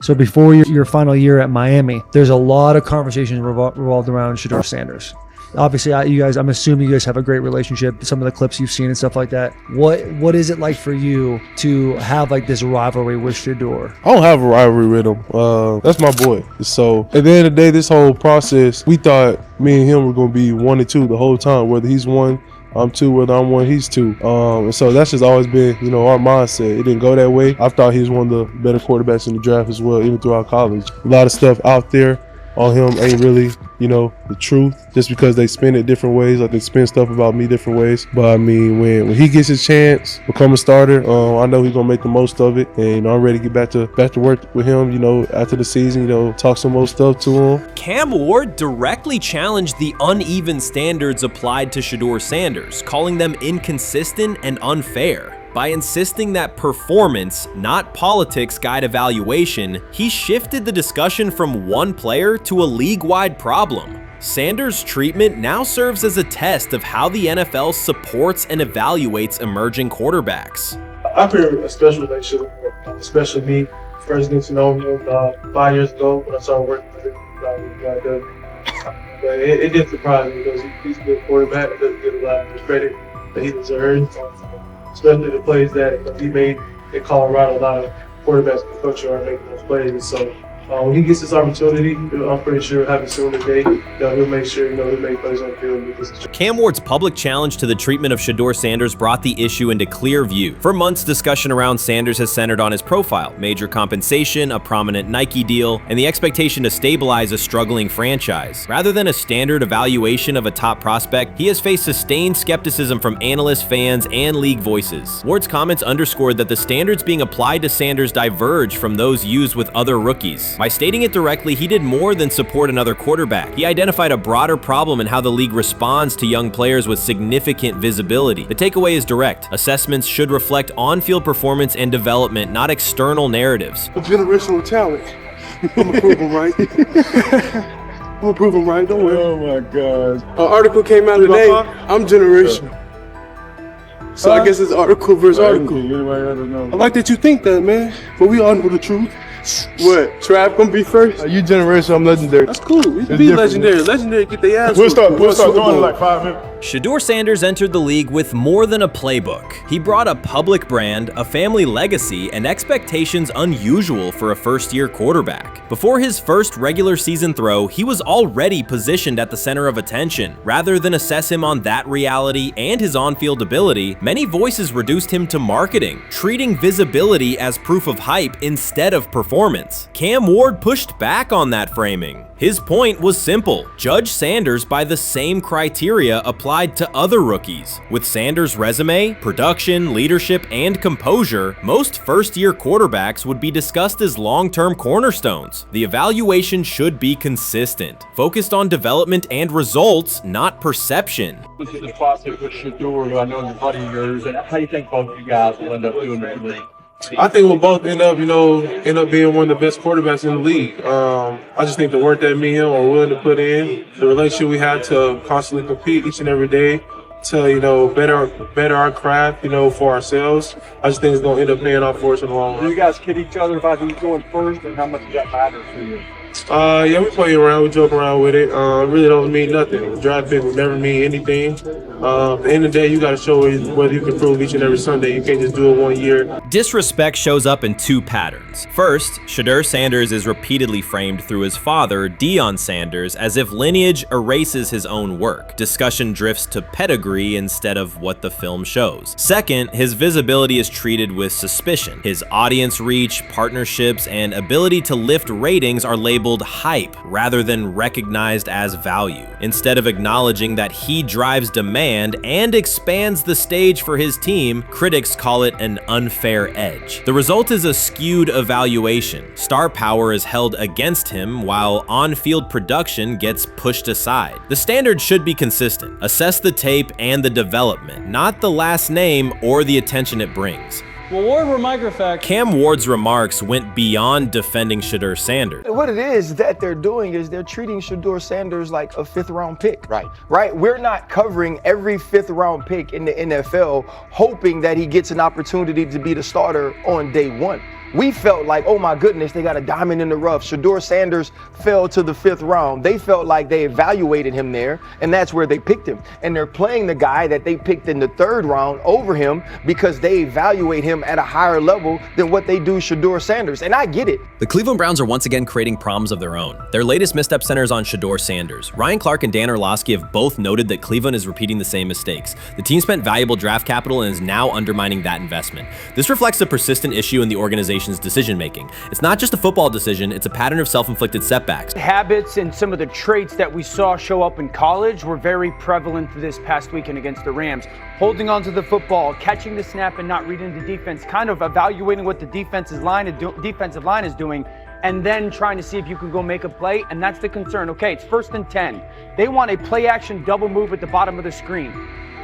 So before your final year at Miami, there's a lot of conversations revolved around Shedeur Sanders. Obviously, I'm assuming you guys have a great relationship. Some of the clips you've seen and stuff like that. What is it like for you to have like this rivalry with Shedeur? I don't have a rivalry with him. That's my boy. So at the end of the day, this whole process, we thought me and him were gonna be 1 and 2 the whole time. Whether he's 1, I'm 2. Whether I'm 1, he's 2. And so that's just always been, our mindset. It didn't go that way. I thought he was one of the better quarterbacks in the draft as well, even throughout college. A lot of stuff out there on him ain't really, the truth, just because they spin it different ways. Like they spin stuff about me different ways. But I mean, when he gets his chance, become a starter, I know he's gonna make the most of it. And I'm ready to get back to work with him, after the season, talk some more stuff to him. Cam Ward directly challenged the uneven standards applied to Shedeur Sanders, calling them inconsistent and unfair. By insisting that performance, not politics, guide evaluation, he shifted the discussion from one player to a league-wide problem. Sanders' treatment now serves as a test of how the NFL supports and evaluates emerging quarterbacks. I feel a special relationship, especially me. First getting to know him 5 years ago when I started working with him. But it did surprise me because he's a good quarterback. He doesn't get a lot of the credit that he deserves. Especially the plays that he made in Colorado. A lot of quarterbacks in the country are making those plays. So when he gets this opportunity, I'm pretty sure he'll have it soon today. He'll make sure he'll make plays on the field. Cam Ward's public challenge to the treatment of Shedeur Sanders brought the issue into clear view. For months, discussion around Sanders has centered on his profile, major compensation, a prominent Nike deal, and the expectation to stabilize a struggling franchise. Rather than a standard evaluation of a top prospect, he has faced sustained skepticism from analysts, fans, and league voices. Ward's comments underscored that the standards being applied to Sanders diverge from those used with other rookies. By stating it directly, he did more than support another quarterback. He identified a broader problem in how the league responds to young players with significant visibility. The takeaway is direct. Assessments should reflect on-field performance and development, not external narratives. A generational talent. I'm gonna prove him right. I'm gonna prove him right, don't worry. Oh my God. An article came out today. I'm generational. So I guess it's article versus article. I like that you think that, man. But we all know the truth. What? Trav gonna be first? You generational, I'm legendary. That's cool. We can be legendary. Legendary, get their ass. We'll start going in like 5 minutes. Shedeur Sanders entered the league with more than a playbook. He brought a public brand, a family legacy, and expectations unusual for a first-year quarterback. Before his first regular season throw, he was already positioned at the center of attention. Rather than assess him on that reality and his on-field ability, many voices reduced him to marketing, treating visibility as proof of hype instead of performance. Cam Ward pushed back on that framing. His point was simple: judge Sanders by the same criteria applied to other rookies. With Sanders' resume, production, leadership, and composure, most first-year quarterbacks would be discussed as long-term cornerstones. The evaluation should be consistent, focused on development and results, not perception. This is the process with Shedeur, who I know is a buddy of yours, and how do you think both of you guys will end up doing in the league? I think we'll both end up being one of the best quarterbacks in the league. I just think the work that me and him are willing to put in, the relationship we have to constantly compete each and every day, to better our craft, for ourselves. I just think it's gonna end up paying off for us in the long run. Do you guys kid each other about who's going first, and how much does that matter to you? Yeah, we play around, we joke around with it. Really don't mean nothing. The draft pick will never mean anything. At the end of the day, you got to show whether you can prove each and every Sunday. You can't just do it 1 year. Disrespect shows up in two patterns. First, Shedeur Sanders is repeatedly framed through his father, Deion Sanders, as if lineage erases his own work. Discussion drifts to pedigree instead of what the film shows. Second, his visibility is treated with suspicion. His audience reach, partnerships, and ability to lift ratings are labeled hype rather than recognized as value. Instead of acknowledging that he drives demand and expands the stage for his team, critics call it an unfair edge. The result is a skewed evaluation. Star power is held against him while on-field production gets pushed aside. The standard should be consistent. Assess the tape and the development, not the last name or the attention it brings. Well, Ward, we're microfacts. Cam Ward's remarks went beyond defending Shedeur Sanders. What it is that they're doing is they're treating Shedeur Sanders like a fifth-round pick. Right? We're not covering every fifth-round pick in the NFL hoping that he gets an opportunity to be the starter on day one. We felt like, oh my goodness, they got a diamond in the rough. Shedeur Sanders fell to the 5th round. They felt like they evaluated him there, and that's where they picked him. And they're playing the guy that they picked in the 3rd round over him because they evaluate him at a higher level than what they do Shedeur Sanders. And I get it. The Cleveland Browns are once again creating problems of their own. Their latest misstep centers on Shedeur Sanders. Ryan Clark and Dan Orlovsky have both noted that Cleveland is repeating the same mistakes. The team spent valuable draft capital and is now undermining that investment. This reflects a persistent issue in the organization's decision-making. It's not just a football decision, it's a pattern of self-inflicted setbacks. Habits and some of the traits that we saw show up in college were very prevalent this past weekend against the Rams. Holding onto the football, catching the snap and not reading the defense, kind of evaluating what the defensive line is doing, and then trying to see if you can go make a play, and that's the concern. Okay, it's 1st and 10. They want a play-action double move at the bottom of the screen.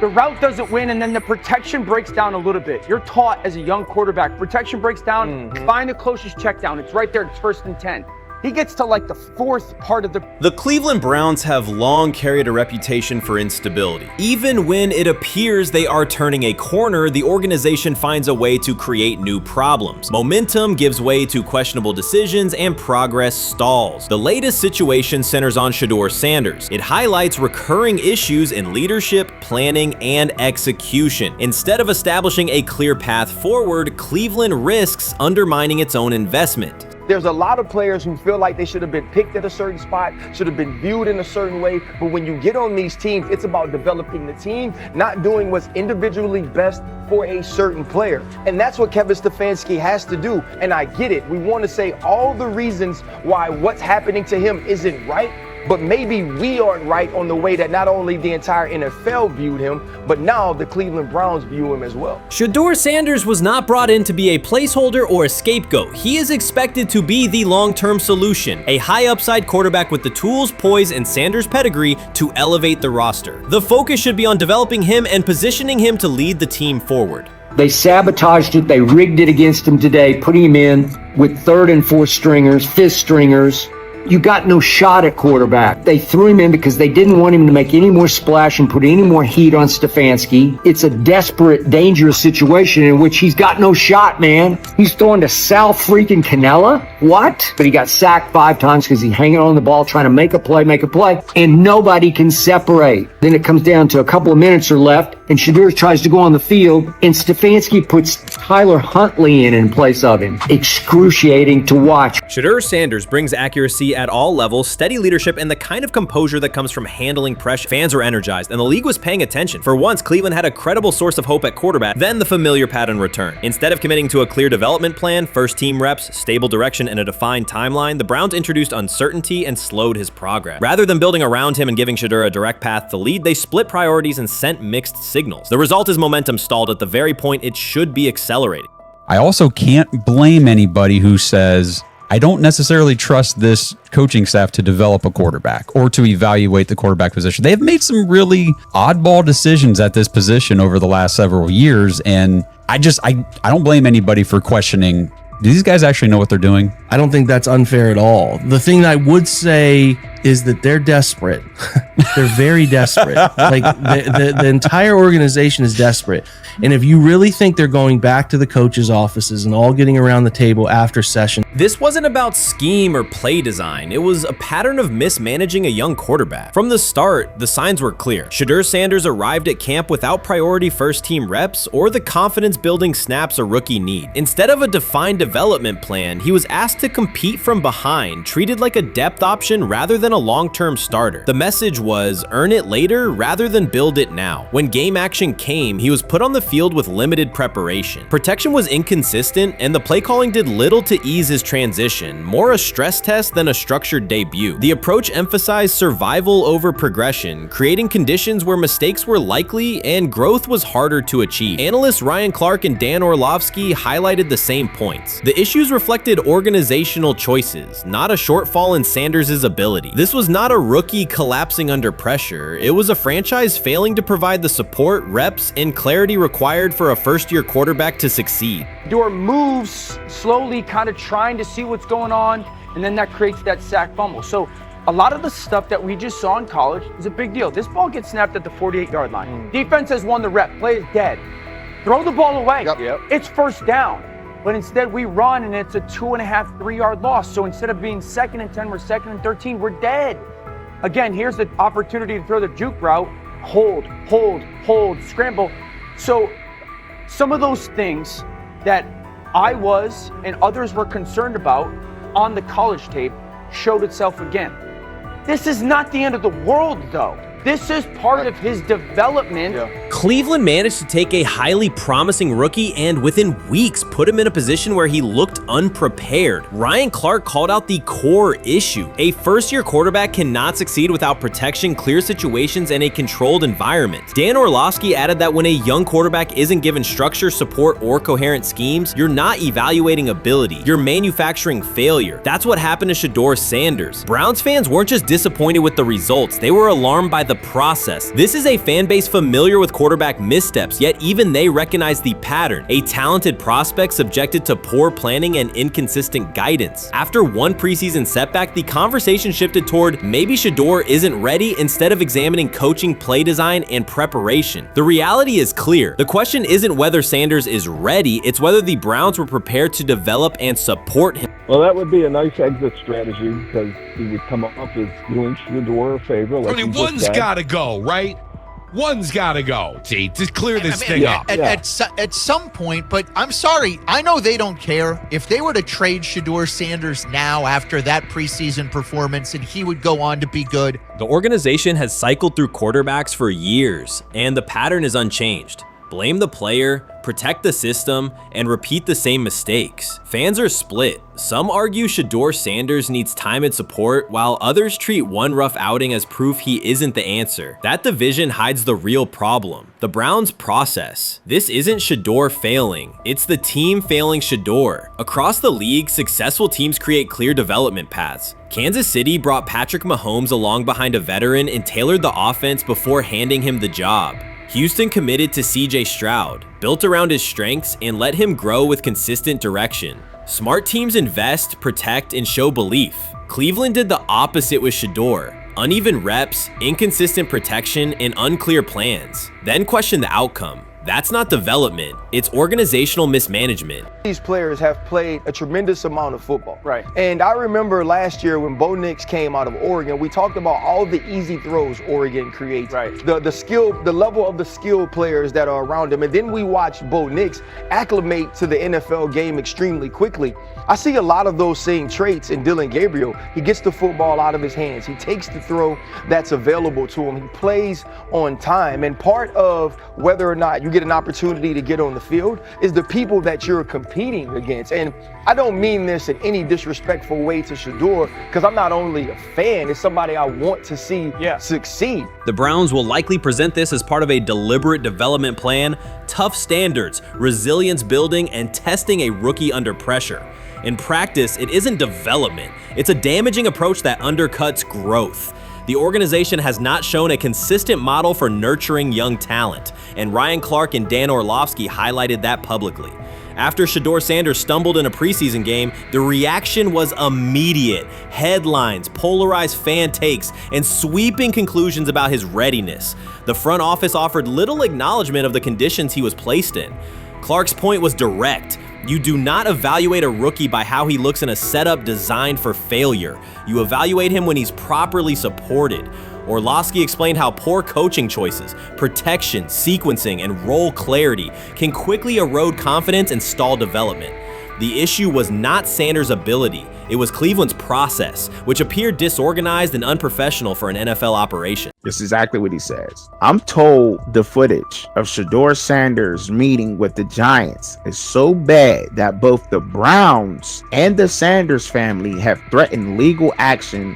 The route doesn't win, and then the protection breaks down a little bit. You're taught as a young quarterback, protection breaks down, find the closest check down. It's right there, it's 1st and 10. He gets to like the 4th part of the... The Cleveland Browns have long carried a reputation for instability. Even when it appears they are turning a corner, the organization finds a way to create new problems. Momentum gives way to questionable decisions and progress stalls. The latest situation centers on Shedeur Sanders. It highlights recurring issues in leadership, planning, and execution. Instead of establishing a clear path forward, Cleveland risks undermining its own investment. There's a lot of players who feel like they should have been picked at a certain spot, should have been viewed in a certain way. But when you get on these teams, it's about developing the team, not doing what's individually best for a certain player. And that's what Kevin Stefanski has to do. And I get it. We want to say all the reasons why what's happening to him isn't right. But maybe we aren't right on the way that not only the entire NFL viewed him, but now the Cleveland Browns view him as well. Shedeur Sanders was not brought in to be a placeholder or a scapegoat. He is expected to be the long-term solution, a high-upside quarterback with the tools, poise, and Sanders' pedigree to elevate the roster. The focus should be on developing him and positioning him to lead the team forward. They sabotaged it. They rigged it against him today, putting him in with 3rd and 4th stringers, 5th stringers. You got no shot at quarterback. They threw him in because they didn't want him to make any more splash and put any more heat on Stefanski. It's a desperate, dangerous situation in which he's got no shot, man. He's throwing to Sal freaking Canella. What? But he got sacked 5 times because he's hanging on the ball trying to make a play, and nobody can separate. Then it comes down to a couple of minutes are left, and Shedeur tries to go on the field, and Stefanski puts Tyler Huntley in place of him. Excruciating to watch. Shedeur Sanders brings accuracy at all levels, steady leadership, and the kind of composure that comes from handling pressure. Fans were energized, and the league was paying attention. For once, Cleveland had a credible source of hope at quarterback, then the familiar pattern returned. Instead of committing to a clear development plan, first-team reps, stable direction, and a defined timeline, the Browns introduced uncertainty and slowed his progress. Rather than building around him and giving Shedeur a direct path to lead, they split priorities and sent mixed signals. The result is momentum stalled at the very point it should be accelerating. I also can't blame anybody who says, I don't necessarily trust this coaching staff to develop a quarterback or to evaluate the quarterback position. They have made some really oddball decisions at this position over the last several years, and I don't blame anybody for questioning, do these guys actually know what they're doing? I don't think that's unfair at all. The thing that I would say is that they're desperate. They're very desperate. Like the entire organization is desperate. And if you really think they're going back to the coaches' offices and all getting around the table after session. This wasn't about scheme or play design. It was a pattern of mismanaging a young quarterback. From the start, the signs were clear. Shedeur Sanders arrived at camp without priority first-team reps or the confidence-building snaps a rookie need. Instead of a defined development plan, he was asked to compete from behind, treated like a depth option rather than a long-term starter. The message was, earn it later rather than build it now. When game action came, he was put on the field with limited preparation. Protection was inconsistent, and the play calling did little to ease his transition, more a stress test than a structured debut. The approach emphasized survival over progression, creating conditions where mistakes were likely and growth was harder to achieve. Analysts Ryan Clark and Dan Orlovsky highlighted the same points. The issues reflected organizational choices, not a shortfall in Sanders' ability. This was not a rookie collapsing under pressure. It was a franchise failing to provide the support, reps, and clarity required for a first-year quarterback to succeed. Shedeur moves slowly, kind of trying to see what's going on, and then that creates that sack fumble. So a lot of the stuff that we just saw in college is a big deal. This ball gets snapped at the 48-yard line. Defense has won the rep. Play is dead. Throw the ball away. It's first down. But instead we run and it's a 2.5, 3-yard loss. So instead of being 2nd and 10, we're 2nd and 13, we're dead. Again, here's the opportunity to throw the juke route. Hold, scramble. So some of those things that I was and others were concerned about on the college tape showed itself again. This is not the end of the world, though. This is part of his development. Cleveland managed to take a highly promising rookie and within weeks put him in a position where he looked unprepared. Ryan Clark called out the core issue. A first-year quarterback cannot succeed without protection, clear situations, and a controlled environment. Dan Orlovsky added that when a young quarterback isn't given structure, support, or coherent schemes, you're not evaluating ability, you're manufacturing failure. That's what happened to Shedeur Sanders. Browns fans weren't just disappointed with the results, they were alarmed by the process. This is a fan base familiar with quarterback missteps, yet even they recognize the pattern. A talented prospect subjected to poor planning and inconsistent guidance. After one preseason setback, the conversation shifted toward maybe Shedeur isn't ready instead of examining coaching, play design, and preparation. The reality is clear. The question isn't whether Sanders is ready, it's whether the Browns were prepared to develop and support him. Well, that would be a nice exit strategy because he would come up as doing Shedeur a favor. I mean, one's got to go, right? One's got to go, to clear this thing up. At some point, but I'm sorry, I know they don't care. If they were to trade Shedeur Sanders now after that preseason performance and he would go on to be good. The organization has cycled through quarterbacks for years, and the pattern is unchanged. Blame the player, protect the system, and repeat the same mistakes. Fans are split. Some argue Shedeur Sanders needs time and support, while others treat one rough outing as proof he isn't the answer. That division hides the real problem, the Browns' process. This isn't Shedeur failing, it's the team failing Shedeur. Across the league, successful teams create clear development paths. Kansas City brought Patrick Mahomes along behind a veteran and tailored the offense before handing him the job. Houston committed to CJ Stroud, built around his strengths, and let him grow with consistent direction. Smart teams invest, protect, and show belief. Cleveland did the opposite with Shedeur. Uneven reps, inconsistent protection, and unclear plans. Then question the outcome. That's not development, it's organizational mismanagement. These players have played a tremendous amount of football. Right. And I remember last year when Bo Nix came out of Oregon, we talked about all the easy throws Oregon creates. Right. The level of the skilled players that are around him. And then we watched Bo Nix acclimate to the NFL game extremely quickly. I see a lot of those same traits in Dylan Gabriel. He gets the football out of his hands. He takes the throw that's available to him. He plays on time. And part of whether or not you get an opportunity to get on the field is the people that you're competing against. And I don't mean this in any disrespectful way to Shedeur, because I'm not only a fan, it's somebody I want to see succeed. The Browns will likely present this as part of a deliberate development plan, tough standards, resilience building, and testing a rookie under pressure. In practice, it isn't development. It's a damaging approach that undercuts growth. The organization has not shown a consistent model for nurturing young talent, and Ryan Clark and Dan Orlovsky highlighted that publicly. After Shedeur Sanders stumbled in a preseason game, the reaction was immediate. Headlines, polarized fan takes, and sweeping conclusions about his readiness. The front office offered little acknowledgement of the conditions he was placed in. Clark's point was direct. You do not evaluate a rookie by how he looks in a setup designed for failure. You evaluate him when he's properly supported. Orlovsky explained how poor coaching choices, protection, sequencing, and role clarity can quickly erode confidence and stall development. The issue was not Sanders' ability, it was Cleveland's process, which appeared disorganized and unprofessional for an NFL operation. That's exactly what he says. I'm told the footage of Shedeur Sanders meeting with the Giants is so bad that both the Browns and the Sanders family have threatened legal action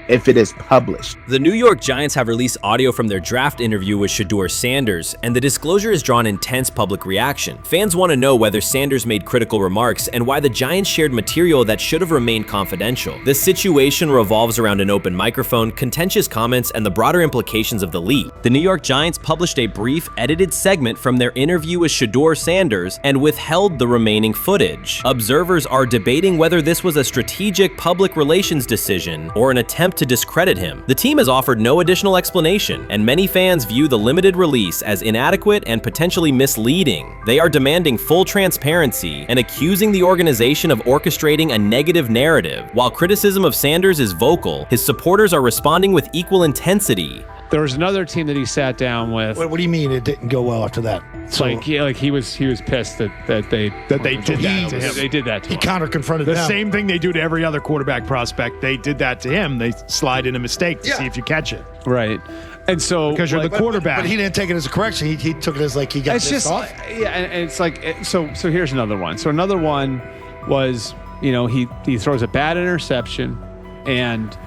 if it is published. The New York Giants have released audio from their draft interview with Shedeur Sanders, and the disclosure has drawn intense public reaction. Fans want to know whether Sanders made critical remarks and why the Giants shared material that should have remained confidential. The situation revolves around an open microphone, contentious comments, and the broader implications of the league. The New York Giants published a brief, edited segment from their interview with Shedeur Sanders and withheld the remaining footage. Observers are debating whether this was a strategic public relations decision or an attempt to discredit him. The team has offered no additional explanation, and many fans view the limited release as inadequate and potentially misleading. They are demanding full transparency and accusing the organization of orchestrating a negative narrative. While criticism of Sanders is vocal, his supporters are responding with equal intensity. There was another team that he sat down with. What do you mean it didn't go well after that? So he was pissed that they did that to him. They did that to him. He counter-confronted the them. same thing they do to every other quarterback prospect. They did that to him. They slide in a mistake to see if you catch it. Right. And so because you're the quarterback. But he didn't take it as a correction. He took it as like he got it's pissed just off. yeah, and it's like so here's another one. So another one was, he throws a bad interception, and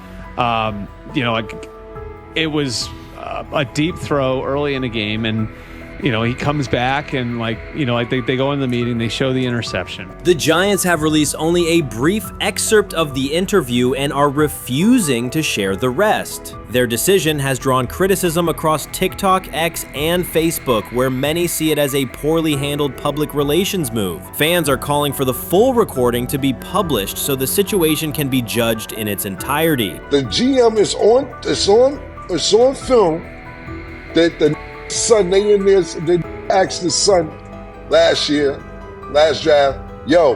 it was a deep throw early in the game, and he comes back and they go in the meeting, they show the interception. The Giants have released only a brief excerpt of the interview and are refusing to share the rest. Their decision has drawn criticism across TikTok, X, and Facebook, where many see it as a poorly handled public relations move. Fans are calling for the full recording to be published so the situation can be judged in its entirety. The GM is on film that the son, they asked the son last draft, yo,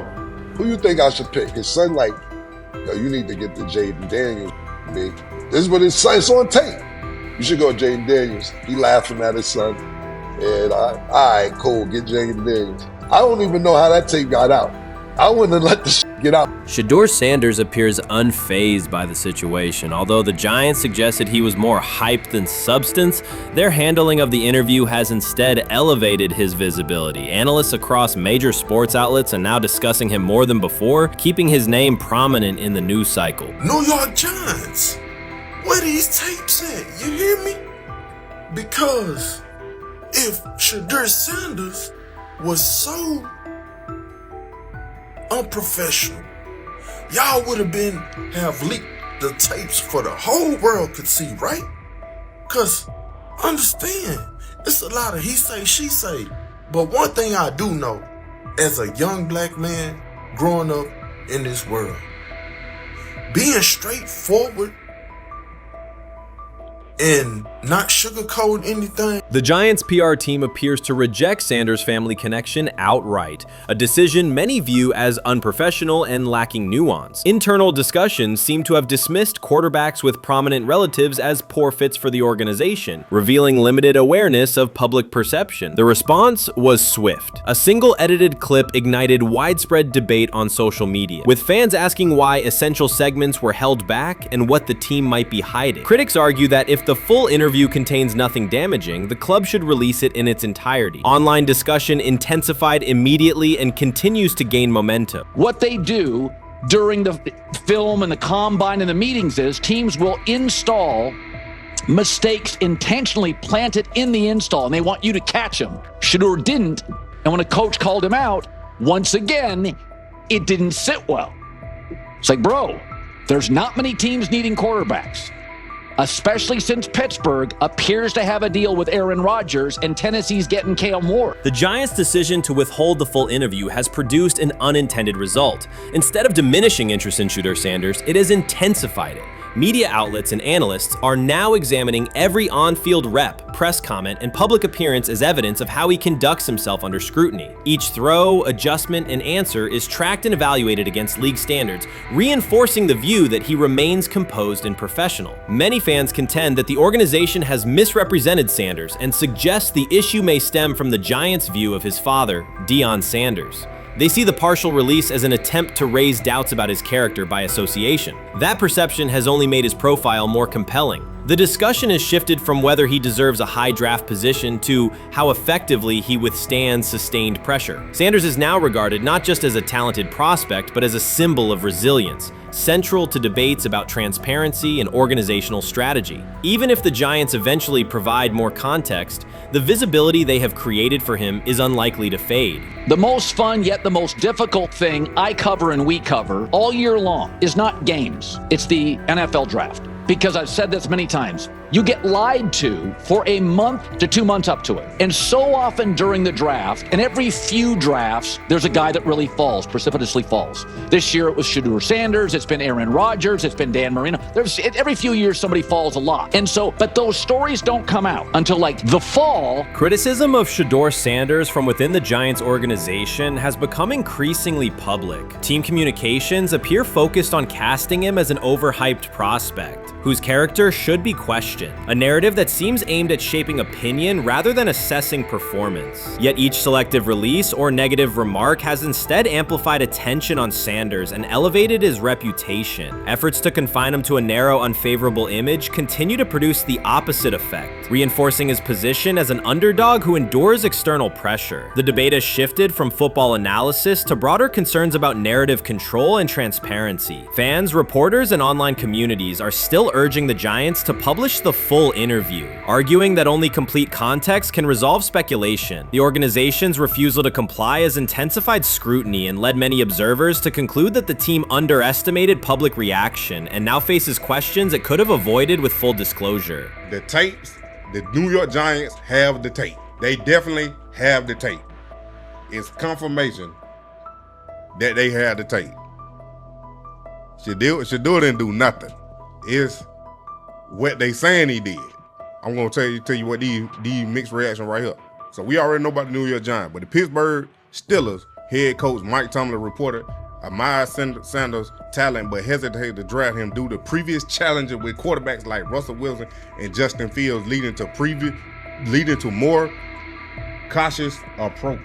who you think I should pick? His son like, yo, you need to get the Jaden Daniels, big. This is what his son, it's on tape. You should go Jaden Daniels. He laughing at his son. And all right, cool, get Jaden Daniels. I don't even know how that tape got out. I wouldn't have let the shit get out. Shedeur Sanders appears unfazed by the situation. Although the Giants suggested he was more hype than substance, their handling of the interview has instead elevated his visibility. Analysts across major sports outlets are now discussing him more than before, keeping his name prominent in the news cycle. New York Giants, where these tapes at? You hear me? Because if Shedeur Sanders was so unprofessional, y'all would have leaked the tapes for the whole world could see, right? Cause understand, it's a lot of he say, she say. But one thing I do know, as a young black man growing up in this world, being straightforward and not sugarcoat anything. The Giants' PR team appears to reject Sanders' family connection outright, a decision many view as unprofessional and lacking nuance. Internal discussions seem to have dismissed quarterbacks with prominent relatives as poor fits for the organization, revealing limited awareness of public perception. The response was swift. A single edited clip ignited widespread debate on social media, with fans asking why essential segments were held back and what the team might be hiding. Critics argue that if the full interview contains nothing damaging, the club should release it in its entirety. Online discussion intensified immediately and continues to gain momentum. What they do during the film and the combine and the meetings is teams will install mistakes intentionally planted in the install, and they want you to catch them. Shedeur didn't, and when a coach called him out, once again, it didn't sit well. It's like, bro, there's not many teams needing quarterbacks, especially since Pittsburgh appears to have a deal with Aaron Rodgers and Tennessee's getting Kale Moore. The Giants' decision to withhold the full interview has produced an unintended result. Instead of diminishing interest in Shedeur Sanders, it has intensified it. Media outlets and analysts are now examining every on-field rep, press comment, and public appearance as evidence of how he conducts himself under scrutiny. Each throw, adjustment, and answer is tracked and evaluated against league standards, reinforcing the view that he remains composed and professional. Many fans contend that the organization has misrepresented Sanders and suggest the issue may stem from the Giants' view of his father, Deion Sanders. They see the partial release as an attempt to raise doubts about his character by association. That perception has only made his profile more compelling. The discussion has shifted from whether he deserves a high draft position to how effectively he withstands sustained pressure. Sanders is now regarded not just as a talented prospect, but as a symbol of resilience, central to debates about transparency and organizational strategy. Even if the Giants eventually provide more context, the visibility they have created for him is unlikely to fade. The most fun yet the most difficult thing I cover and we cover all year long is not games. It's the NFL draft. Because I've said this many times, you get lied to for a month to 2 months up to it. And so often during the draft, and every few drafts, there's a guy that really falls, precipitously falls. This year it was Shedeur Sanders, it's been Aaron Rodgers, it's been Dan Marino. Every few years somebody falls a lot. And so, but those stories don't come out until like the fall. Criticism of Shedeur Sanders from within the Giants organization has become increasingly public. Team communications appear focused on casting him as an overhyped prospect, whose character should be questioned, a narrative that seems aimed at shaping opinion rather than assessing performance. Yet each selective release or negative remark has instead amplified attention on Sanders and elevated his reputation. Efforts to confine him to a narrow, unfavorable image continue to produce the opposite effect, reinforcing his position as an underdog who endures external pressure. The debate has shifted from football analysis to broader concerns about narrative control and transparency. Fans, reporters, and online communities are still urging the Giants to publish the full interview, arguing that only complete context can resolve speculation. The organization's refusal to comply has intensified scrutiny and led many observers to conclude that the team underestimated public reaction and now faces questions it could have avoided with full disclosure. The tapes, the New York Giants have the tape. They definitely have the tape. It's confirmation that they had the tape. Shedeur didn't do nothing. It's what they saying he did. I'm gonna tell you what these mixed reaction right here. So we already know about the New York Giants, but the Pittsburgh Steelers head coach Mike Tomlin reported admired Sanders' talent but hesitated to draft him due to previous challenges with quarterbacks like Russell Wilson and Justin Fields, leading to more cautious approach.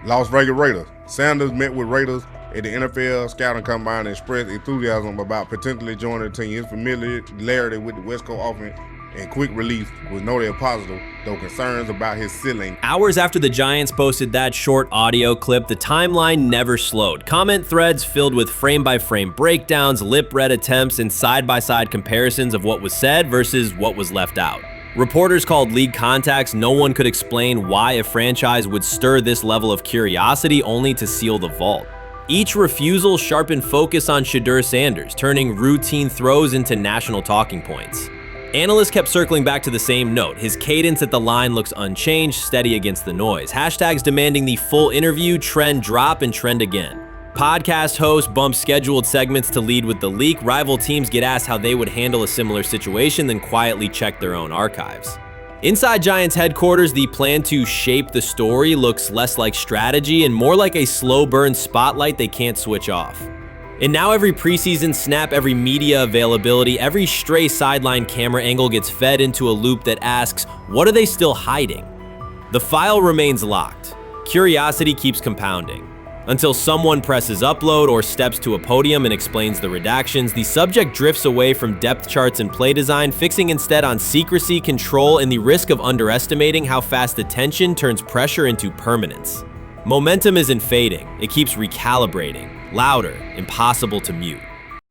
Las Vegas Raiders. Sanders met with Raiders at the NFL Scouting Combine and expressed enthusiasm about potentially joining the team. His familiarity with the West Coast offense and quick release was noted positive, though concerns about his ceiling. Hours after the Giants posted that short audio clip, the timeline never slowed. Comment threads filled with frame-by-frame breakdowns, lip-read attempts, and side-by-side comparisons of what was said versus what was left out. Reporters called league contacts. No one could explain why a franchise would stir this level of curiosity only to seal the vault. Each refusal sharpened focus on Shedeur Sanders, turning routine throws into national talking points. Analysts kept circling back to the same note. His cadence at the line looks unchanged, steady against the noise. Hashtags demanding the full interview, trend drop, and trend again. Podcast hosts bump scheduled segments to lead with the leak. Rival teams get asked how they would handle a similar situation, then quietly check their own archives. Inside Giants headquarters, the plan to shape the story looks less like strategy and more like a slow burn spotlight they can't switch off. And now every preseason snap, every media availability, every stray sideline camera angle gets fed into a loop that asks, what are they still hiding? The file remains locked. Curiosity keeps compounding. Until someone presses upload or steps to a podium and explains the redactions, the subject drifts away from depth charts and play design, fixing instead on secrecy, control, and the risk of underestimating how fast attention turns pressure into permanence. Momentum isn't fading, it keeps recalibrating, louder, impossible to mute.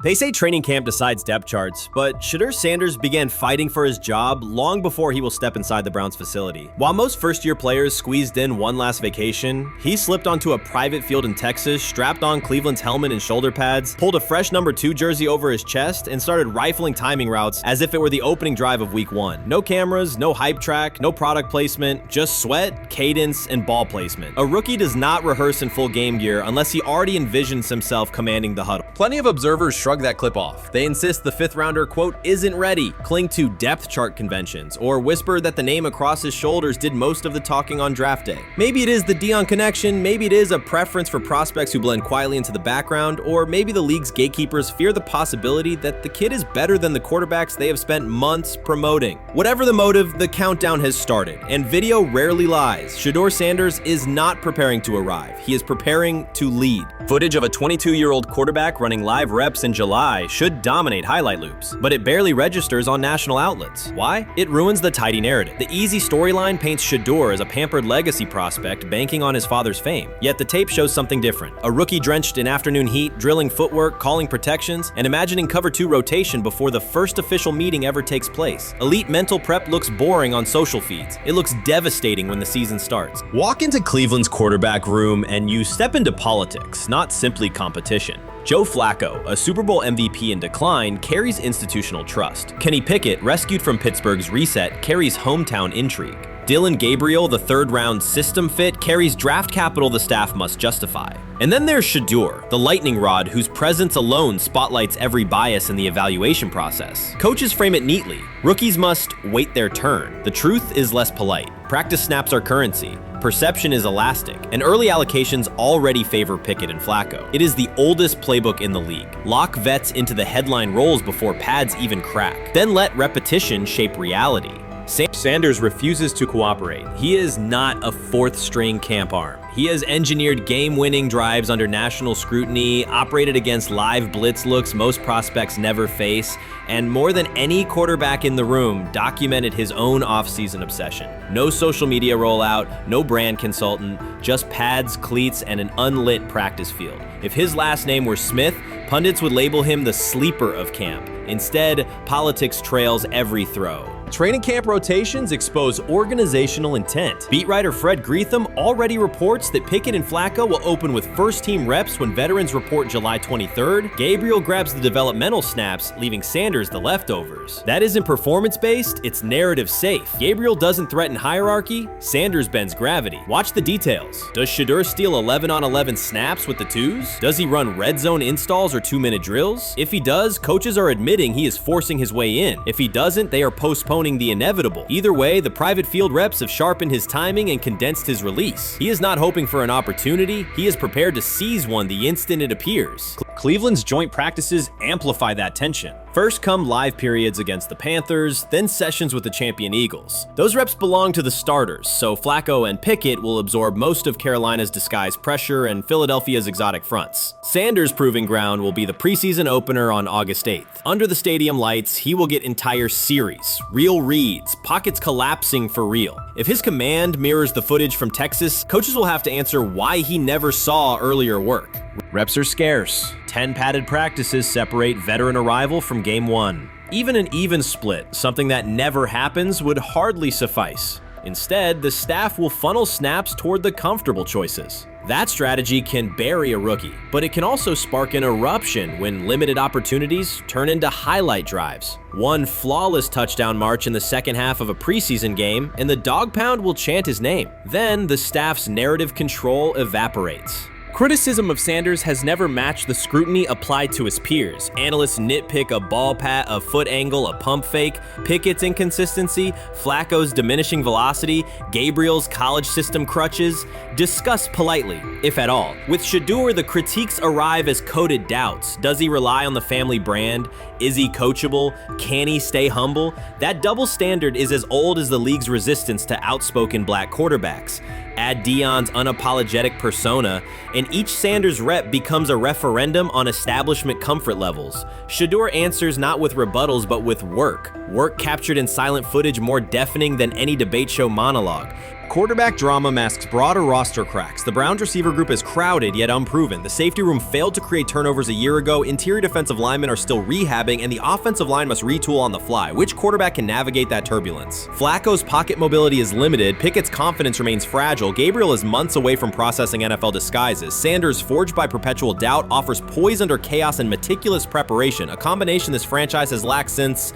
They say training camp decides depth charts, but Shedeur Sanders began fighting for his job long before he will step inside the Browns facility. While most first-year players squeezed in one last vacation, he slipped onto a private field in Texas, strapped on Cleveland's helmet and shoulder pads, pulled a fresh number 2 jersey over his chest, and started rifling timing routes as if it were the opening drive of week 1. No cameras, no hype track, no product placement, just sweat, cadence, and ball placement. A rookie does not rehearse in full game gear unless he already envisions himself commanding the huddle. Plenty of observers shrug that clip off. They insist the 5th rounder, quote, isn't ready, cling to depth chart conventions, or whisper that the name across his shoulders did most of the talking on draft day. Maybe it is the Deion connection, maybe it is a preference for prospects who blend quietly into the background, or maybe the league's gatekeepers fear the possibility that the kid is better than the quarterbacks they have spent months promoting. Whatever the motive, the countdown has started, and video rarely lies. Shedeur Sanders is not preparing to arrive. He is preparing to lead. Footage of a 22-year-old quarterback running live reps in July should dominate highlight loops, but it barely registers on national outlets. Why? It ruins the tidy narrative. The easy storyline paints Shedeur as a pampered legacy prospect banking on his father's fame. Yet the tape shows something different. A rookie drenched in afternoon heat, drilling footwork, calling protections, and imagining cover 2 rotation before the first official meeting ever takes place. Elite mental prep looks boring on social feeds. It looks devastating when the season starts. Walk into Cleveland's quarterback room and you step into politics, not simply competition. Joe Flacco, a Super Bowl MVP in decline, carries institutional trust. Kenny Pickett, rescued from Pittsburgh's reset, carries hometown intrigue. Dylan Gabriel, the third-round system fit, carries draft capital the staff must justify. And then there's Shedeur, the lightning rod whose presence alone spotlights every bias in the evaluation process. Coaches frame it neatly. Rookies must wait their turn. The truth is less polite. Practice snaps are currency. Perception is elastic, and early allocations already favor Pickett and Flacco. It is the oldest playbook in the league. Lock vets into the headline roles before pads even crack. Then let repetition shape reality. Sanders refuses to cooperate. He is not a fourth-string camp arm. He has engineered game-winning drives under national scrutiny, operated against live blitz looks most prospects never face, and more than any quarterback in the room, documented his own offseason obsession. No social media rollout, no brand consultant, just pads, cleats, and an unlit practice field. If his last name were Smith, pundits would label him the sleeper of camp. Instead, politics trails every throw. Training camp rotations expose organizational intent. Beat writer Fred Greetham already reports that Pickett and Flacco will open with first-team reps when veterans report July 23rd. Gabriel grabs the developmental snaps, leaving Sanders the leftovers. That isn't performance-based, it's narrative-safe. Gabriel doesn't threaten hierarchy, Sanders bends gravity. Watch the details. Does Shedeur steal 11-on-11 snaps with the twos? Does he run red zone installs or 2-minute drills? If he does, coaches are admitting he is forcing his way in. If he doesn't, they are postponing the inevitable. Either way, the private field reps have sharpened his timing and condensed his release. He is not hoping for an opportunity, he is prepared to seize one the instant it appears. Cleveland's joint practices amplify that tension. First come live periods against the Panthers, then sessions with the champion Eagles. Those reps belong to the starters, so Flacco and Pickett will absorb most of Carolina's disguised pressure and Philadelphia's exotic fronts. Sanders' proving ground will be the preseason opener on August 8th. Under the stadium lights, he will get entire series, real reads, pockets collapsing for real. If his command mirrors the footage from Texas, coaches will have to answer why he never saw earlier work. Reps are scarce. 10 padded practices separate veteran arrival from game 1. Even an even split, something that never happens, would hardly suffice. Instead, the staff will funnel snaps toward the comfortable choices. That strategy can bury a rookie, but it can also spark an eruption when limited opportunities turn into highlight drives. One flawless touchdown march in the second half of a preseason game, and the dog pound will chant his name. Then the staff's narrative control evaporates. Criticism of Sanders has never matched the scrutiny applied to his peers. Analysts nitpick a ball pat, a foot angle, a pump fake, Pickett's inconsistency, Flacco's diminishing velocity, Gabriel's college system crutches. Discuss politely, if at all. With Shedeur, the critiques arrive as coded doubts. Does he rely on the family brand? Is he coachable? Can he stay humble? That double standard is as old as the league's resistance to outspoken black quarterbacks. Add Deion's unapologetic persona, and each Sanders rep becomes a referendum on establishment comfort levels. Shedeur answers not with rebuttals, but with work. Work captured in silent footage more deafening than any debate show monologue. Quarterback drama masks broader roster cracks. The Browns receiver group is crowded yet unproven. The safety room failed to create turnovers a year ago. Interior defensive linemen are still rehabbing, and the offensive line must retool on the fly. Which quarterback can navigate that turbulence? Flacco's pocket mobility is limited. Pickett's confidence remains fragile. Gabriel is months away from processing NFL disguises. Sanders, forged by perpetual doubt, offers poise under chaos and meticulous preparation, a combination this franchise has lacked since,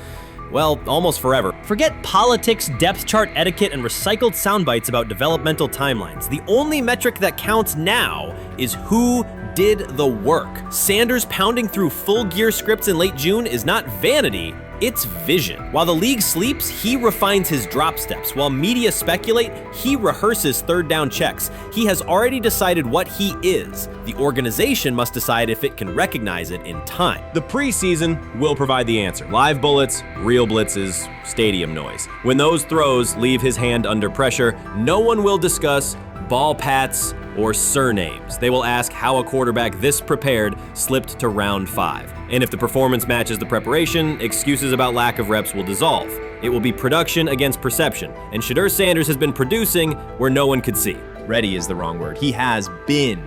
well, almost forever. Forget politics, depth chart etiquette, and recycled sound bites about developmental timelines. The only metric that counts now is who did the work. Sanders pounding through full gear scripts in late June is not vanity, it's vision. While the league sleeps, he refines his drop steps. While media speculate, he rehearses third down checks. He has already decided what he is. The organization must decide if it can recognize it in time. The preseason will provide the answer. Live bullets, real blitzes, stadium noise. When those throws leave his hand under pressure, no one will discuss ball pats or surnames. They will ask how a quarterback this prepared slipped to round 5. And if the performance matches the preparation, excuses about lack of reps will dissolve. It will be production against perception, and Shedeur Sanders has been producing where no one could see. Ready is the wrong word. He has been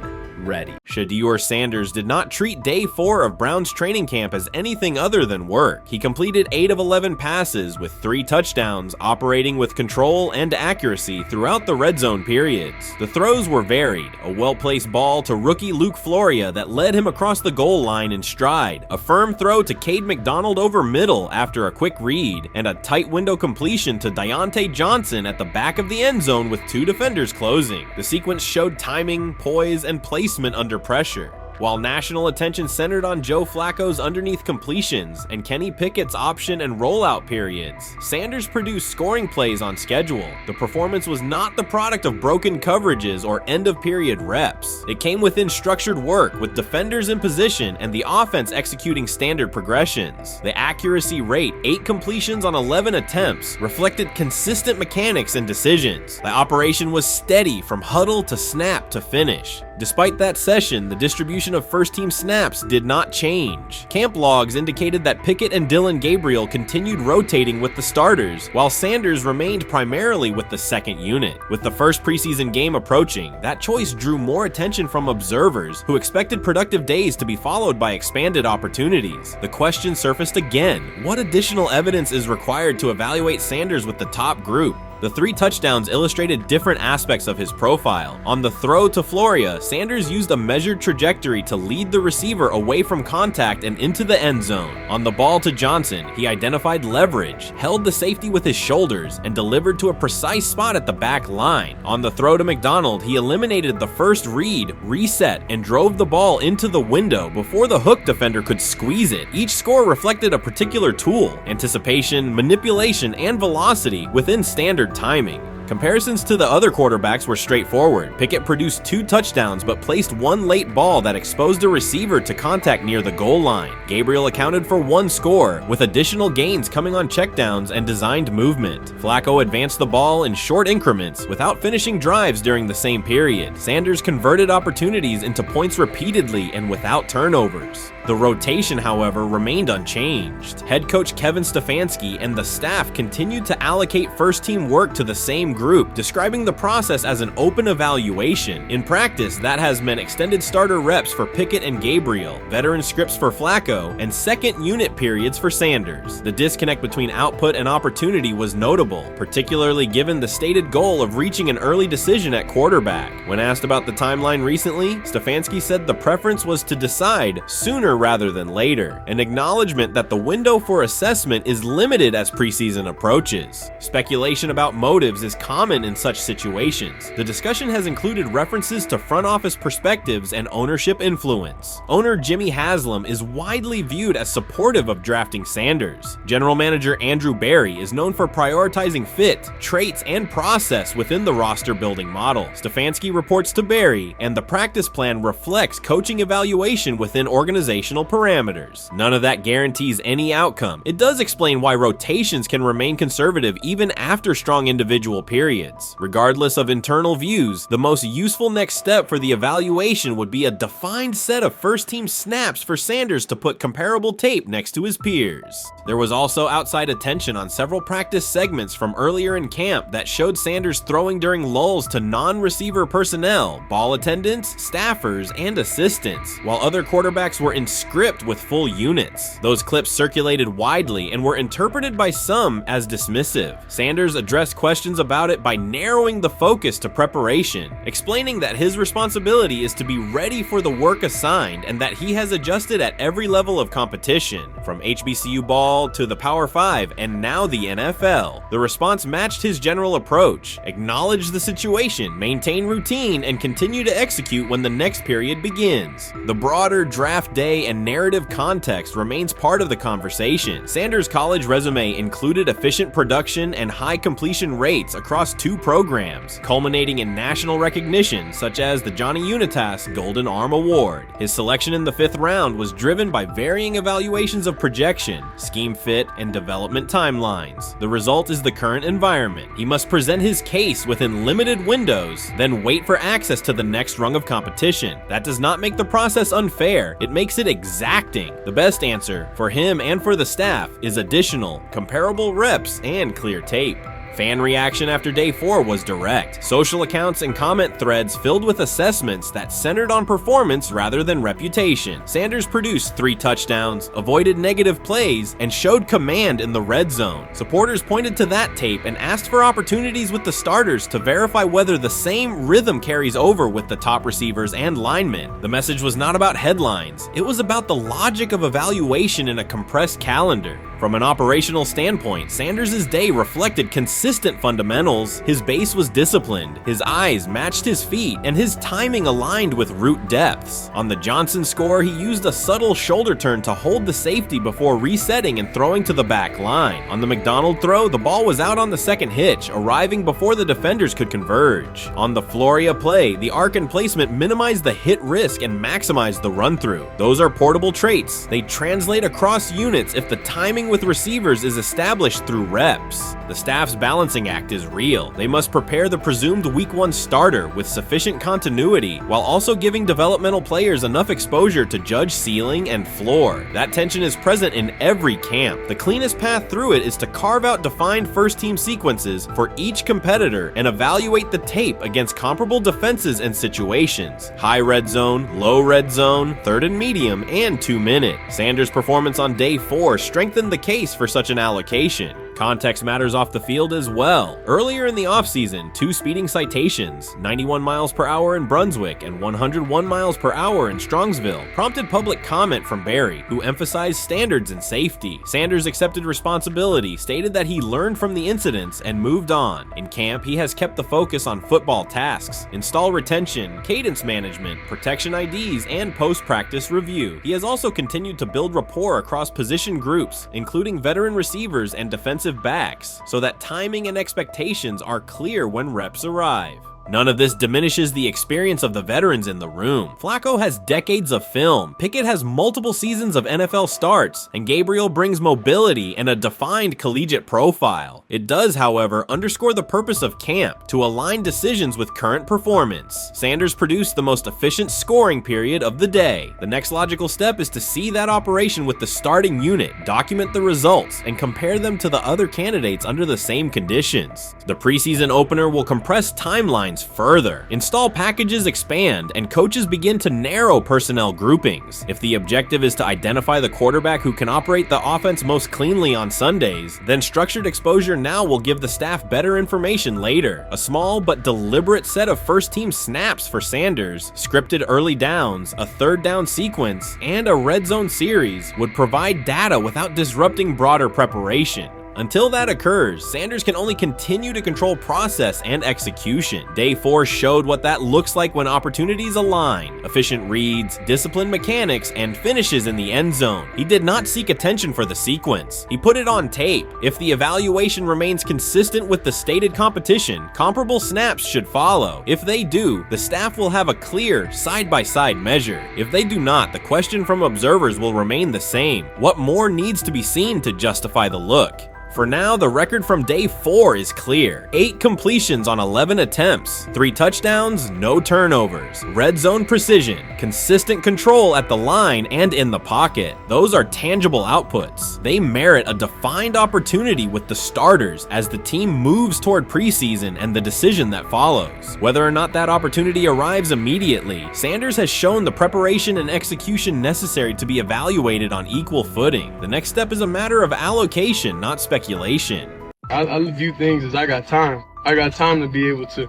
ready. Shedeur Sanders did not treat day 4 of Brown's training camp as anything other than work. He completed 8 of 11 passes with 3 touchdowns, operating with control and accuracy throughout the red zone periods. The throws were varied, a well-placed ball to rookie Luke Floria that led him across the goal line in stride, a firm throw to Cade McDonald over middle after a quick read, and a tight window completion to Deontay Johnson at the back of the end zone with 2 defenders closing. The sequence showed timing, poise, and placement under pressure. While national attention centered on Joe Flacco's underneath completions and Kenny Pickett's option and rollout periods, Sanders produced scoring plays on schedule. The performance was not the product of broken coverages or end-of-period reps. It came within structured work with defenders in position and the offense executing standard progressions. The accuracy rate, 8 completions on 11 attempts, reflected consistent mechanics and decisions. The operation was steady from huddle to snap to finish. Despite that session, the distribution of first-team snaps did not change. Camp logs indicated that Pickett and Dillon Gabriel continued rotating with the starters, while Sanders remained primarily with the second unit. With the first preseason game approaching, that choice drew more attention from observers who expected productive days to be followed by expanded opportunities. The question surfaced again: what additional evidence is required to evaluate Sanders with the top group? The 3 touchdowns illustrated different aspects of his profile. On the throw to Floria, Sanders used a measured trajectory to lead the receiver away from contact and into the end zone. On the ball to Johnson, he identified leverage, held the safety with his shoulders, and delivered to a precise spot at the back line. On the throw to McDonald, he eliminated the first read, reset, and drove the ball into the window before the hook defender could squeeze it. Each score reflected a particular tool: anticipation, manipulation, and velocity within standard timing. Comparisons to the other quarterbacks were straightforward. Pickett produced 2 touchdowns but placed 1 late ball that exposed a receiver to contact near the goal line. Gabriel accounted for 1 score, with additional gains coming on checkdowns and designed movement. Flacco advanced the ball in short increments without finishing drives during the same period. Sanders converted opportunities into points repeatedly and without turnovers. The rotation, however, remained unchanged. Head coach Kevin Stefanski and the staff continued to allocate first-team work to the same group, describing the process as an open evaluation. In practice, that has meant extended starter reps for Pickett and Gabriel, veteran scripts for Flacco, and second unit periods for Sanders. The disconnect between output and opportunity was notable, particularly given the stated goal of reaching an early decision at quarterback. When asked about the timeline recently, Stefanski said the preference was to decide sooner rather than later, an acknowledgement that the window for assessment is limited as preseason approaches. Speculation about motives is common in such situations. The discussion has included references to front office perspectives and ownership influence. Owner Jimmy Haslam is widely viewed as supportive of drafting Sanders. General manager Andrew Berry is known for prioritizing fit, traits, and process within the roster building model. Stefanski reports to Berry, and the practice plan reflects coaching evaluation within organizational parameters. None of that guarantees any outcome. It does explain why rotations can remain conservative even after strong individual periods. Regardless of internal views, the most useful next step for the evaluation would be a defined set of first-team snaps for Sanders to put comparable tape next to his peers. There was also outside attention on several practice segments from earlier in camp that showed Sanders throwing during lulls to non-receiver personnel, ball attendants, staffers, and assistants, while other quarterbacks were in script with full units. Those clips circulated widely and were interpreted by some as dismissive. Sanders addressed questions about it by narrowing the focus to preparation, explaining that his responsibility is to be ready for the work assigned and that he has adjusted at every level of competition, from HBCU ball to the Power 5 and now the NFL. The response matched his general approach: acknowledge the situation, maintain routine, and continue to execute when the next period begins. The broader draft day and narrative context remains part of the conversation. Sanders' college resume included efficient production and high completion rates across 2 programs, culminating in national recognition such as the Johnny Unitas Golden Arm Award. His selection in the 5th round was driven by varying evaluations of projection, scheme fit, and development timelines. The result is the current environment. He must present his case within limited windows, then wait for access to the next rung of competition. That does not make the process unfair, it makes it exacting. The best answer, for him and for the staff, is additional, comparable reps and clear tape. Fan reaction after day 4 was direct. Social accounts and comment threads filled with assessments that centered on performance rather than reputation. Sanders produced 3 touchdowns, avoided negative plays, and showed command in the red zone. Supporters pointed to that tape and asked for opportunities with the starters to verify whether the same rhythm carries over with the top receivers and linemen. The message was not about headlines. It was about the logic of evaluation in a compressed calendar. From an operational standpoint, Sanders' day reflected consistent fundamentals. His base was disciplined, his eyes matched his feet, and his timing aligned with route depths. On the Johnson score, he used a subtle shoulder turn to hold the safety before resetting and throwing to the back line. On the McDonald throw, the ball was out on the second hitch, arriving before the defenders could converge. On the Floria play, the arc and placement minimized the hit risk and maximized the run-through. Those are portable traits. They translate across units if the timing with receivers is established through reps. The staff's balancing act is real. They must prepare the presumed Week 1 starter with sufficient continuity while also giving developmental players enough exposure to judge ceiling and floor. That tension is present in every camp. The cleanest path through it is to carve out defined first-team sequences for each competitor and evaluate the tape against comparable defenses and situations. High red zone, low red zone, third and medium, and 2-minute. Sanders' performance on day 4 strengthened the case for such an allocation. Context matters off the field as well. Earlier in the offseason, 2 speeding citations, 91 miles per hour in Brunswick and 101 miles per hour in Strongsville, prompted public comment from Barry, who emphasized standards and safety. Sanders accepted responsibility, stated that he learned from the incidents and moved on. In camp, he has kept the focus on football tasks, install retention, cadence management, protection IDs, and post-practice review. He has also continued to build rapport across position groups, including veteran receivers and defensive backs, so that timing and expectations are clear when reps arrive. None of this diminishes the experience of the veterans in the room. Flacco has decades of film, Pickett has multiple seasons of NFL starts, and Gabriel brings mobility and a defined collegiate profile. It does, however, underscore the purpose of camp, to align decisions with current performance. Sanders produced the most efficient scoring period of the day. The next logical step is to see that operation with the starting unit, document the results, and compare them to the other candidates under the same conditions. The preseason opener will compress timelines further. Install packages expand, and coaches begin to narrow personnel groupings. If the objective is to identify the quarterback who can operate the offense most cleanly on Sundays, then structured exposure now will give the staff better information later. A small but deliberate set of first-team snaps for Sanders, scripted early downs, a third down sequence, and a red zone series would provide data without disrupting broader preparation. Until that occurs, Sanders can only continue to control process and execution. Day 4 showed what that looks like when opportunities align. Efficient reads, disciplined mechanics, and finishes in the end zone. He did not seek attention for the sequence. He put it on tape. If the evaluation remains consistent with the stated competition, comparable snaps should follow. If they do, the staff will have a clear, side-by-side measure. If they do not, the question from observers will remain the same. What more needs to be seen to justify the look? For now, the record from day 4 is clear. 8 completions on 11 attempts, 3 touchdowns, no turnovers, red zone precision, consistent control at the line and in the pocket. Those are tangible outputs. They merit a defined opportunity with the starters as the team moves toward preseason and the decision that follows. Whether or not that opportunity arrives immediately, Sanders has shown the preparation and execution necessary to be evaluated on equal footing. The next step is a matter of allocation, not speculation. I view things as I got time. I got time to be able to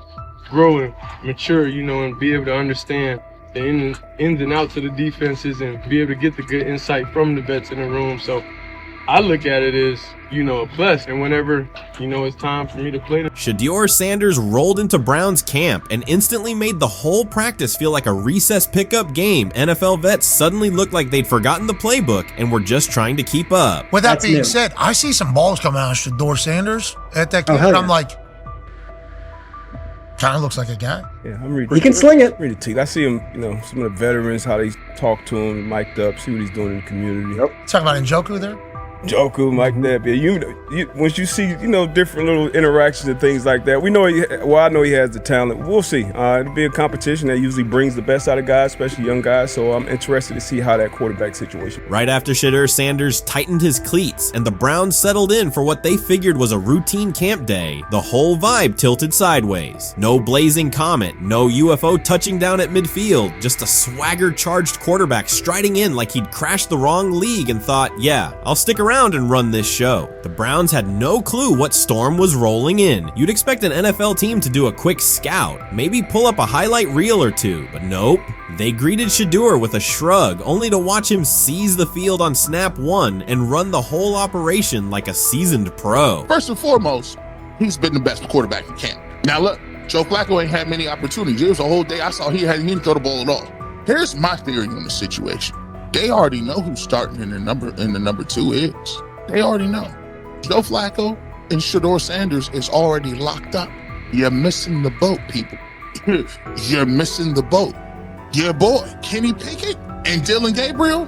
grow and mature, and be able to understand the ins and outs of the defenses and be able to get the good insight from the vets in the room. So I look at it as, a plus. And whenever, it's time for me to play. Shedeur Sanders rolled into Browns camp and instantly made the whole practice feel like a recess pickup game. NFL vets suddenly looked like they'd forgotten the playbook and were just trying to keep up. With that being said, I see some balls coming out of Shedeur Sanders at that camp, and I'm like, kind of looks like a guy. Yeah, I'm reading. He can sling it. Ready to I see him, some of the veterans, how they talk to him, mic'd up, see what he's doing in the community. Talking about Njoku there? joker like that. But you once you see, different little interactions and things like that, I know he has the talent. We'll see. It'll be a competition that usually brings the best out of guys, especially young guys. So I'm interested to see how that quarterback situation. Right after Shedeur Sanders tightened his cleats and the Browns settled in for what they figured was a routine camp day, the whole vibe tilted sideways. No blazing comet, no UFO touching down at midfield, just a swagger-charged quarterback striding in like he'd crashed the wrong league and thought, yeah, I'll stick around and run this show. The Browns had no clue what storm was rolling in. You'd expect an NFL team to do a quick scout, maybe pull up a highlight reel or two, but nope. They greeted Shedeur with a shrug, only to watch him seize the field on snap one and run the whole operation like a seasoned pro. First and foremost, he's been the best quarterback in camp. Now look, Joe Flacco ain't had many opportunities. There was a whole day I saw he didn't throw the ball at all. Here's my theory on the situation. They already know who's starting in the number 2 is. They already know. Joe Flacco and Shedeur Sanders is already locked up. You're missing the boat, people. You're missing the boat. Your boy, Kenny Pickett and Dylan Gabriel,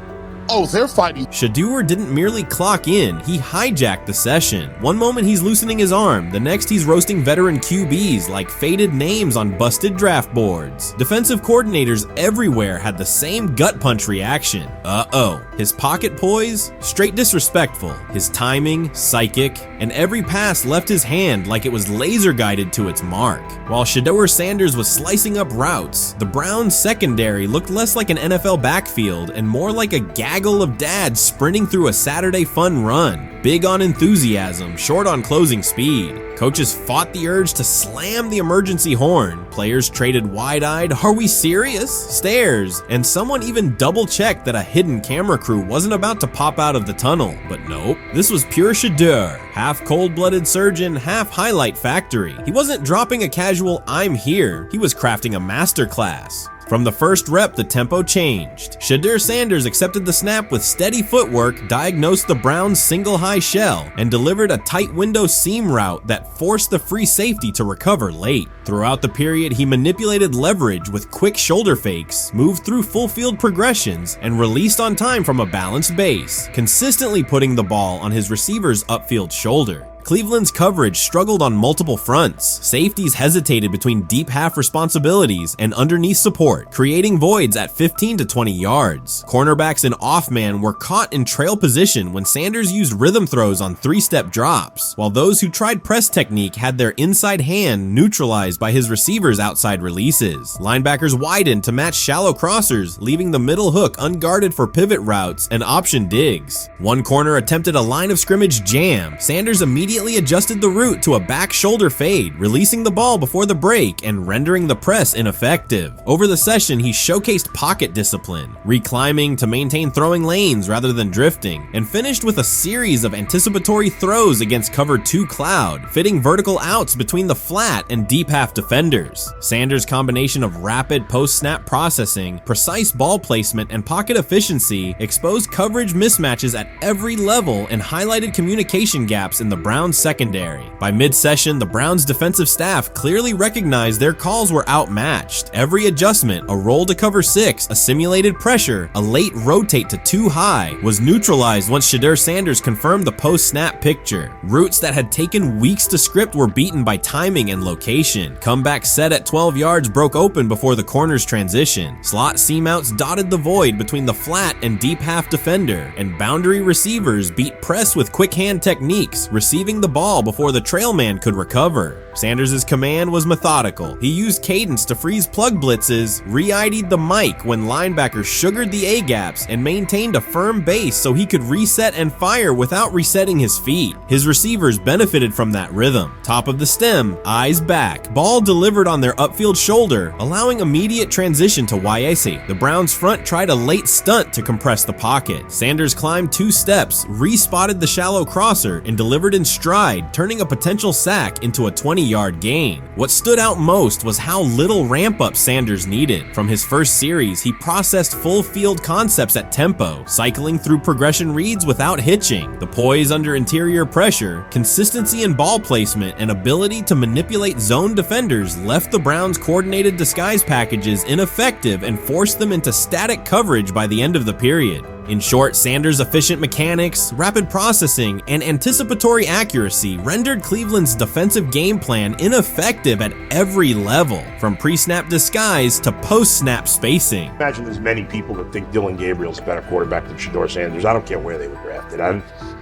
oh, they're fighting. Shedeur didn't merely clock in, he hijacked the session. One moment he's loosening his arm, the next he's roasting veteran QBs like faded names on busted draft boards. Defensive coordinators everywhere had the same gut punch reaction. Uh-oh. His pocket poise? Straight disrespectful. His timing? Psychic. And every pass left his hand like it was laser guided to its mark. While Shedeur Sanders was slicing up routes, the Browns' secondary looked less like an NFL backfield and more like a gaggle of dads sprinting through a Saturday fun run. Big on enthusiasm, short on closing speed. Coaches fought the urge to slam the emergency horn. Players traded wide-eyed, "Are we serious?" stares, and someone even double-checked that a hidden camera crew wasn't about to pop out of the tunnel. But nope, this was pure Shedeur, half cold-blooded surgeon, half highlight factory. He wasn't dropping a casual "I'm here," he was crafting a masterclass. From the first rep, the tempo changed. Shedeur Sanders accepted the snap with steady footwork, diagnosed the Browns' single high shell, and delivered a tight window seam route that forced the free safety to recover late. Throughout the period, he manipulated leverage with quick shoulder fakes, moved through full field progressions, and released on time from a balanced base, consistently putting the ball on his receiver's upfield shoulder. Cleveland's coverage struggled on multiple fronts. Safeties hesitated between deep half responsibilities and underneath support, creating voids at 15 to 20 yards. Cornerbacks and off-man were caught in trail position when Sanders used rhythm throws on 3-step drops, while those who tried press technique had their inside hand neutralized by his receivers' outside releases. Linebackers widened to match shallow crossers, leaving the middle hook unguarded for pivot routes and option digs. One corner attempted a line of scrimmage jam. Sanders immediately adjusted the route to a back shoulder fade, releasing the ball before the break and rendering the press ineffective. Over the session, he showcased pocket discipline, reclimbing to maintain throwing lanes rather than drifting, and finished with a series of anticipatory throws against cover 2 cloud, fitting vertical outs between the flat and deep half defenders. Sanders' combination of rapid post-snap processing, precise ball placement, and pocket efficiency exposed coverage mismatches at every level and highlighted communication gaps in the Browns secondary. By mid-session, the Browns defensive staff clearly recognized their calls were outmatched. Every adjustment, a roll to cover 6, a simulated pressure, a late rotate to 2 high, was neutralized once Shedeur Sanders confirmed the post-snap picture. Routes that had taken weeks to script were beaten by timing and location. Comeback set at 12 yards broke open before the corner's transition. Slot seam-outs dotted the void between the flat and deep half defender, and boundary receivers beat press with quick hand techniques, receiving the ball before the trail man could recover. Sanders' command was methodical. He used cadence to freeze plug blitzes, re-ID'd the mic when linebackers sugared the A-gaps, and maintained a firm base so he could reset and fire without resetting his feet. His receivers benefited from that rhythm. Top of the stem, eyes back, ball delivered on their upfield shoulder, allowing immediate transition to YAC. The Browns front tried a late stunt to compress the pocket. Sanders climbed 2 steps, re-spotted the shallow crosser, and delivered in stride, turning a potential sack into a 20-yard gain. What stood out most was how little ramp-up Sanders needed. From his first series, he processed full-field concepts at tempo, cycling through progression reads without hitching. The poise under interior pressure, consistency in ball placement, and ability to manipulate zone defenders left the Browns' coordinated disguise packages ineffective and forced them into static coverage by the end of the period. In short, Sanders' efficient mechanics, rapid processing, and anticipatory accuracy rendered Cleveland's defensive game plan ineffective at every level, from pre-snap disguise to post-snap spacing. Imagine there's many people that think Dylan Gabriel's a better quarterback than Shedeur Sanders. I don't care where they were drafted.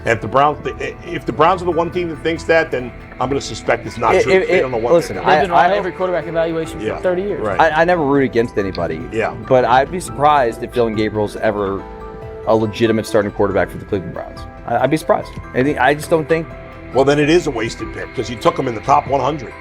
If the Browns are the one team that thinks that, then I'm going to suspect it's not true. They don't know what listen, they're I've doing. been on every quarterback evaluation for 30 years. Right. I never root against anybody. Yeah. But I'd be surprised if Dylan Gabriel's ever a legitimate starting quarterback for the Cleveland Browns. I'd be surprised. I just don't think. Well, then it is a wasted pick because you took him in the top 100.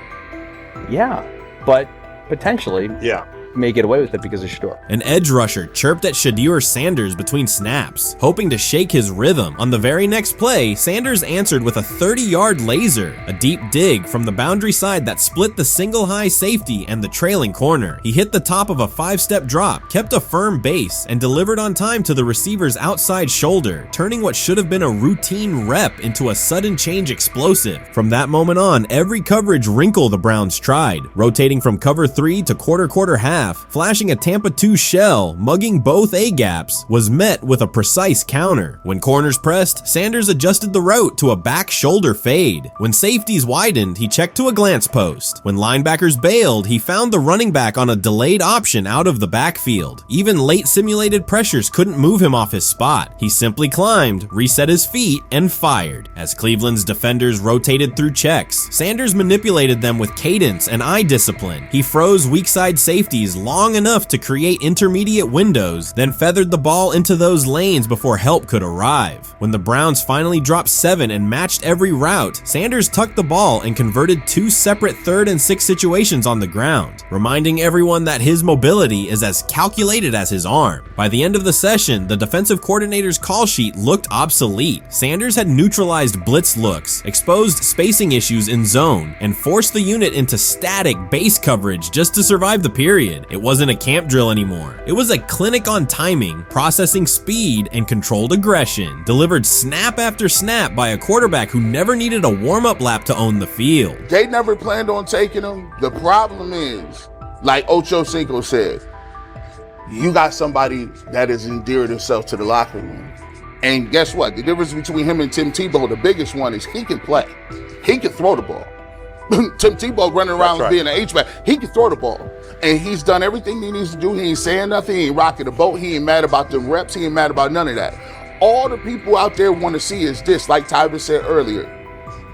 Yeah, but potentially. Yeah. May get away with it because of Shedeur. An edge rusher chirped at Shedeur Sanders between snaps, hoping to shake his rhythm. On the very next play, Sanders answered with a 30-yard laser, a deep dig from the boundary side that split the single high safety and the trailing corner. He hit the top of a 5-step drop, kept a firm base, and delivered on time to the receiver's outside shoulder, turning what should have been a routine rep into a sudden change explosive. From that moment on, every coverage wrinkle the Browns tried, rotating from cover 3 to quarter half, flashing a Tampa 2 shell, mugging both A-gaps, was met with a precise counter. When corners pressed, Sanders adjusted the route to a back shoulder fade. When safeties widened, he checked to a glance post. When linebackers bailed, he found the running back on a delayed option out of the backfield. Even late simulated pressures couldn't move him off his spot. He simply climbed, reset his feet, and fired. As Cleveland's defenders rotated through checks, Sanders manipulated them with cadence and eye discipline. He froze weak side safeties long enough to create intermediate windows, then feathered the ball into those lanes before help could arrive. When the Browns finally dropped 7 and matched every route, Sanders tucked the ball and converted 2 separate 3rd and 6 situations on the ground, reminding everyone that his mobility is as calculated as his arm. By the end of the session, the defensive coordinator's call sheet looked obsolete. Sanders had neutralized blitz looks, exposed spacing issues in zone, and forced the unit into static base coverage just to survive the period. It wasn't a camp drill anymore. It was a clinic on timing, processing speed, and controlled aggression, delivered snap after snap by a quarterback who never needed a warm-up lap to own the field. They never planned on taking him. The problem is, like Ocho Cinco said, you got somebody that has endeared himself to the locker room. And guess what? The difference between him and Tim Tebow, the biggest one, is he can play. He can throw the ball. Tim Tebow running around being an H-back. He can throw the ball. And he's done everything he needs to do. He ain't saying nothing. He ain't rocking the boat. He ain't mad about the reps. He ain't mad about none of that. All the people out there want to see is this, like Tyler said earlier.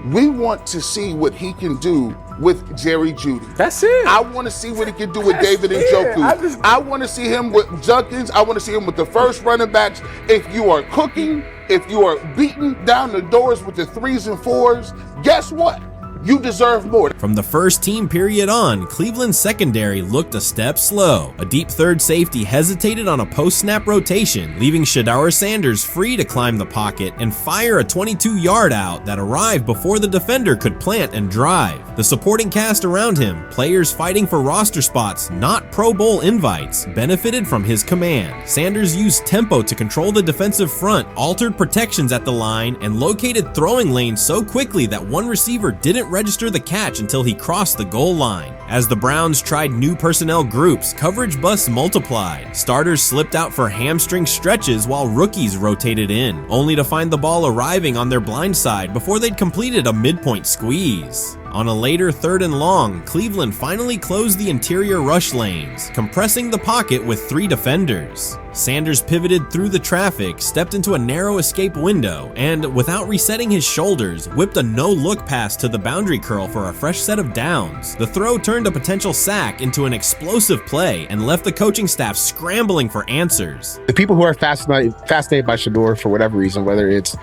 We want to see what he can do with Jerry Jeudy. That's it. I want to see what he can do with David Njoku. I want to see him with Junkins. I want to see him with the first running backs. If you are cooking, if you are beating down the doors with the 3s and 4s, guess what? You deserve more. From the first team period on, Cleveland's secondary looked a step slow. A deep third safety hesitated on a post-snap rotation, leaving Shedeur Sanders free to climb the pocket and fire a 22-yard out that arrived before the defender could plant and drive. The supporting cast around him, players fighting for roster spots, not Pro Bowl invites, benefited from his command. Sanders used tempo to control the defensive front, altered protections at the line, and located throwing lanes so quickly that one receiver didn't register the catch until he crossed the goal line. As the Browns tried new personnel groups, coverage busts multiplied. Starters slipped out for hamstring stretches while rookies rotated in, only to find the ball arriving on their blind side before they'd completed a midpoint squeeze. On a later 3rd and long, Cleveland finally closed the interior rush lanes, compressing the pocket with 3 defenders. Sanders pivoted through the traffic, stepped into a narrow escape window, and, without resetting his shoulders, whipped a no-look pass to the boundary curl for a fresh set of downs. The throw turned a potential sack into an explosive play and left the coaching staff scrambling for answers. The people who are fascinated by Shedeur for whatever reason, whether it's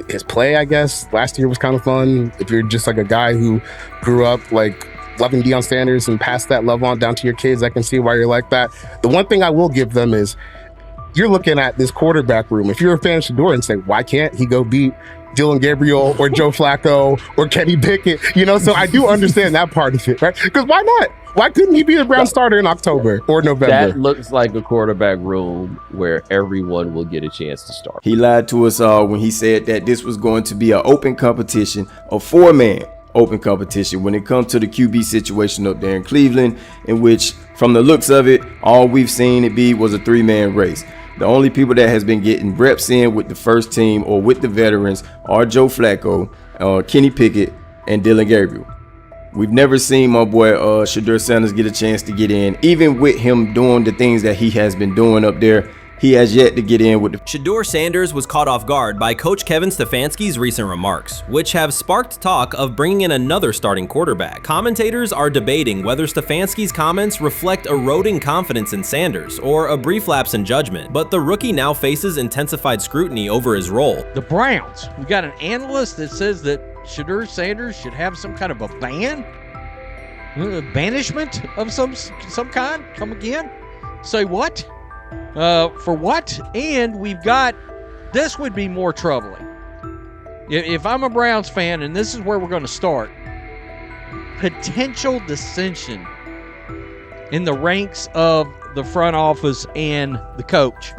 his play, I guess, last year was kind of fun. If you're just like a guy who grew up like loving Deion Sanders and passed that love on down to your kids, I can see why you're like that. The one thing I will give them is you're looking at this quarterback room. If you're a fan of Shedeur and say, why can't he go beat Dylan Gabriel or Joe Flacco or Kenny Pickett? So I do understand that part of it, right? Because why not? Why couldn't he be the Brown starter in October or November? That looks like a quarterback room where everyone will get a chance to start. He lied to us all when he said that this was going to be an open competition, a 4-man open competition when it comes to the QB situation up there in Cleveland, in which, from the looks of it, all we've seen it be was a 3-man race. The only people that has been getting reps in with the first team or with the veterans are Joe Flacco, Kenny Pickett, and Dylan Gabriel. We've never seen my boy Shedeur Sanders get a chance to get in. Even with him doing the things that he has been doing up there, he has yet to get in with the... Shedeur Sanders was caught off guard by Coach Kevin Stefanski's recent remarks, which have sparked talk of bringing in another starting quarterback. Commentators are debating whether Stefanski's comments reflect eroding confidence in Sanders or a brief lapse in judgment, but the rookie now faces intensified scrutiny over his role. The Browns, we got an analyst that says that Shedeur Sanders should have some kind of a ban? Banishment of some kind? Come again? Say what? For what? And we've got, this would be more troubling. If I'm a Browns fan, and this is where we're going to start, potential dissension in the ranks of the front office and the coach.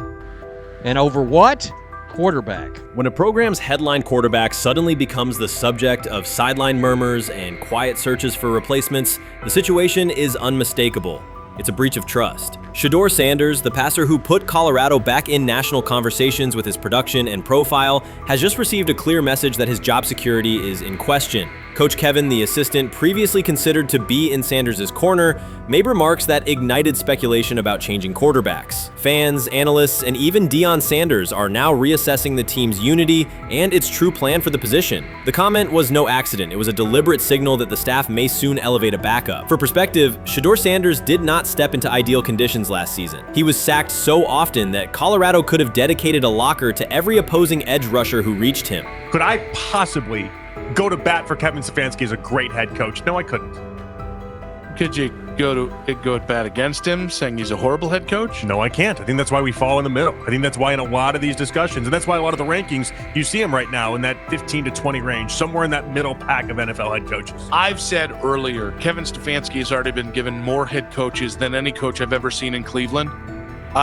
And over what? Quarterback. When a program's headline quarterback suddenly becomes the subject of sideline murmurs and quiet searches for replacements, the situation is unmistakable. It's a breach of trust. Shedeur Sanders, the passer who put Colorado back in national conversations with his production and profile, has just received a clear message that his job security is in question. Coach Kevin, the assistant previously considered to be in Sanders' corner, made remarks that ignited speculation about changing quarterbacks. Fans, analysts, and even Deion Sanders are now reassessing the team's unity and its true plan for the position. The comment was no accident. It was a deliberate signal that the staff may soon elevate a backup. For perspective, Shedeur Sanders did not step into ideal conditions last season. He was sacked so often that Colorado could have dedicated a locker to every opposing edge rusher who reached him. Could I possibly go to bat for Kevin Stefanski as a great head coach? No, I couldn't. Could you go at bat against him, saying he's a horrible head coach? No, I can't. I think that's why we fall in the middle. I think that's why in a lot of these discussions, and that's why a lot of the rankings, you see him right now in that 15 to 20 range, somewhere in that middle pack of NFL head coaches. I've said earlier, Kevin Stefanski has already been given more head coaches than any coach I've ever seen in Cleveland.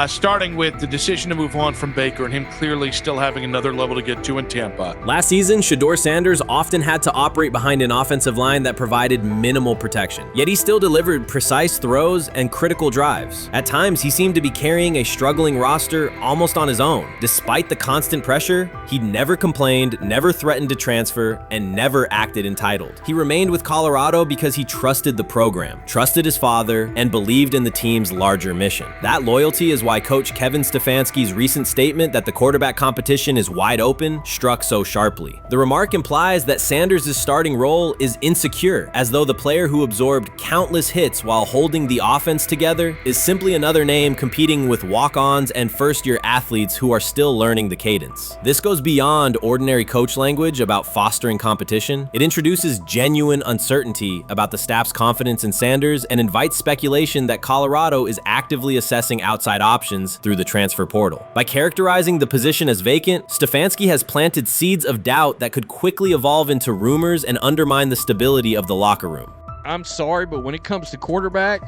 Starting with the decision to move on from Baker and him clearly still having another level to get to in Tampa. Last season, Shedeur Sanders often had to operate behind an offensive line that provided minimal protection, yet he still delivered precise throws and critical drives. At times, he seemed to be carrying a struggling roster almost on his own. Despite the constant pressure, he never complained, never threatened to transfer, and never acted entitled. He remained with Colorado because he trusted the program, trusted his father, and believed in the team's larger mission. That loyalty is why Coach Kevin Stefanski's recent statement that the quarterback competition is wide open struck so sharply. The remark implies that Sanders' starting role is insecure, as though the player who absorbed countless hits while holding the offense together is simply another name competing with walk-ons and first-year athletes who are still learning the cadence. This goes beyond ordinary coach language about fostering competition. It introduces genuine uncertainty about the staff's confidence in Sanders and invites speculation that Colorado is actively assessing outside options through the transfer portal. By characterizing the position as vacant, Stefanski has planted seeds of doubt that could quickly evolve into rumors and undermine the stability of the locker room. I'm sorry, but when it comes to quarterback,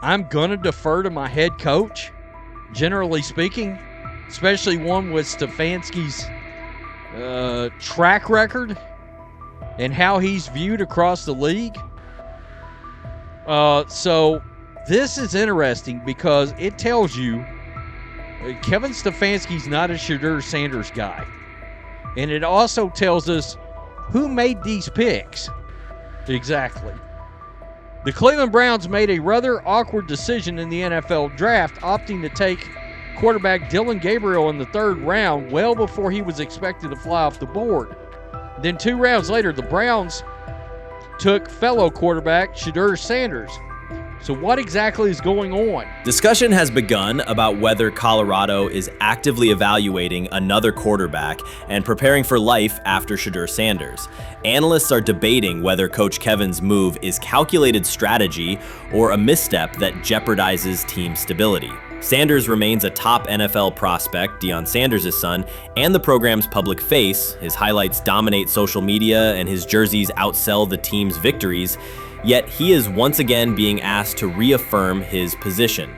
I'm going to defer to my head coach, generally speaking, especially one with Stefanski's track record and how he's viewed across the league. So this is interesting because it tells you Kevin Stefanski's not a Shedeur Sanders guy. And it also tells us who made these picks. Exactly. The Cleveland Browns made a rather awkward decision in the NFL draft, opting to take quarterback Dylan Gabriel in the 3rd round, well before he was expected to fly off the board. Then 2 rounds later, the Browns took fellow quarterback Shedeur Sanders. So what exactly is going on? Discussion has begun about whether Colorado is actively evaluating another quarterback and preparing for life after Shedeur Sanders. Analysts are debating whether Coach Kevin's move is calculated strategy or a misstep that jeopardizes team stability. Sanders remains a top NFL prospect, Deion Sanders' son, and the program's public face. His highlights dominate social media and his jerseys outsell the team's victories. Yet he is once again being asked to reaffirm his position.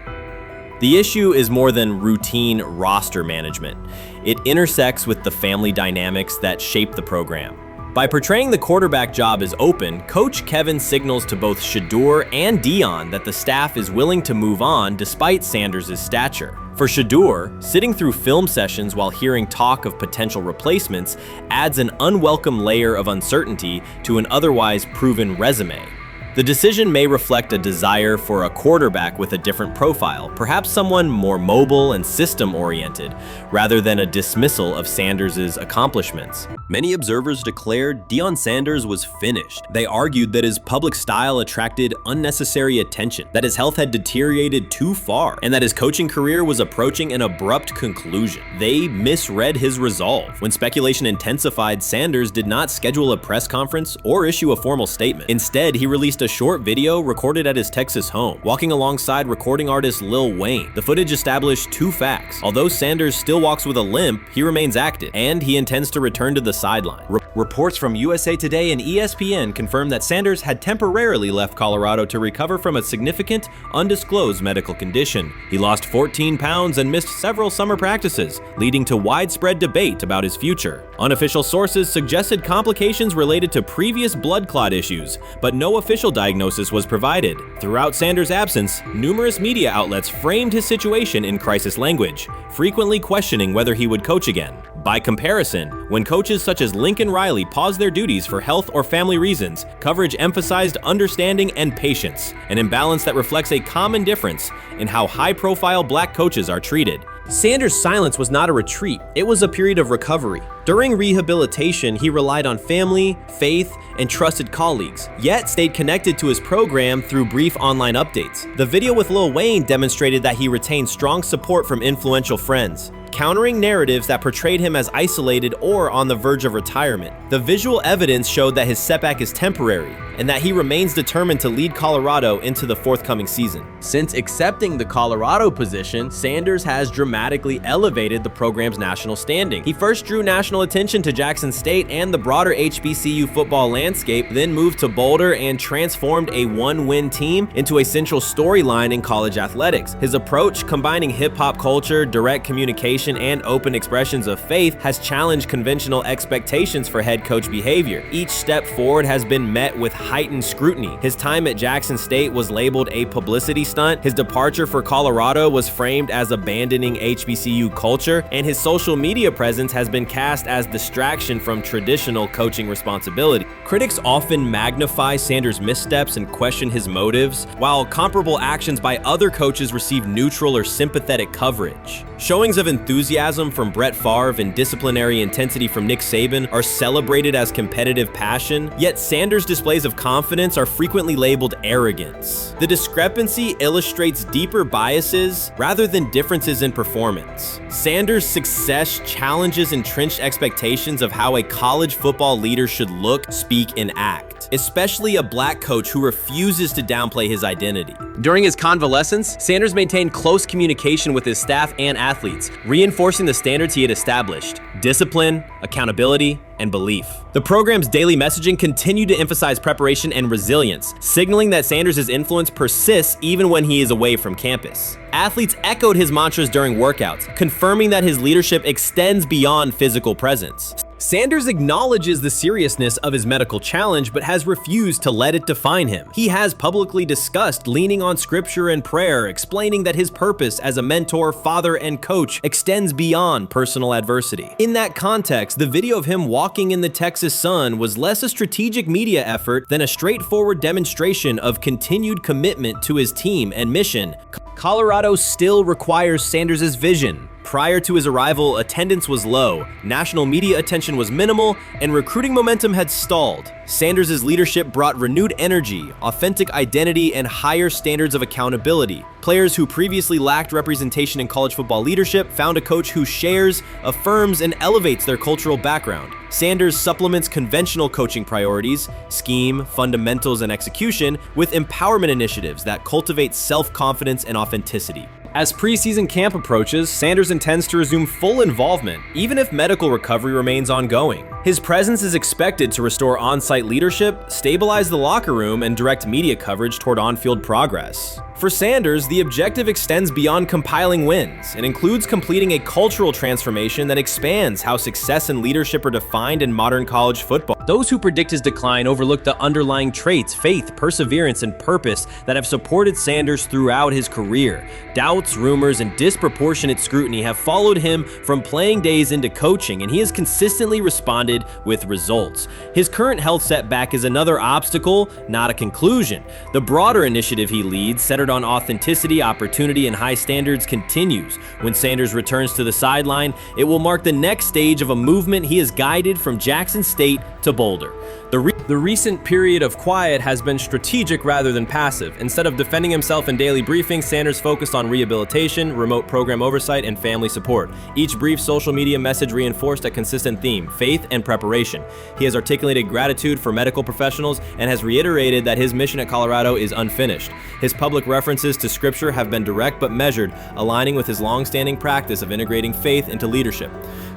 The issue is more than routine roster management. It intersects with the family dynamics that shape the program. By portraying the quarterback job as open, Coach Kevin signals to both Shedeur and Dion that the staff is willing to move on despite Sanders' stature. For Shedeur, sitting through film sessions while hearing talk of potential replacements adds an unwelcome layer of uncertainty to an otherwise proven resume. The decision may reflect a desire for a quarterback with a different profile, perhaps someone more mobile and system-oriented, rather than a dismissal of Sanders' accomplishments. Many observers declared Deion Sanders was finished. They argued that his public style attracted unnecessary attention, that his health had deteriorated too far, and that his coaching career was approaching an abrupt conclusion. They misread his resolve. When speculation intensified, Sanders did not schedule a press conference or issue a formal statement. Instead, he released a short video recorded at his Texas home, walking alongside recording artist Lil Wayne. The footage established two facts. Although Sanders still walks with a limp, he remains active, and he intends to return to the sideline. Reports from USA Today and ESPN confirm that Sanders had temporarily left Colorado to recover from a significant, undisclosed medical condition. He lost 14 pounds and missed several summer practices, leading to widespread debate about his future. Unofficial sources suggested complications related to previous blood clot issues, but no official diagnosis was provided. Throughout Sanders' absence, numerous media outlets framed his situation in crisis language, frequently questioning whether he would coach again. By comparison, when coaches such as Lincoln Riley paused their duties for health or family reasons, coverage emphasized understanding and patience, an imbalance that reflects a common difference in how high-profile black coaches are treated. Sanders' silence was not a retreat, it was a period of recovery. During rehabilitation, he relied on family, faith, and trusted colleagues, yet stayed connected to his program through brief online updates. The video with Lil Wayne demonstrated that he retained strong support from influential friends, countering narratives that portrayed him as isolated or on the verge of retirement. The visual evidence showed that his setback is temporary, and that he remains determined to lead Colorado into the forthcoming season. Since accepting the Colorado position, Sanders has dramatically elevated the program's national standing. He first drew national attention to Jackson State and the broader HBCU football landscape, then moved to Boulder and transformed a one-win team into a central storyline in college athletics. His approach, combining hip-hop culture, direct communication, and open expressions of faith, has challenged conventional expectations for head coach behavior. Each step forward has been met with heightened scrutiny. His time at Jackson State was labeled a publicity stunt, his departure for Colorado was framed as abandoning HBCU culture, and his social media presence has been cast as distraction from traditional coaching responsibility. Critics often magnify Sanders' missteps and question his motives, while comparable actions by other coaches receive neutral or sympathetic coverage. Showings of enthusiasm from Brett Favre and disciplinary intensity from Nick Saban are celebrated as competitive passion, yet Sanders' displays of confidence are frequently labeled arrogance. The discrepancy illustrates deeper biases rather than differences in performance. Sanders' success challenges entrenched expectations of how a college football leader should look, speak, and act, especially a black coach who refuses to downplay his identity. During his convalescence, Sanders maintained close communication with his staff and athletes, reinforcing the standards he had established: discipline, accountability, and belief. The program's daily messaging continued to emphasize preparation and resilience, signaling that Sanders' influence persists even when he is away from campus. Athletes echoed his mantras during workouts, confirming that his leadership extends beyond physical presence. Sanders acknowledges the seriousness of his medical challenge, but has refused to let it define him. He has publicly discussed leaning on scripture and prayer, explaining that his purpose as a mentor, father, and coach extends beyond personal adversity. In that context, the video of him walking in the Texas sun was less a strategic media effort than a straightforward demonstration of continued commitment to his team and mission. Colorado still requires Sanders' vision. Prior to his arrival, attendance was low, national media attention was minimal, and recruiting momentum had stalled. Sanders' leadership brought renewed energy, authentic identity, and higher standards of accountability. Players who previously lacked representation in college football leadership found a coach who shares, affirms, and elevates their cultural background. Sanders supplements conventional coaching priorities, scheme, fundamentals, and execution with empowerment initiatives that cultivate self-confidence and authenticity. As preseason camp approaches, Sanders intends to resume full involvement, even if medical recovery remains ongoing. His presence is expected to restore on-site leadership, stabilize the locker room, and direct media coverage toward on-field progress. For Sanders, the objective extends beyond compiling wins and includes completing a cultural transformation that expands how success and leadership are defined in modern college football. Those who predict his decline overlook the underlying traits, faith, perseverance, and purpose that have supported Sanders throughout his career. Doubts, rumors, and disproportionate scrutiny have followed him from playing days into coaching, and he has consistently responded with results. His current health setback is another obstacle, not a conclusion. The broader initiative he leads, centered on authenticity, opportunity, and high standards, continues. When Sanders returns to the sideline, it will mark the next stage of a movement he has guided from Jackson State to Boulder. The recent period of quiet has been strategic rather than passive. Instead of defending himself in daily briefings, Sanders focused on rehabilitation, remote program oversight, and family support. Each brief social media message reinforced a consistent theme: faith and preparation. He has articulated gratitude for medical professionals and has reiterated that his mission at Colorado is unfinished. His public references to scripture have been direct but measured, aligning with his long-standing practice of integrating faith into leadership.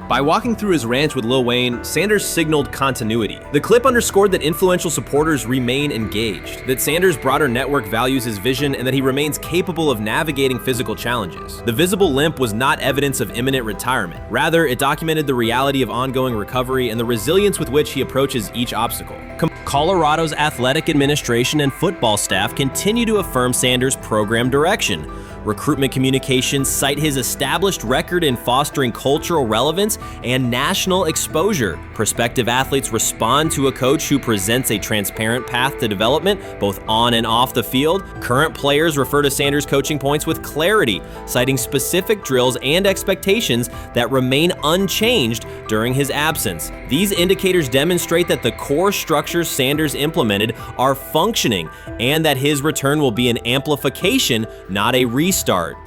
By walking through his ranch with Lil Wayne, Sanders signaled continuity. The clip underscored that influential supporters remain engaged, that Sanders' broader network values his vision, and that he remains capable of navigating physical challenges. The visible limp was not evidence of imminent retirement. Rather, it documented the reality of ongoing recovery and the resilience with which he approaches each obstacle. Colorado's athletic administration and football staff continue to affirm Sanders' program direction. Recruitment communications cite his established record in fostering cultural relevance and national exposure. Prospective athletes respond to a coach who presents a transparent path to development, both on and off the field. Current players refer to Sanders' coaching points with clarity, citing specific drills and expectations that remain unchanged during his absence. These indicators demonstrate that the core structures Sanders implemented are functioning and that his return will be an amplification, not a restart.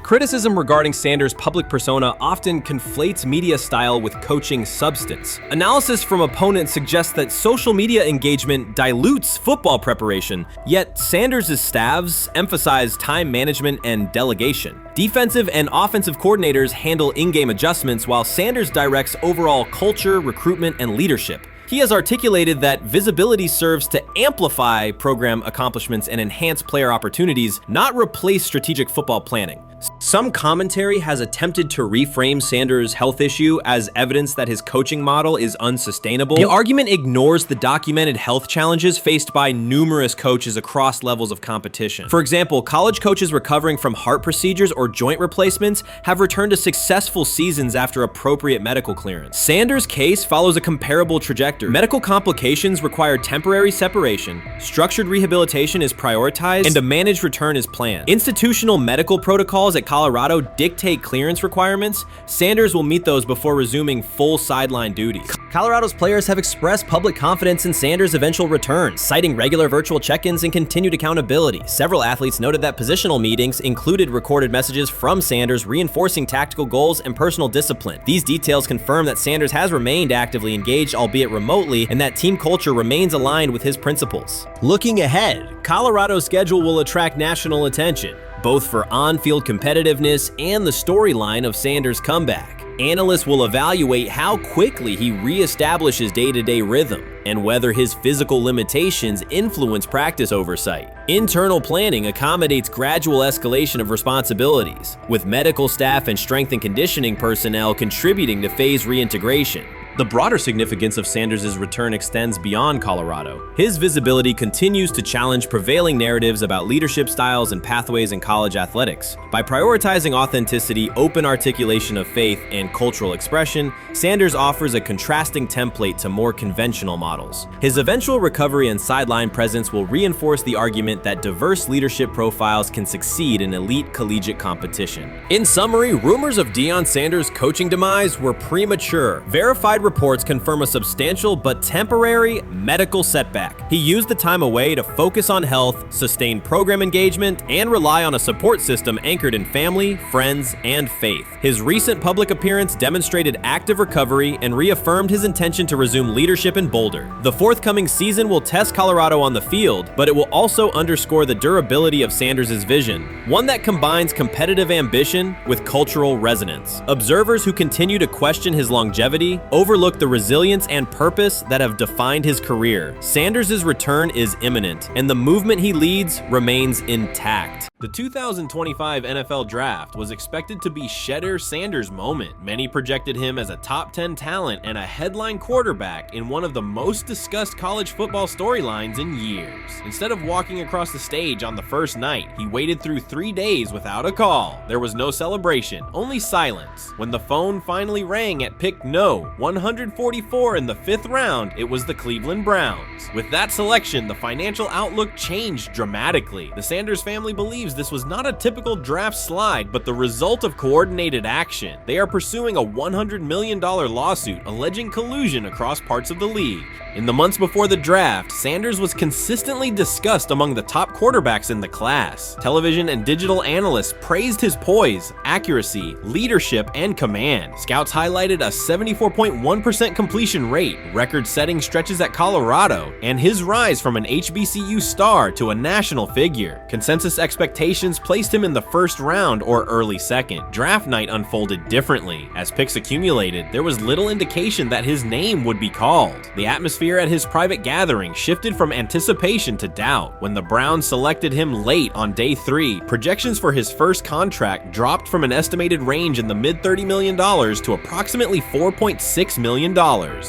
Criticism regarding Sanders' public persona often conflates media style with coaching substance. Analysis from opponents suggests that social media engagement dilutes football preparation, yet Sanders' staffs emphasize time management and delegation. Defensive and offensive coordinators handle in-game adjustments while Sanders directs overall culture, recruitment, and leadership. He has articulated that visibility serves to amplify program accomplishments and enhance player opportunities, not replace strategic football planning. Some commentary has attempted to reframe Sanders' health issue as evidence that his coaching model is unsustainable. The argument ignores the documented health challenges faced by numerous coaches across levels of competition. For example, college coaches recovering from heart procedures or joint replacements have returned to successful seasons after appropriate medical clearance. Sanders' case follows a comparable trajectory. Medical complications require temporary separation, structured rehabilitation is prioritized, and a managed return is planned. Institutional medical protocols at Colorado dictate clearance requirements. Sanders will meet those before resuming full sideline duties. Colorado's players have expressed public confidence in Sanders' eventual return, citing regular virtual check-ins and continued accountability. Several athletes noted that positional meetings included recorded messages from Sanders reinforcing tactical goals and personal discipline. These details confirm that Sanders has remained actively engaged, albeit remotely, and that team culture remains aligned with his principles. Looking ahead, Colorado's schedule will attract national attention, both for on-field competitiveness and the storyline of Sanders' comeback. Analysts will evaluate how quickly he reestablishes day-to-day rhythm and whether his physical limitations influence practice oversight. Internal planning accommodates gradual escalation of responsibilities, with medical staff and strength and conditioning personnel contributing to phase reintegration. The broader significance of Sanders' return extends beyond Colorado. His visibility continues to challenge prevailing narratives about leadership styles and pathways in college athletics. By prioritizing authenticity, open articulation of faith, and cultural expression, Sanders offers a contrasting template to more conventional models. His eventual recovery and sideline presence will reinforce the argument that diverse leadership profiles can succeed in elite collegiate competition. In summary, rumors of Deion Sanders' coaching demise were premature. Verified reports confirm a substantial but temporary medical setback. He used the time away to focus on health, sustain program engagement, and rely on a support system anchored in family, friends, and faith. His recent public appearance demonstrated active recovery and reaffirmed his intention to resume leadership in Boulder. The forthcoming season will test Colorado on the field, but it will also underscore the durability of Sanders' vision, one that combines competitive ambition with cultural resonance. Observers who continue to question his longevity, over overlook the resilience and purpose that have defined his career. Sanders' return is imminent, and the movement he leads remains intact. The 2025 NFL Draft was expected to be Shedeur Sanders' moment. Many projected him as a top 10 talent and a headline quarterback in one of the most discussed college football storylines in years. Instead of walking across the stage on the first night, he waited through 3 days without a call. There was no celebration, only silence. When the phone finally rang at pick no 144 in the 5th round, it was the Cleveland Browns. With that selection, the financial outlook changed dramatically. The Sanders family believes this was not a typical draft slide, but the result of coordinated action. They are pursuing a $100 million lawsuit alleging collusion across parts of the league. In the months before the draft, Sanders was consistently discussed among the top quarterbacks in the class. Television and digital analysts praised his poise, accuracy, leadership, and command. Scouts highlighted a 74.1% completion rate, record-setting stretches at Colorado, and his rise from an HBCU star to a national figure. Consensus expectations placed him in the first round or early second. Draft night unfolded differently. As picks accumulated, there was little indication that his name would be called. The atmosphere at his private gathering shifted from anticipation to doubt. When the Browns selected him late on day 3, projections for his first contract dropped from an estimated range in the mid-$30 million to approximately $4.6 million,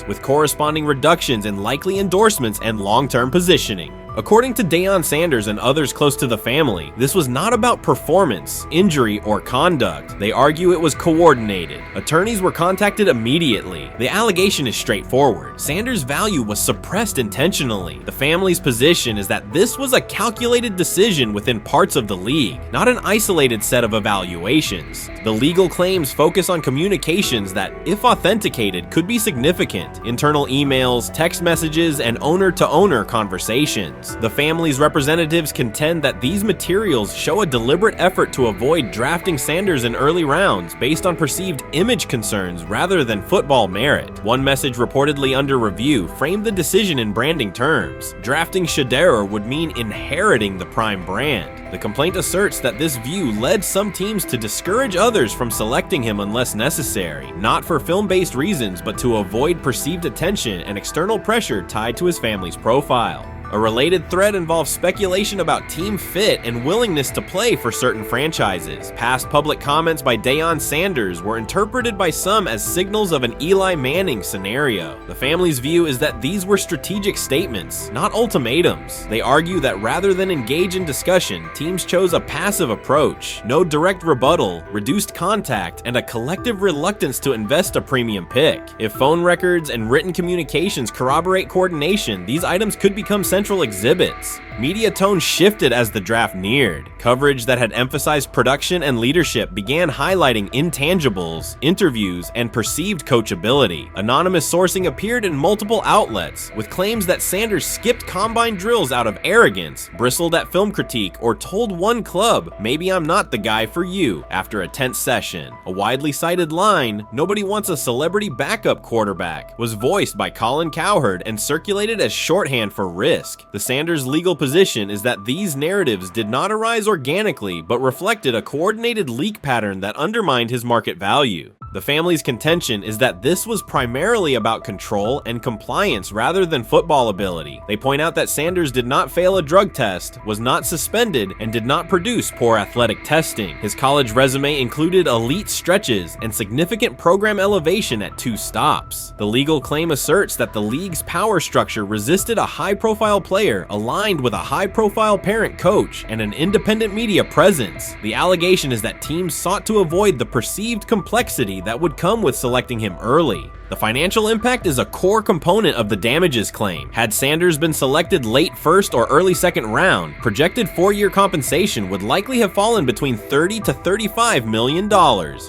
with corresponding reductions in likely endorsements and long-term positioning. According to Deion Sanders and others close to the family, this was not about performance, injury, or conduct. They argue it was coordinated. Attorneys were contacted immediately. The allegation is straightforward. Sanders' value was suppressed intentionally. The family's position is that this was a calculated decision within parts of the league, not an isolated set of evaluations. The legal claims focus on communications that, if authenticated, could be significant. Internal emails, text messages, and owner-to-owner conversations. The family's representatives contend that these materials show a deliberate effort to avoid drafting Sanders in early rounds based on perceived image concerns rather than football merit. One message reportedly under review framed the decision in branding terms. Drafting Shedeur would mean inheriting the Prime brand. The complaint asserts that this view led some teams to discourage others from selecting him unless necessary, not for film-based reasons, but to avoid perceived attention and external pressure tied to his family's profile. A related thread involves speculation about team fit and willingness to play for certain franchises. Past public comments by Deion Sanders were interpreted by some as signals of an Eli Manning scenario. The family's view is that these were strategic statements, not ultimatums. They argue that rather than engage in discussion, teams chose a passive approach, no direct rebuttal, reduced contact, and a collective reluctance to invest a premium pick. If phone records and written communications corroborate coordination, these items could become central exhibits. Media tone shifted as the draft neared. Coverage that had emphasized production and leadership began highlighting intangibles, interviews, and perceived coachability. Anonymous sourcing appeared in multiple outlets, with claims that Sanders skipped combine drills out of arrogance, bristled at film critique, or told one club, "Maybe I'm not the guy for you," after a tense session. A widely cited line, "Nobody wants a celebrity backup quarterback," was voiced by Colin Cowherd and circulated as shorthand for risk. The Sanders legal position is that these narratives did not arise organically, but reflected a coordinated leak pattern that undermined his market value. The family's contention is that this was primarily about control and compliance rather than football ability. They point out that Sanders did not fail a drug test, was not suspended, and did not produce poor athletic testing. His college resume included elite stretches and significant program elevation at 2 stops. The legal claim asserts that the league's power structure resisted a high-profile player aligned with a high-profile parent coach and an independent media presence. The allegation is that teams sought to avoid the perceived complexity that would come with selecting him early. The financial impact is a core component of the damages claim. Had Sanders been selected late first or early second round, projected 4-year compensation would likely have fallen between $30 to $35 million,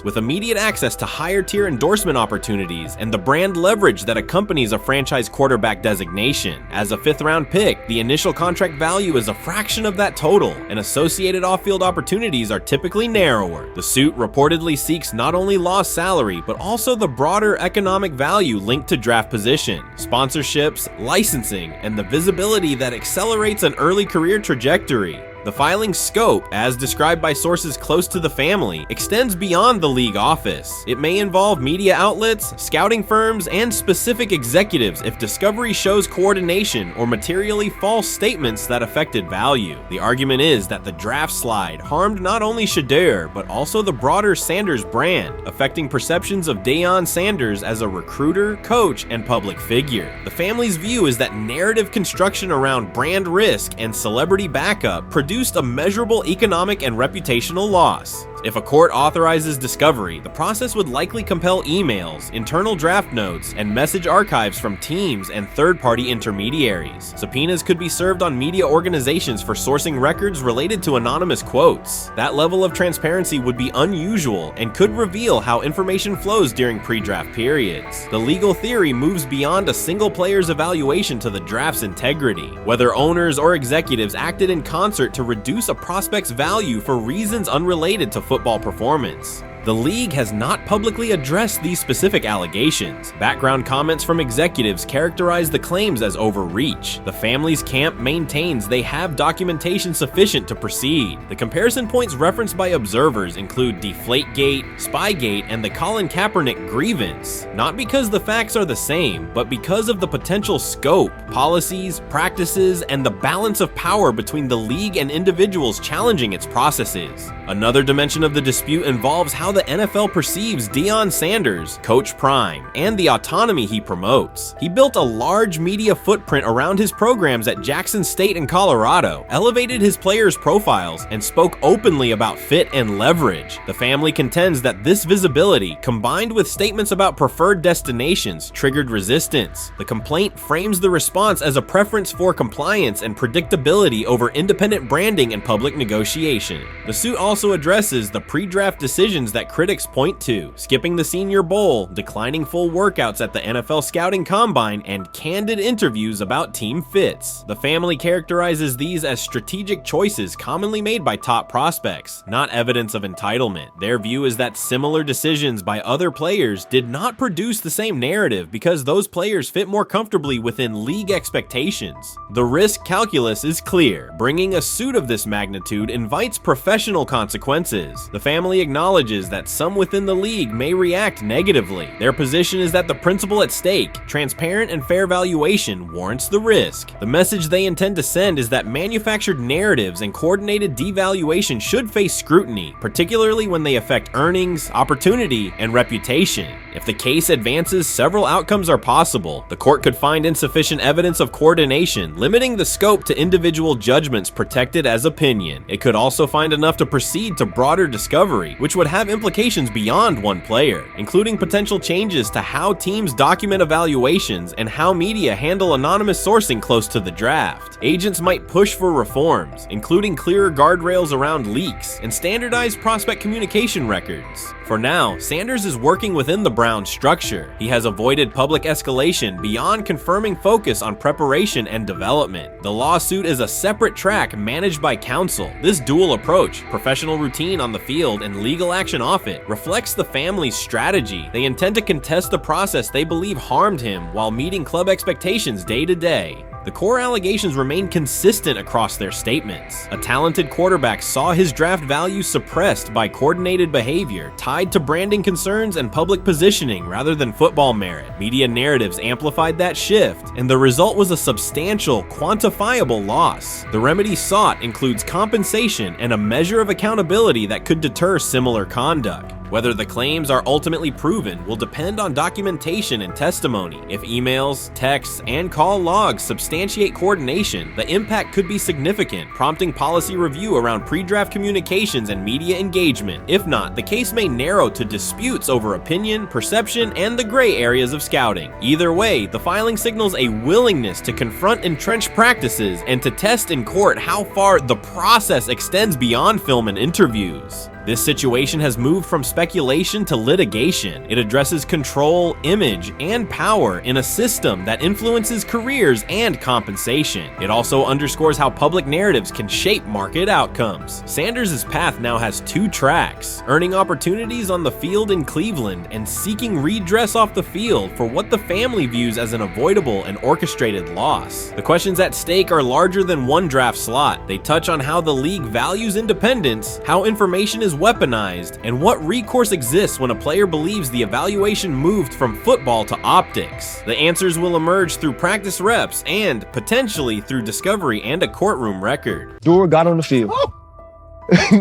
with immediate access to higher tier endorsement opportunities and the brand leverage that accompanies a franchise quarterback designation. As a 5th round pick, the initial contract value is a fraction of that total, and associated off-field opportunities are typically narrower. The suit reportedly seeks not only lost salary, but also the broader economic value linked to draft position, sponsorships, licensing, and the visibility that accelerates an early career trajectory. The filing's scope, as described by sources close to the family, extends beyond the league office. It may involve media outlets, scouting firms, and specific executives if discovery shows coordination or materially false statements that affected value. The argument is that the draft slide harmed not only Shedeur, but also the broader Sanders brand, affecting perceptions of Deion Sanders as a recruiter, coach, and public figure. The family's view is that narrative construction around brand risk and celebrity backup produced a measurable economic and reputational loss. If a court authorizes discovery, the process would likely compel emails, internal draft notes, and message archives from teams and third-party intermediaries. Subpoenas could be served on media organizations for sourcing records related to anonymous quotes. That level of transparency would be unusual and could reveal how information flows during pre-draft periods. The legal theory moves beyond a single player's evaluation to the draft's integrity, whether owners or executives acted in concert to reduce a prospect's value for reasons unrelated to football performance. The league has not publicly addressed these specific allegations. Background comments from executives characterize the claims as overreach. The family's camp maintains they have documentation sufficient to proceed. The comparison points referenced by observers include Deflategate, Spygate, and the Colin Kaepernick grievance, not because the facts are the same, but because of the potential scope, policies, practices, and the balance of power between the league and individuals challenging its processes. Another dimension of the dispute involves how the NFL perceives Deion Sanders, Coach Prime, and the autonomy he promotes. He built a large media footprint around his programs at Jackson State and Colorado, elevated his players' profiles, and spoke openly about fit and leverage. The family contends that this visibility, combined with statements about preferred destinations, triggered resistance. The complaint frames the response as a preference for compliance and predictability over independent branding and public negotiation. The suit also addresses the pre-draft decisions that critics point to, skipping the Senior Bowl, declining full workouts at the NFL Scouting Combine, and candid interviews about team fits. The family characterizes these as strategic choices commonly made by top prospects, not evidence of entitlement. Their view is that similar decisions by other players did not produce the same narrative because those players fit more comfortably within league expectations. The risk calculus is clear. Bringing a suit of this magnitude invites professional consequences. The family acknowledges that some within the league may react negatively. Their position is that the principle at stake, transparent and fair valuation, warrants the risk. The message they intend to send is that manufactured narratives and coordinated devaluation should face scrutiny, particularly when they affect earnings, opportunity, and reputation. If the case advances, several outcomes are possible. The court could find insufficient evidence of coordination, limiting the scope to individual judgments protected as opinion. It could also find enough to proceed to broader discovery, which would have implications beyond one player, including potential changes to how teams document evaluations and how media handle anonymous sourcing close to the draft. Agents might push for reforms, including clearer guardrails around leaks and standardized prospect communication records. For now, Sanders is working within the Browns structure. He has avoided public escalation beyond confirming focus on preparation and development. The lawsuit is a separate track managed by counsel. This dual approach, professional routine on the field and legal action off it, reflects the family's strategy. They intend to contest the process they believe harmed him while meeting club expectations day to day. The core allegations remain consistent across their statements. A talented quarterback saw his draft value suppressed by coordinated behavior tied to branding concerns and public positioning rather than football merit. Media narratives amplified that shift, and the result was a substantial, quantifiable loss. The remedy sought includes compensation and a measure of accountability that could deter similar conduct. Whether the claims are ultimately proven will depend on documentation and testimony. If emails, texts, and call logs substantiate coordination, the impact could be significant, prompting policy review around pre-draft communications and media engagement. If not, the case may narrow to disputes over opinion, perception, and the gray areas of scouting. Either way, the filing signals a willingness to confront entrenched practices and to test in court how far the process extends beyond film and interviews. This situation has moved from speculation to litigation. It addresses control, image, and power in a system that influences careers and compensation. It also underscores how public narratives can shape market outcomes. Sanders' path now has 2 tracks, earning opportunities on the field in Cleveland and seeking redress off the field for what the family views as an avoidable and orchestrated loss. The questions at stake are larger than one draft slot. They touch on how the league values independence, how information is weaponized, and what recourse exists when a player believes the evaluation moved from football to optics. The answers will emerge through practice reps and, potentially, through discovery and a courtroom record. Shedeur got on the field.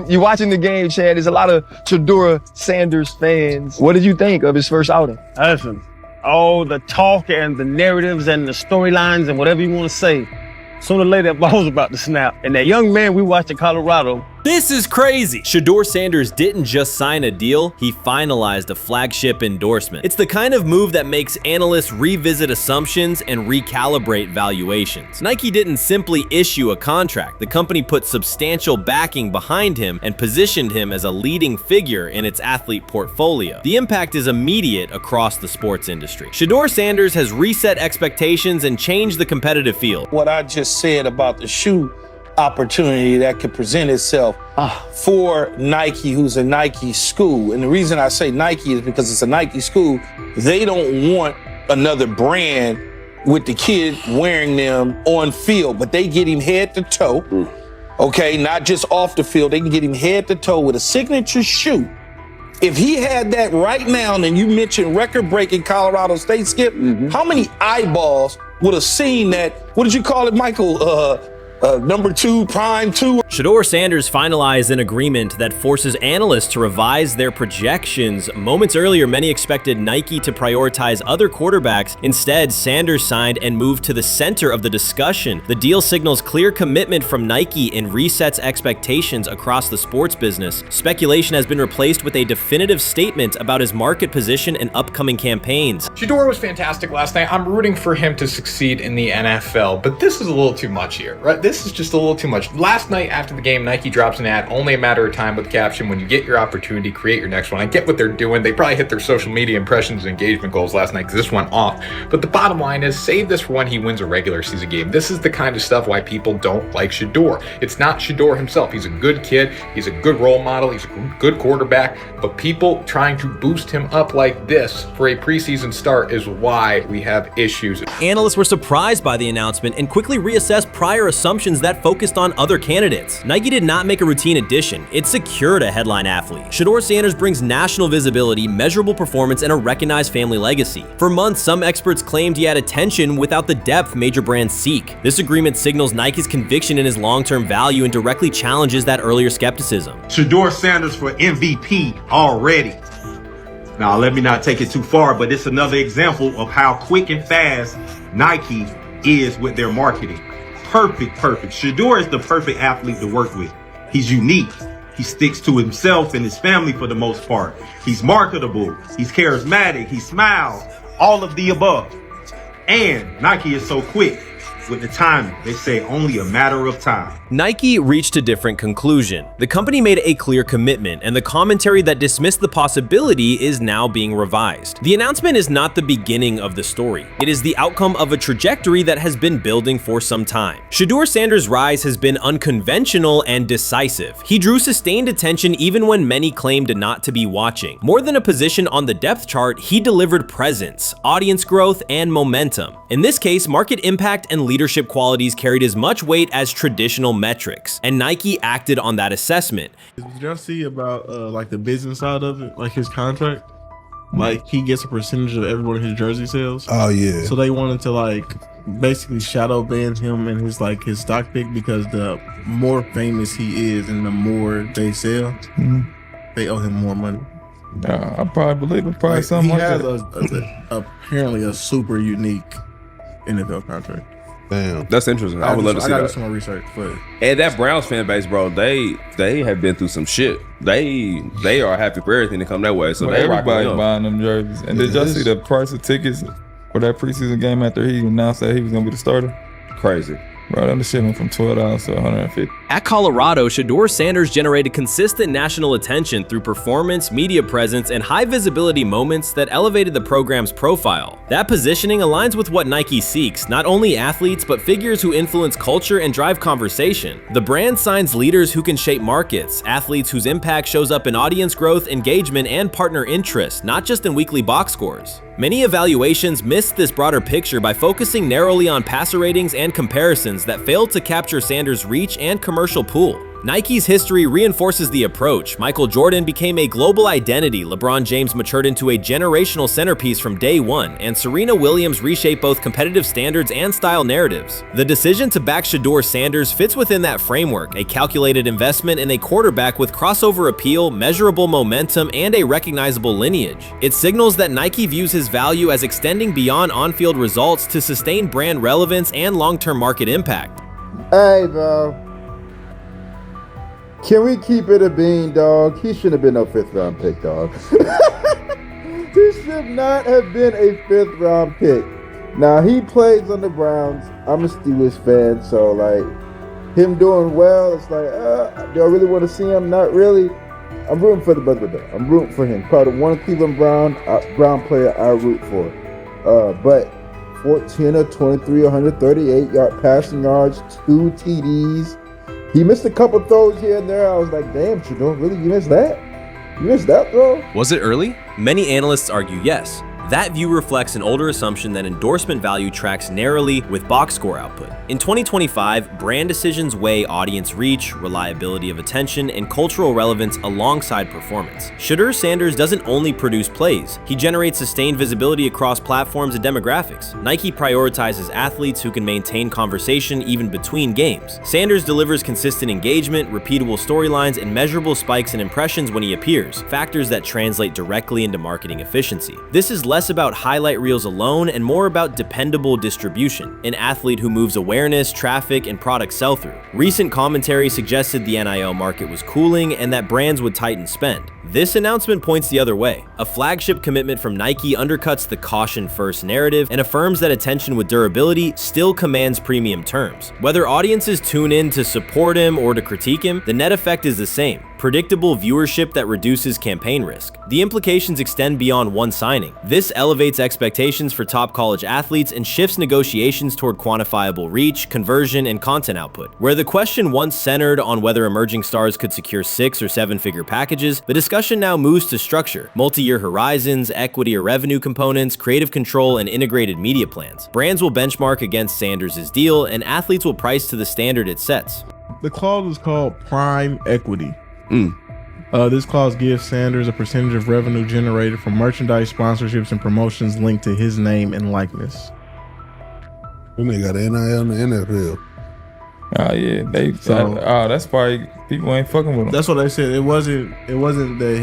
You're watching the game, Chad. There's a lot of Shedeur Sanders fans. What did you think of his first outing? Listen, all the talk and the narratives and the storylines and whatever you want to say, sooner or later that ball was about to snap. And that young man we watched in Colorado, This is crazy! Shedeur Sanders didn't just sign a deal, he finalized a flagship endorsement. It's the kind of move that makes analysts revisit assumptions and recalibrate valuations. Nike didn't simply issue a contract. The company put substantial backing behind him and positioned him as a leading figure in its athlete portfolio. The impact is immediate across the sports industry. Shedeur Sanders has reset expectations and changed the competitive field. What I just said about the shoe opportunity that could present itself for Nike, who's a Nike school. And the reason I say Nike is because it's a Nike school. They don't want another brand with the kid wearing them on field, but they get him head to toe. Okay, not just off the field. They can get him head to toe with a signature shoe. If he had that right now, and then you mentioned record-breaking Colorado State, Skip, how many eyeballs would have seen that? What did you call it, Michael? Number 2, prime 2. Shedeur Sanders finalized an agreement that forces analysts to revise their projections. Moments earlier, many expected Nike to prioritize other quarterbacks. Instead, Sanders signed and moved to the center of the discussion. The deal signals clear commitment from Nike and resets expectations across the sports business. Speculation has been replaced with a definitive statement about his market position and upcoming campaigns. Shedeur was fantastic last night. I'm rooting for him to succeed in the NFL, but this is a little too much here, right? This is just a little too much. Last night after the game, Nike drops an ad, only a matter of time, with the caption, when you get your opportunity, create your next one. I get what they're doing. They probably hit their social media impressions and engagement goals last night because this went off. But the bottom line is, save this for when he wins a regular season game. This is the kind of stuff why people don't like Shedeur. It's not Shedeur himself. He's a good kid. He's a good role model. He's a good quarterback. But people trying to boost him up like this for a preseason start is why we have issues. Analysts were surprised by the announcement and quickly reassessed prior assumptions that focused on other candidates. Nike did not make a routine addition. It secured a headline athlete. Shedeur Sanders brings national visibility, measurable performance, and a recognized family legacy. For months, some experts claimed he had attention without the depth major brands seek. This agreement signals Nike's conviction in his long-term value and directly challenges that earlier skepticism. Shedeur Sanders for MVP already. Now, let me not take it too far, but it's another example of how quick and fast Nike is with their marketing. Perfect. Shedeur is the perfect athlete to work with. He's unique. He sticks to himself and his family for the most part. He's marketable. He's charismatic. He smiles. All of the above. And Nike is so quick with the timing. They say only a matter of time. Nike reached a different conclusion. The company made a clear commitment, and the commentary that dismissed the possibility is now being revised. The announcement is not the beginning of the story. It is the outcome of a trajectory that has been building for some time. Shedeur Sanders' rise has been unconventional and decisive. He drew sustained attention even when many claimed not to be watching. More than a position on the depth chart, he delivered presence, audience growth, and momentum. In this case, market impact and leadership qualities carried as much weight as traditional metrics, and Nike acted on that assessment. Did y'all see about like the business side of it, like his contract? Like he gets a percentage of every one of his jersey sales. Oh yeah. So they wanted to like basically shadow ban him and his stock pick, because the more famous he is and the more they sell, they owe him more money. I probably believe it. Probably something like that. He has apparently a super unique NFL contract. Damn, that's interesting. I would love to see that. I gotta do some more research, but and that Browns fan base, bro, they have been through some shit. They are happy for everything to come that way. So well, everybody buying them jerseys. And did y'all see the price of tickets for that preseason game after he announced that he was gonna be the starter? Crazy. Bro, that shit went from $12 to $150. At Colorado, Shedeur Sanders generated consistent national attention through performance, media presence, and high visibility moments that elevated the program's profile. That positioning aligns with what Nike seeks, not only athletes, but figures who influence culture and drive conversation. The brand signs leaders who can shape markets, athletes whose impact shows up in audience growth, engagement, and partner interest, not just in weekly box scores. Many evaluations missed this broader picture by focusing narrowly on passer ratings and comparisons that failed to capture Sanders' reach and commercial pool. Nike's history reinforces the approach. Michael Jordan became a global identity, LeBron James matured into a generational centerpiece from day one, and Serena Williams reshaped both competitive standards and style narratives. The decision to back Shedeur Sanders fits within that framework, a calculated investment in a quarterback with crossover appeal, measurable momentum, and a recognizable lineage. It signals that Nike views his value as extending beyond on-field results to sustain brand relevance and long-term market impact. Hey, bro. Can we keep it a bean, dog? He shouldn't have been no 5th round pick, dog. He should not have been a 5th round pick. Now, he plays on the Browns. I'm a Steelers fan, so, like, him doing well, it's like, do I really want to see him? Not really. I'm rooting for the brother, though. I'm rooting for him. Probably one Cleveland Brown player I root for. But 14 of 23, 138 passing yards, 2 TDs. He missed a couple throws here and there. I was like, damn, Shedeur, really? You missed that? You missed that throw? Was it early? Many analysts argue yes. That view reflects an older assumption that endorsement value tracks narrowly with box score output. In 2025, brand decisions weigh audience reach, reliability of attention, and cultural relevance alongside performance. Shedeur Sanders doesn't only produce plays, he generates sustained visibility across platforms and demographics. Nike prioritizes athletes who can maintain conversation even between games. Sanders delivers consistent engagement, repeatable storylines, and measurable spikes in impressions when he appears, factors that translate directly into marketing efficiency. This is less about highlight reels alone and more about dependable distribution, an athlete who moves awareness, traffic, and product sell-through. Recent commentary suggested the NIL market was cooling and that brands would tighten spend. This announcement points the other way. A flagship commitment from Nike undercuts the caution-first narrative and affirms that attention with durability still commands premium terms. Whether audiences tune in to support him or to critique him, the net effect is the same: predictable viewership that reduces campaign risk. The implications extend beyond one signing. This elevates expectations for top college athletes and shifts negotiations toward quantifiable reach, conversion, and content output. Where the question once centered on whether emerging stars could secure 6- or 7-figure packages, the discussion now moves to structure, multi-year horizons, equity or revenue components, creative control, and integrated media plans. Brands will benchmark against Sanders' deal, and athletes will price to the standard it sets. The clause is called prime equity. This clause gives Sanders a percentage of revenue generated from merchandise, sponsorships, and promotions linked to his name and likeness. Then they got NIL in the NFL. Oh yeah, that's why people ain't fucking with him. That's what they said. It wasn't that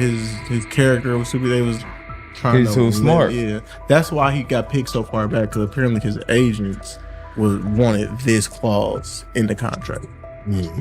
his character was stupid. They was trying He's too smart. Yeah, that's why he got picked so far back, because apparently his agents wanted this clause in the contract.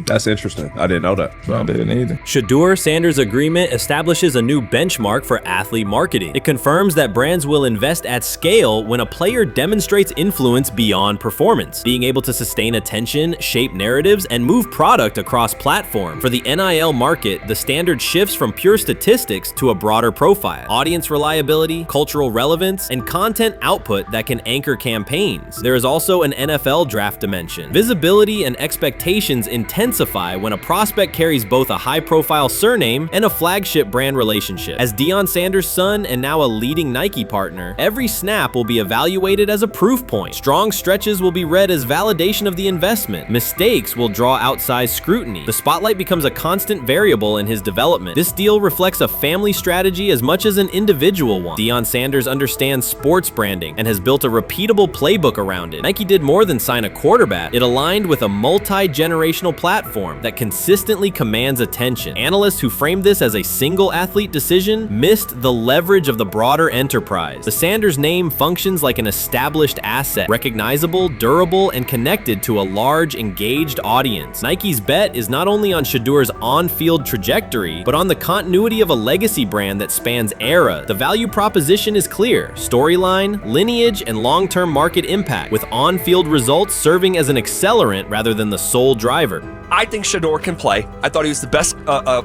That's interesting. I didn't know that. I didn't either. Shedeur Sanders' agreement establishes a new benchmark for athlete marketing. It confirms that brands will invest at scale when a player demonstrates influence beyond performance, being able to sustain attention, shape narratives, and move product across platform. For the NIL market, the standard shifts from pure statistics to a broader profile, audience reliability, cultural relevance, and content output that can anchor campaigns. There is also an NFL draft dimension. Visibility and expectations intensify when a prospect carries both a high-profile surname and a flagship brand relationship. As Deion Sanders' son and now a leading Nike partner, every snap will be evaluated as a proof point. Strong stretches will be read as validation of the investment. Mistakes will draw outsized scrutiny. The spotlight becomes a constant variable in his development. This deal reflects a family strategy as much as an individual one. Deion Sanders understands sports branding and has built a repeatable playbook around it. Nike did more than sign a quarterback. It aligned with a multi-generational educational platform that consistently commands attention. Analysts who framed this as a single athlete decision missed the leverage of the broader enterprise. The Sanders name functions like an established asset, recognizable, durable, and connected to a large, engaged audience. Nike's bet is not only on Shedeur's on-field trajectory, but on the continuity of a legacy brand that spans eras. The value proposition is clear: storyline, lineage, and long-term market impact, with on-field results serving as an accelerant rather than the sole driver. I think Shedeur can play. I thought he was the best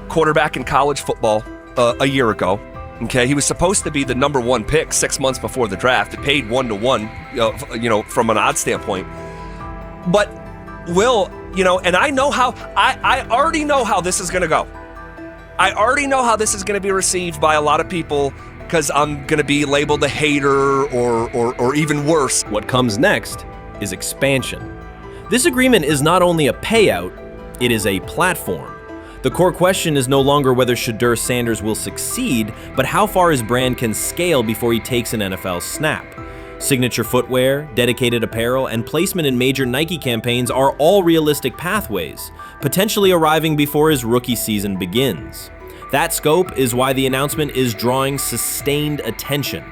quarterback in college football a year ago. Okay, he was supposed to be the #1 pick 6 months before the draft. It paid 1-to-1, from an odds standpoint. But Will, and I know how. I already know how this is going to go. I already know how this is going to be received by a lot of people, because I'm going to be labeled a hater or even worse. What comes next is expansion. This agreement is not only a payout, it is a platform. The core question is no longer whether Shedeur Sanders will succeed, but how far his brand can scale before he takes an NFL snap. Signature footwear, dedicated apparel, and placement in major Nike campaigns are all realistic pathways, potentially arriving before his rookie season begins. That scope is why the announcement is drawing sustained attention.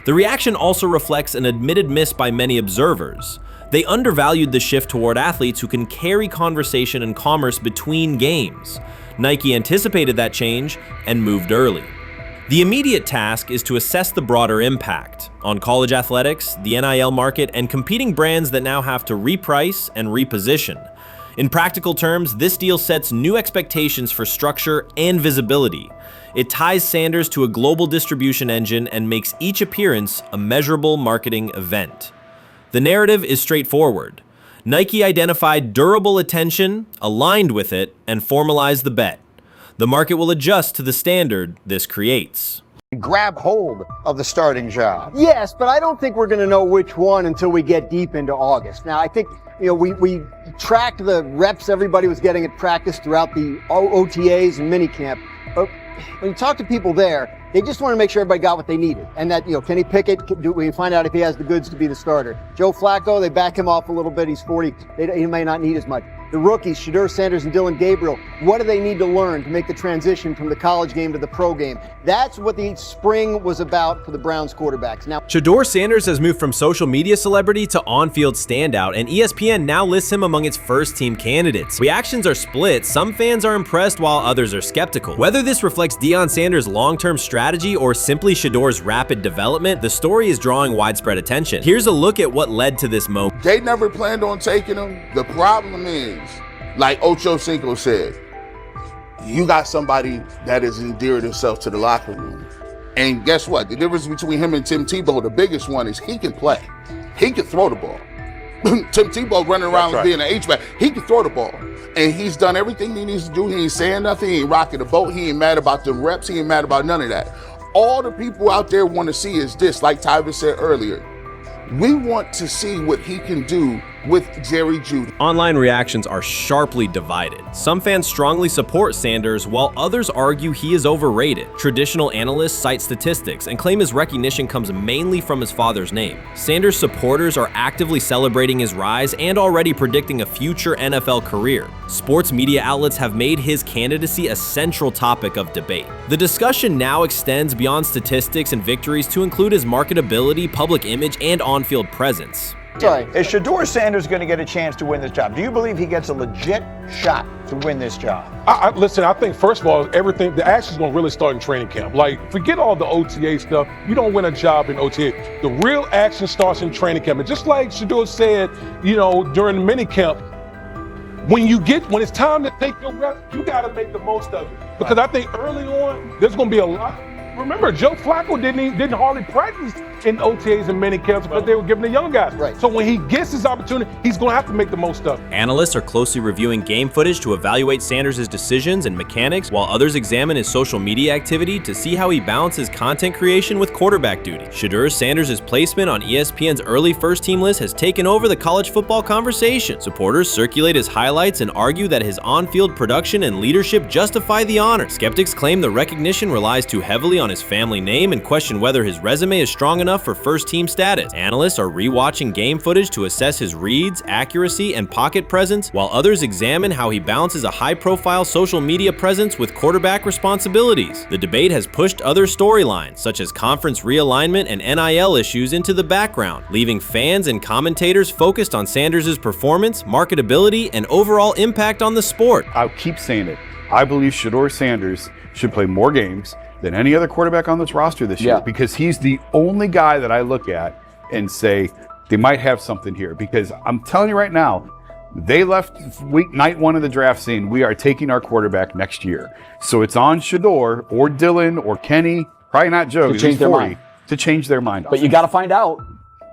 The reaction also reflects an admitted miss by many observers. They undervalued the shift toward athletes who can carry conversation and commerce between games. Nike anticipated that change and moved early. The immediate task is to assess the broader impact on college athletics, the NIL market, and competing brands that now have to reprice and reposition. In practical terms, this deal sets new expectations for structure and visibility. It ties Sanders to a global distribution engine and makes each appearance a measurable marketing event. The narrative is straightforward. Nike identified durable attention, aligned with it, and formalized the bet. The market will adjust to the standard this creates. Grab hold of the starting job. Yes, but I don't think we're going to know which one until we get deep into August. Now, I think, we tracked the reps everybody was getting at practice throughout the OTAs and minicamp. But when you talk to people there, they just want to make sure everybody got what they needed. And that, Kenny Pickett, we can find out if he has the goods to be the starter. Joe Flacco, they back him off a little bit. He's 40. He may not need as much. The rookies, Shedeur Sanders and Dillon Gabriel, what do they need to learn to make the transition from the college game to the pro game? That's what the spring was about for the Browns quarterbacks. Now, Shedeur Sanders has moved from social media celebrity to on-field standout, and ESPN now lists him among its first-team candidates. Reactions are split. Some fans are impressed while others are skeptical. Whether this reflects Deion Sanders' long-term strategy or simply Shedeur's rapid development, the story is drawing widespread attention. Here's a look at what led to this moment. They never planned on taking him. The problem is, like Ocho Cinco said, you got somebody that has endeared himself to the locker room. And guess what? The difference between him and Tim Tebow, the biggest one, is he can play. He can throw the ball. Tim Tebow running around being an H-back. He can throw the ball. And he's done everything he needs to do. He ain't saying nothing. He ain't rocking the boat. He ain't mad about the reps. He ain't mad about none of that. All the people out there want to see is this, like Tyver said earlier. We want to see what he can do with Jerry Jeudy. Online reactions are sharply divided. Some fans strongly support Sanders, while others argue he is overrated. Traditional analysts cite statistics and claim his recognition comes mainly from his father's name. Sanders supporters are actively celebrating his rise and already predicting a future NFL career. Sports media outlets have made his candidacy a central topic of debate. The discussion now extends beyond statistics and victories to include his marketability, public image, and on-field presence. Sorry, is Shedeur Sanders going to get a chance to win this job? Do you believe he gets a legit shot to win this job? Listen, I think, first of all, the action's going to really start in training camp. Like, forget all the OTA stuff. You don't win a job in OTA. The real action starts in training camp. And just like Shedeur said, during the mini camp, when it's time to take your reps, you got to make the most of it. Because I think early on, there's going to be a lot. Remember, Joe Flacco didn't hardly practice in OTAs and mini camps because they were giving the young guys. Right. So when he gets his opportunity, he's going to have to make the most of it. Analysts are closely reviewing game footage to evaluate Sanders' decisions and mechanics, while others examine his social media activity to see how he balances content creation with quarterback duty. Shedeur Sanders' placement on ESPN's early first-team list has taken over the college football conversation. Supporters circulate his highlights and argue that his on-field production and leadership justify the honor. Skeptics claim the recognition relies too heavily on on his family name and question whether his resume is strong enough for first-team status. Analysts are rewatching game footage to assess his reads, accuracy, and pocket presence, while others examine how he balances a high-profile social media presence with quarterback responsibilities. The debate has pushed other storylines, such as conference realignment and NIL issues, into the background, leaving fans and commentators focused on Sanders' performance, marketability, and overall impact on the sport. I'll keep saying it. I believe Shedeur Sanders should play more games than any other quarterback on this roster this year, because he's the only guy that I look at and say they might have something here. Because I'm telling you right now, they left night one of the draft saying we are taking our quarterback next year. So it's on Shedeur or Dylan or Kenny, probably not Joe, to change their mind. To change their mind. But you got to find out.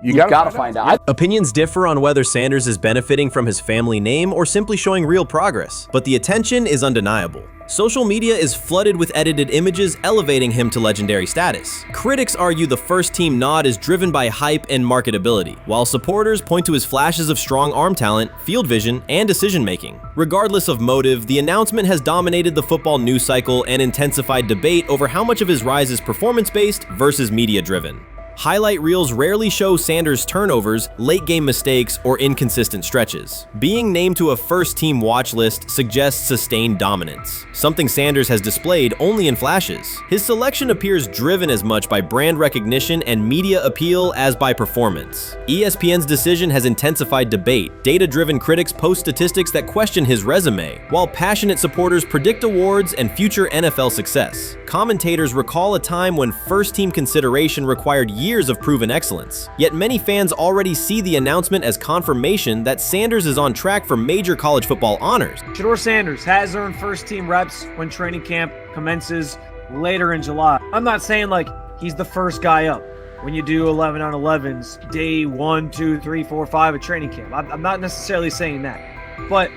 You gotta find out. Opinions differ on whether Sanders is benefiting from his family name or simply showing real progress, but the attention is undeniable. Social media is flooded with edited images elevating him to legendary status. Critics argue the first-team nod is driven by hype and marketability, while supporters point to his flashes of strong arm talent, field vision, and decision-making. Regardless of motive, the announcement has dominated the football news cycle and intensified debate over how much of his rise is performance-based versus media-driven. Highlight reels rarely show Sanders' turnovers, late-game mistakes, or inconsistent stretches. Being named to a first-team watch list suggests sustained dominance, something Sanders has displayed only in flashes. His selection appears driven as much by brand recognition and media appeal as by performance. ESPN's decision has intensified debate. Data-driven critics post statistics that question his resume, while passionate supporters predict awards and future NFL success. Commentators recall a time when first-team consideration required years of proven excellence. Yet many fans already see the announcement as confirmation that Sanders is on track for major college football honors. Shedeur Sanders has earned first-team reps when training camp commences later in July. I'm not saying like he's the first guy up when you do 11 on 11s day 1, 2, 3, 4, 5 at training camp. I'm not necessarily saying that, but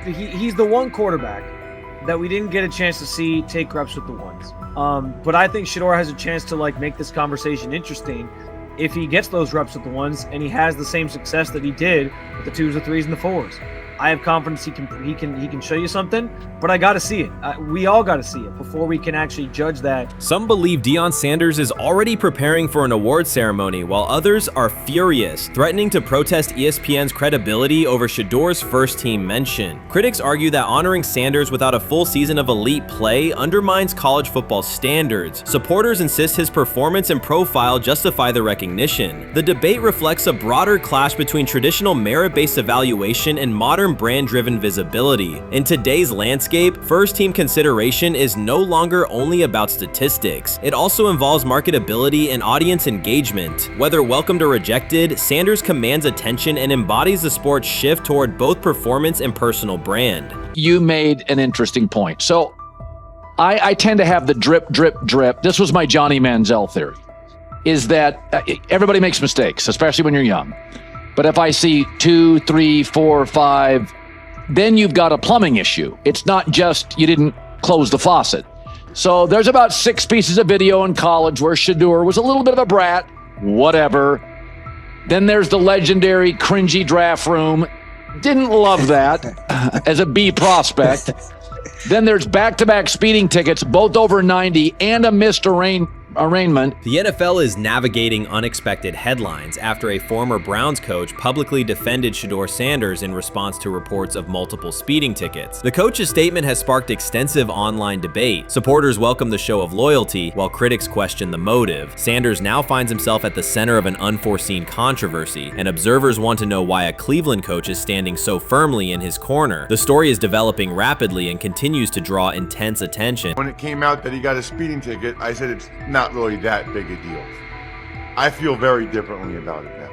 he's the one quarterback that we didn't get a chance to see take reps with the ones. But I think Shedeur has a chance to like make this conversation interesting if he gets those reps with the ones and he has the same success that he did with the 2s, the 3s, and the 4s. I have confidence he can show you something, but I got to see it. We all got to see it before we can actually judge that. Some believe Deion Sanders is already preparing for an award ceremony, while others are furious, threatening to protest ESPN's credibility over Shedeur's first-team mention. Critics argue that honoring Sanders without a full season of elite play undermines college football standards. Supporters insist his performance and profile justify the recognition. The debate reflects a broader clash between traditional merit-based evaluation and modern brand-driven visibility. In today's landscape, first-team consideration is no longer only about statistics. It also involves marketability and audience engagement. Whether welcomed or rejected, Sanders commands attention and embodies the sport's shift toward both performance and personal brand. You made an interesting point. So I tend to have the drip, drip, drip. This was my Johnny Manziel theory, is that everybody makes mistakes, especially when you're young. But if I see 2, 3, 4, 5, then you've got a plumbing issue. It's not just you didn't close the faucet. So there's about 6 pieces of video in college where Shedeur was a little bit of a brat, whatever. Then there's the legendary cringy draft room. Didn't love that as a B prospect. Then there's back-to-back speeding tickets, both over 90, and a missed arraignment. The NFL is navigating unexpected headlines after a former Browns coach publicly defended Shedeur Sanders in response to reports of multiple speeding tickets. The coach's statement has sparked extensive online debate. Supporters welcome the show of loyalty, while critics question the motive. Sanders now finds himself at the center of an unforeseen controversy, and observers want to know why a Cleveland coach is standing so firmly in his corner. The story is developing rapidly and continues to draw intense attention. When it came out that he got a speeding ticket, I said it's not really that big a deal. I feel very differently about it now.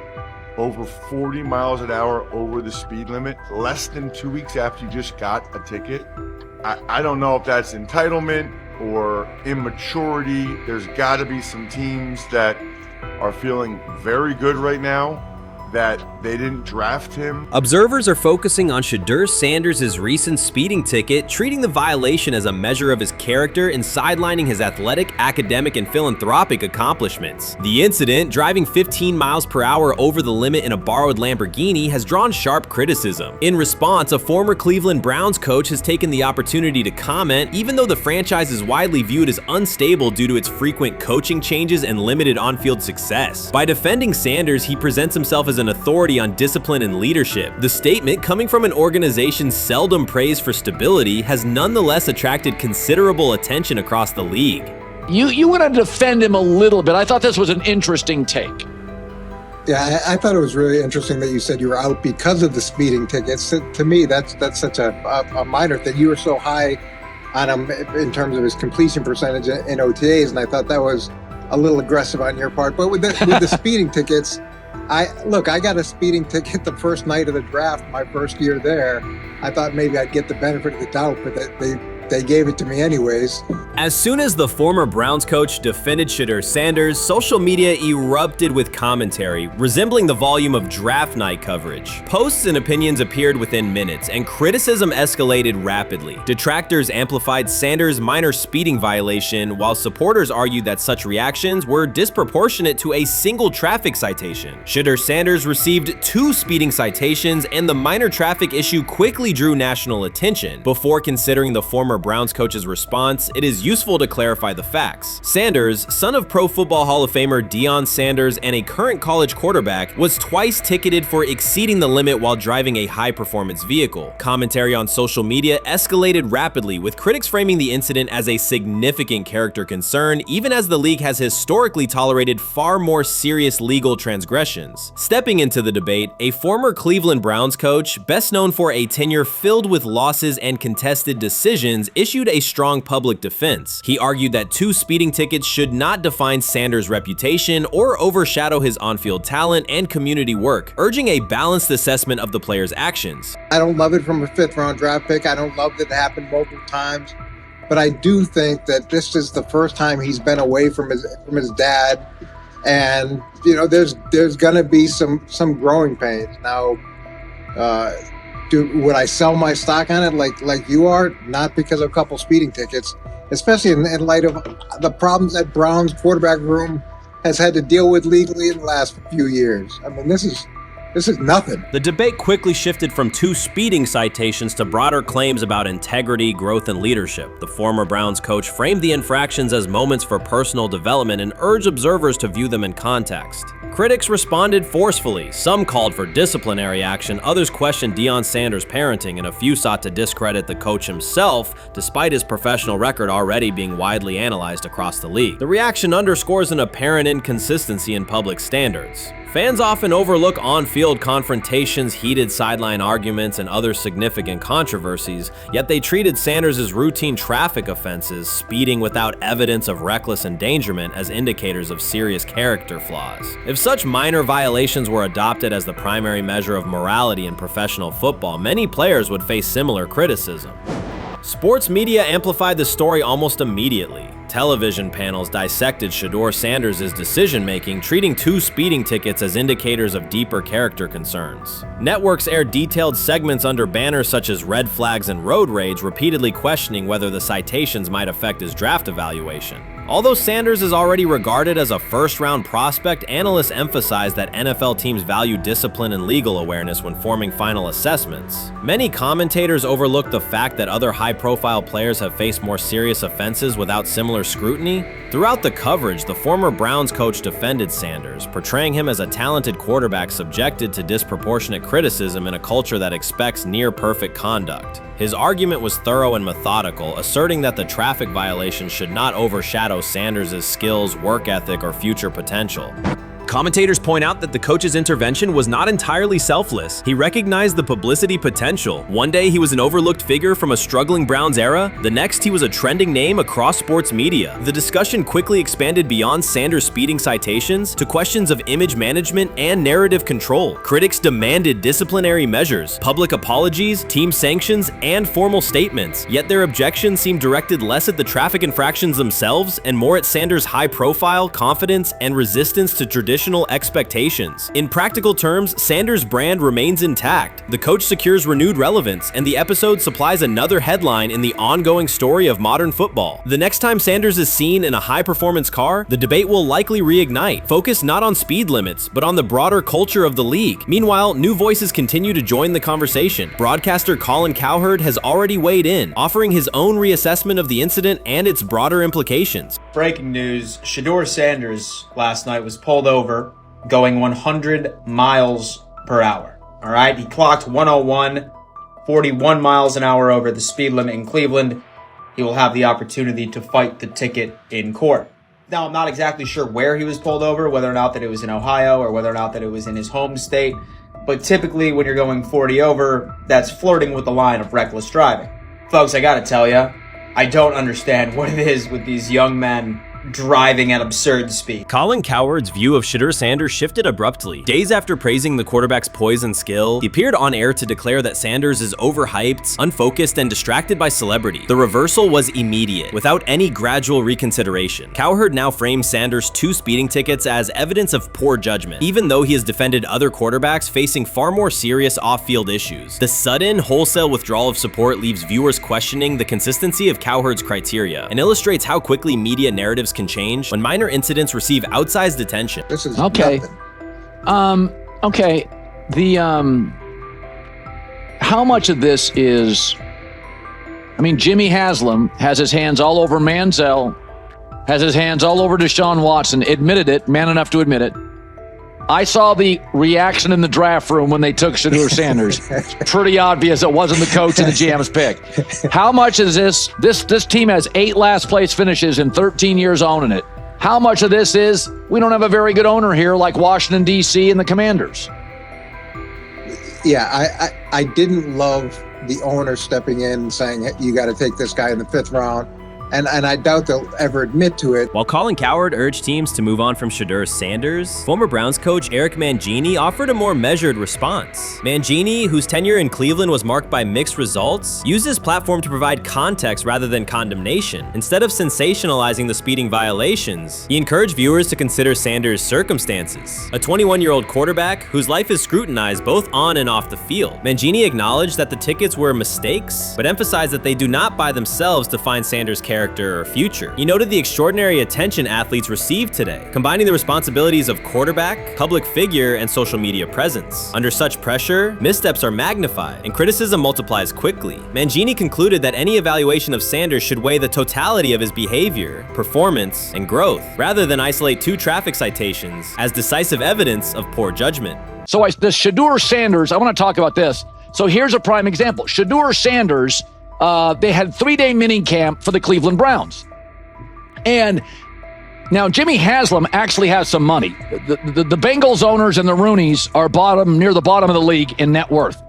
Over 40 miles an hour over the speed limit, less than 2 weeks after you just got a ticket. I don't know if that's entitlement or immaturity. There's got to be some teams that are feeling very good right now that they didn't draft him. Observers are focusing on Shedeur Sanders' recent speeding ticket, treating the violation as a measure of his character and sidelining his athletic, academic, and philanthropic accomplishments. The incident, driving 15 miles per hour over the limit in a borrowed Lamborghini, has drawn sharp criticism. In response, a former Cleveland Browns coach has taken the opportunity to comment, even though the franchise is widely viewed as unstable due to its frequent coaching changes and limited on-field success. By defending Sanders, he presents himself as an authority on discipline and leadership. The statement, coming from an organization seldom praised for stability, has nonetheless attracted considerable attention across the league. You want to defend him a little bit. I thought this was an interesting take. Yeah, I thought it was really interesting that you said you were out because of the speeding tickets. To me, that's such a minor thing. You were so high on him in terms of his completion percentage in OTAs, and I thought that was a little aggressive on your part. But with the speeding tickets, I got a speeding ticket the first night of the draft, my first year there. I thought maybe I'd get the benefit of the doubt, but they gave it to me anyways. As soon as the former Browns coach defended Shedeur Sanders, social media erupted with commentary, resembling the volume of draft night coverage. Posts and opinions appeared within minutes, and criticism escalated rapidly. Detractors amplified Sanders' minor speeding violation, while supporters argued that such reactions were disproportionate to a single traffic citation. Shedeur Sanders received 2 speeding citations, and the minor traffic issue quickly drew national attention. Before considering the former Browns coach's response, it is useful to clarify the facts. Sanders, son of Pro Football Hall of Famer Deion Sanders and a current college quarterback, was twice ticketed for exceeding the limit while driving a high-performance vehicle. Commentary on social media escalated rapidly, with critics framing the incident as a significant character concern, even as the league has historically tolerated far more serious legal transgressions. Stepping into the debate, a former Cleveland Browns coach, best known for a tenure filled with losses and contested decisions, issued a strong public defense. He argued that 2 speeding tickets should not define Sanders' reputation or overshadow his on-field talent and community work, urging a balanced assessment of the player's actions. I don't love it from a 5th-round draft pick. I don't love that it happened multiple times, but I do think that this is the first time he's been away from his dad, and there's gonna be some growing pains now. Would I sell my stock on it like you are? Not because of a couple speeding tickets, especially in light of the problems that Brown's quarterback room has had to deal with legally in the last few years. I mean, this is nothing. The debate quickly shifted from 2 speeding citations to broader claims about integrity, growth, and leadership. The former Browns coach framed the infractions as moments for personal development and urged observers to view them in context. Critics responded forcefully. Some called for disciplinary action, others questioned Deion Sanders' parenting, and a few sought to discredit the coach himself, despite his professional record already being widely analyzed across the league. The reaction underscores an apparent inconsistency in public standards. Fans often overlook on-field confrontations, heated sideline arguments, and other significant controversies, yet they treated Sanders' routine traffic offenses, speeding without evidence of reckless endangerment, as indicators of serious character flaws. If such minor violations were adopted as the primary measure of morality in professional football, many players would face similar criticism. Sports media amplified the story almost immediately. Television panels dissected Shedeur Sanders' decision-making, treating 2 speeding tickets as indicators of deeper character concerns. Networks aired detailed segments under banners such as red flags and road rage, repeatedly questioning whether the citations might affect his draft evaluation. Although Sanders is already regarded as a first-round prospect, analysts emphasize that NFL teams value discipline and legal awareness when forming final assessments. Many commentators overlook the fact that other high-profile players have faced more serious offenses without similar scrutiny. Throughout the coverage, the former Browns coach defended Sanders, portraying him as a talented quarterback subjected to disproportionate criticism in a culture that expects near-perfect conduct. His argument was thorough and methodical, asserting that the traffic violation should not overshadow Sanders' skills, work ethic, or future potential. Commentators point out that the coach's intervention was not entirely selfless. He recognized the publicity potential. One day he was an overlooked figure from a struggling Browns era, the next he was a trending name across sports media. The discussion quickly expanded beyond Sanders' speeding citations to questions of image management and narrative control. Critics demanded disciplinary measures, public apologies, team sanctions, and formal statements, yet their objections seemed directed less at the traffic infractions themselves and more at Sanders' high profile, confidence, and resistance to tradition traditional expectations. In practical terms, Sanders' brand remains intact. The coach secures renewed relevance, and the episode supplies another headline in the ongoing story of modern football. The next time Sanders is seen in a high-performance car, the debate will likely reignite, focused not on speed limits, but on the broader culture of the league. Meanwhile, new voices continue to join the conversation. Broadcaster Colin Cowherd has already weighed in, offering his own reassessment of the incident and its broader implications. Breaking news, Shedeur Sanders last night was pulled over going 100 miles per hour. All right, he clocked 101, 41 miles an hour over the speed limit in Cleveland. He will have the opportunity to fight the ticket in court. Now, I'm not exactly sure where he was pulled over, whether or not that it was in Ohio or whether or not that it was in his home state. But typically when you're going 40 over, that's flirting with the line of reckless driving. Folks, I gotta tell you, I don't understand what it is with these young men driving at absurd speed. Colin Cowherd's view of Shedeur Sanders shifted abruptly. Days after praising the quarterback's poise and skill, he appeared on air to declare that Sanders is overhyped, unfocused, and distracted by celebrity. The reversal was immediate, without any gradual reconsideration. Cowherd now frames Sanders' 2 speeding tickets as evidence of poor judgment, even though he has defended other quarterbacks facing far more serious off-field issues. The sudden, wholesale withdrawal of support leaves viewers questioning the consistency of Cowherd's criteria and illustrates how quickly media narratives can change when minor incidents receive outsized attention. This is okay. Okay. How much of this is? I mean, Jimmy Haslam has his hands all over Manziel, has his hands all over Deshaun Watson. Admitted it, man enough to admit it. I saw the reaction in the draft room when they took Shedeur Sanders. It's pretty obvious it wasn't the coach and the GM's pick. How much is this? This team has 8 last place finishes in 13 years owning it. How much of this is we don't have a very good owner here like Washington, D.C. and the Commanders? Yeah, I didn't love the owner stepping in and saying, hey, you got to take this guy in the 5th round. And I doubt they'll ever admit to it. While Colin Cowherd urged teams to move on from Shedeur Sanders, former Browns coach Eric Mangini offered a more measured response. Mangini, whose tenure in Cleveland was marked by mixed results, used his platform to provide context rather than condemnation. Instead of sensationalizing the speeding violations, he encouraged viewers to consider Sanders' circumstances. A 21-year-old quarterback whose life is scrutinized both on and off the field. Mangini acknowledged that the tickets were mistakes, but emphasized that they do not by themselves define Sanders' character or future. He noted the extraordinary attention athletes received today, combining the responsibilities of quarterback, public figure, and social media presence. Under such pressure, missteps are magnified, and criticism multiplies quickly. Mangini concluded that any evaluation of Sanders should weigh the totality of his behavior, performance, and growth, rather than isolate 2 traffic citations as decisive evidence of poor judgment. So the Shedeur Sanders, I want to talk about this. So here's a prime example. Shedeur Sanders, they had 3-day mini camp for the Cleveland Browns. And now Jimmy Haslam actually has some money. The Bengals owners and the Rooneys are near the bottom of the league in net worth.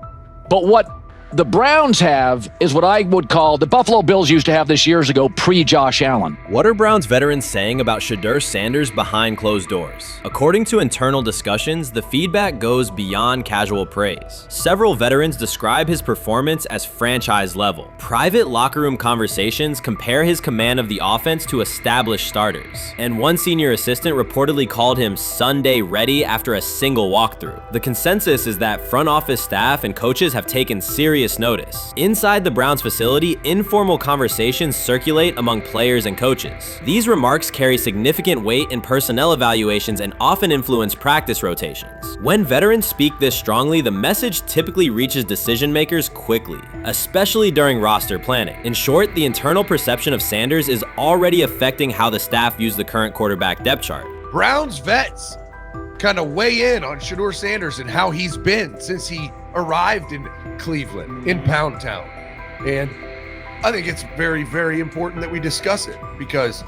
But what the Browns have is what I would call the Buffalo Bills used to have this years ago, pre-Josh Allen. What are Browns veterans saying about Shedeur Sanders behind closed doors? According to internal discussions, the feedback goes beyond casual praise. Several veterans describe his performance as franchise level. Private locker room conversations compare his command of the offense to established starters. And one senior assistant reportedly called him Sunday ready after a single walkthrough. The consensus is that front office staff and coaches have taken serious notice. Inside the Browns facility, informal conversations circulate among players and coaches. These remarks carry significant weight in personnel evaluations and often influence practice rotations. When veterans speak this strongly, the message typically reaches decision makers quickly, especially during roster planning. In short, the internal perception of Sanders is already affecting how the staff views the current quarterback depth chart. Browns vets kind of weigh in on Shedeur Sanders and how he's been since he arrived in Cleveland, in Pound Town. And I think it's very, very important that we discuss it, because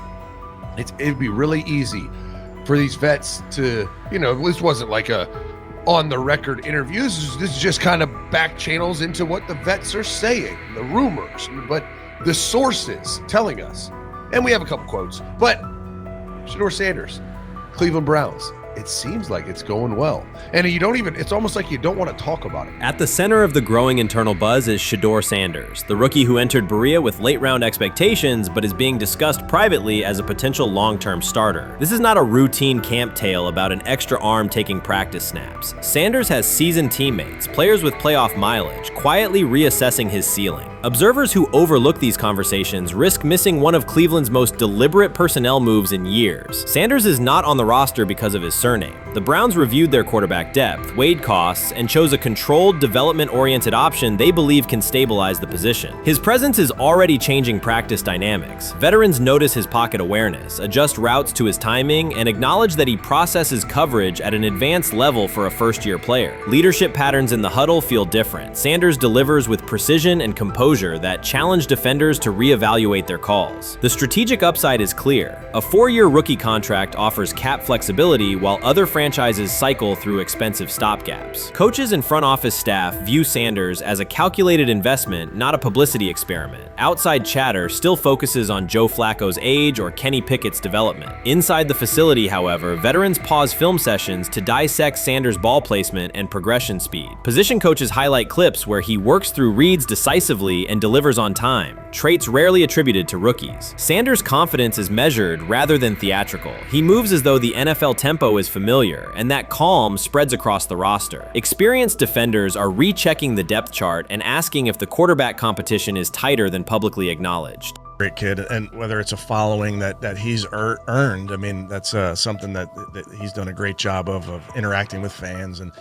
it'd be really easy for these vets to, this wasn't like a on the record interviews. This is just kind of back channels into what the vets are saying, the rumors, but the sources telling us. And we have a couple quotes, but Shedeur Sanders, Cleveland Browns, it seems like it's going well. And you don't even, it's almost like you don't want to talk about it. At the center of the growing internal buzz is Shedeur Sanders, the rookie who entered Berea with late-round expectations but is being discussed privately as a potential long-term starter. This is not a routine camp tale about an extra arm taking practice snaps. Sanders has seasoned teammates, players with playoff mileage, quietly reassessing his ceiling. Observers who overlook these conversations risk missing one of Cleveland's most deliberate personnel moves in years. Sanders is not on the roster because of his surname. The Browns reviewed their quarterback depth, weighed costs, and chose a controlled, development-oriented option they believe can stabilize the position. His presence is already changing practice dynamics. Veterans notice his pocket awareness, adjust routes to his timing, and acknowledge that he processes coverage at an advanced level for a first-year player. Leadership patterns in the huddle feel different. Sanders delivers with precision and composure that challenge defenders to reevaluate their calls. The strategic upside is clear. A 4-year rookie contract offers cap flexibility while other franchises cycle through expensive stopgaps. Coaches and front office staff view Sanders as a calculated investment, not a publicity experiment. Outside chatter still focuses on Joe Flacco's age or Kenny Pickett's development. Inside the facility, however, veterans pause film sessions to dissect Sanders' ball placement and progression speed. Position coaches highlight clips where he works through reads decisively and delivers on time, traits rarely attributed to rookies. Sanders' confidence is measured rather than theatrical. He moves as though the NFL tempo is familiar, and that calm spreads across the roster. Experienced defenders are rechecking the depth chart and asking if the quarterback competition is tighter than publicly acknowledged. Great kid, and whether it's a following that he's earned, I mean, that's something that he's done a great job of interacting with fans. And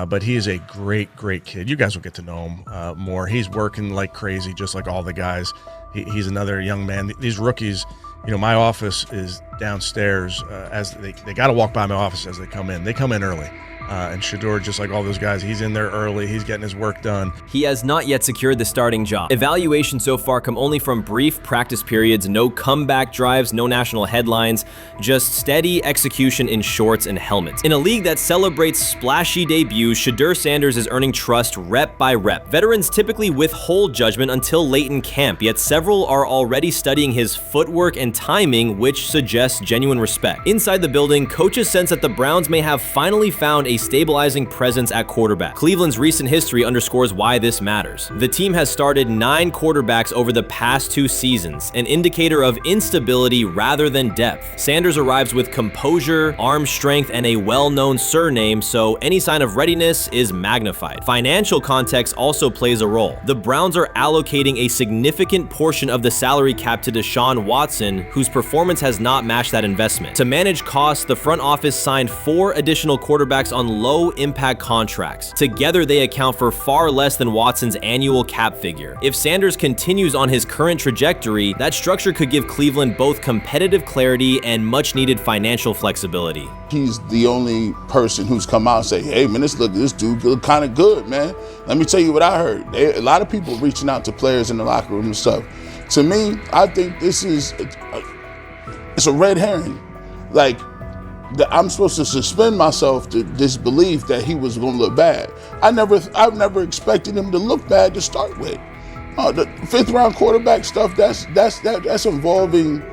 but he is a great kid. You guys will get to know him more. He's working like crazy, just like all the guys. He's another young man. These rookies, you know, my office is downstairs. As they got to walk by my office as they come in. They come in early. And Shedeur, just like all those guys, he's in there early. He's getting his work done. He has not yet secured the starting job. Evaluations so far come only from brief practice periods, no comeback drives, no national headlines, just steady execution in shorts and helmets. In a league that celebrates splashy debuts, Shedeur Sanders is earning trust rep by rep. Veterans typically withhold judgment until late in camp, yet several are already studying his footwork and timing, which suggests genuine respect. Inside the building, coaches sense that the Browns may have finally found a stabilizing presence at quarterback. Cleveland's recent history underscores why this matters. The team has started 9 quarterbacks over the past 2 seasons, an indicator of instability rather than depth. Sanders arrives with composure, arm strength, and a well-known surname, so any sign of readiness is magnified. Financial context also plays a role. The Browns are allocating a significant portion of the salary cap to Deshaun Watson, whose performance has not matched that investment. To manage costs, the front office signed 4 additional quarterbacks on low-impact contracts. Together, they account for far less than Watson's annual cap figure. If Sanders continues on his current trajectory, that structure could give Cleveland both competitive clarity and much-needed financial flexibility. He's the only person who's come out and say, hey, man, this dude look kind of good, man. Let me tell you what I heard. A lot of people reaching out to players in the locker room and stuff. To me, I think this is it's a red herring. Like, I'm supposed to suspend myself to disbelief that he was going to look bad. I've never expected him to look bad to start with. The 5th round quarterback stuff, that's involving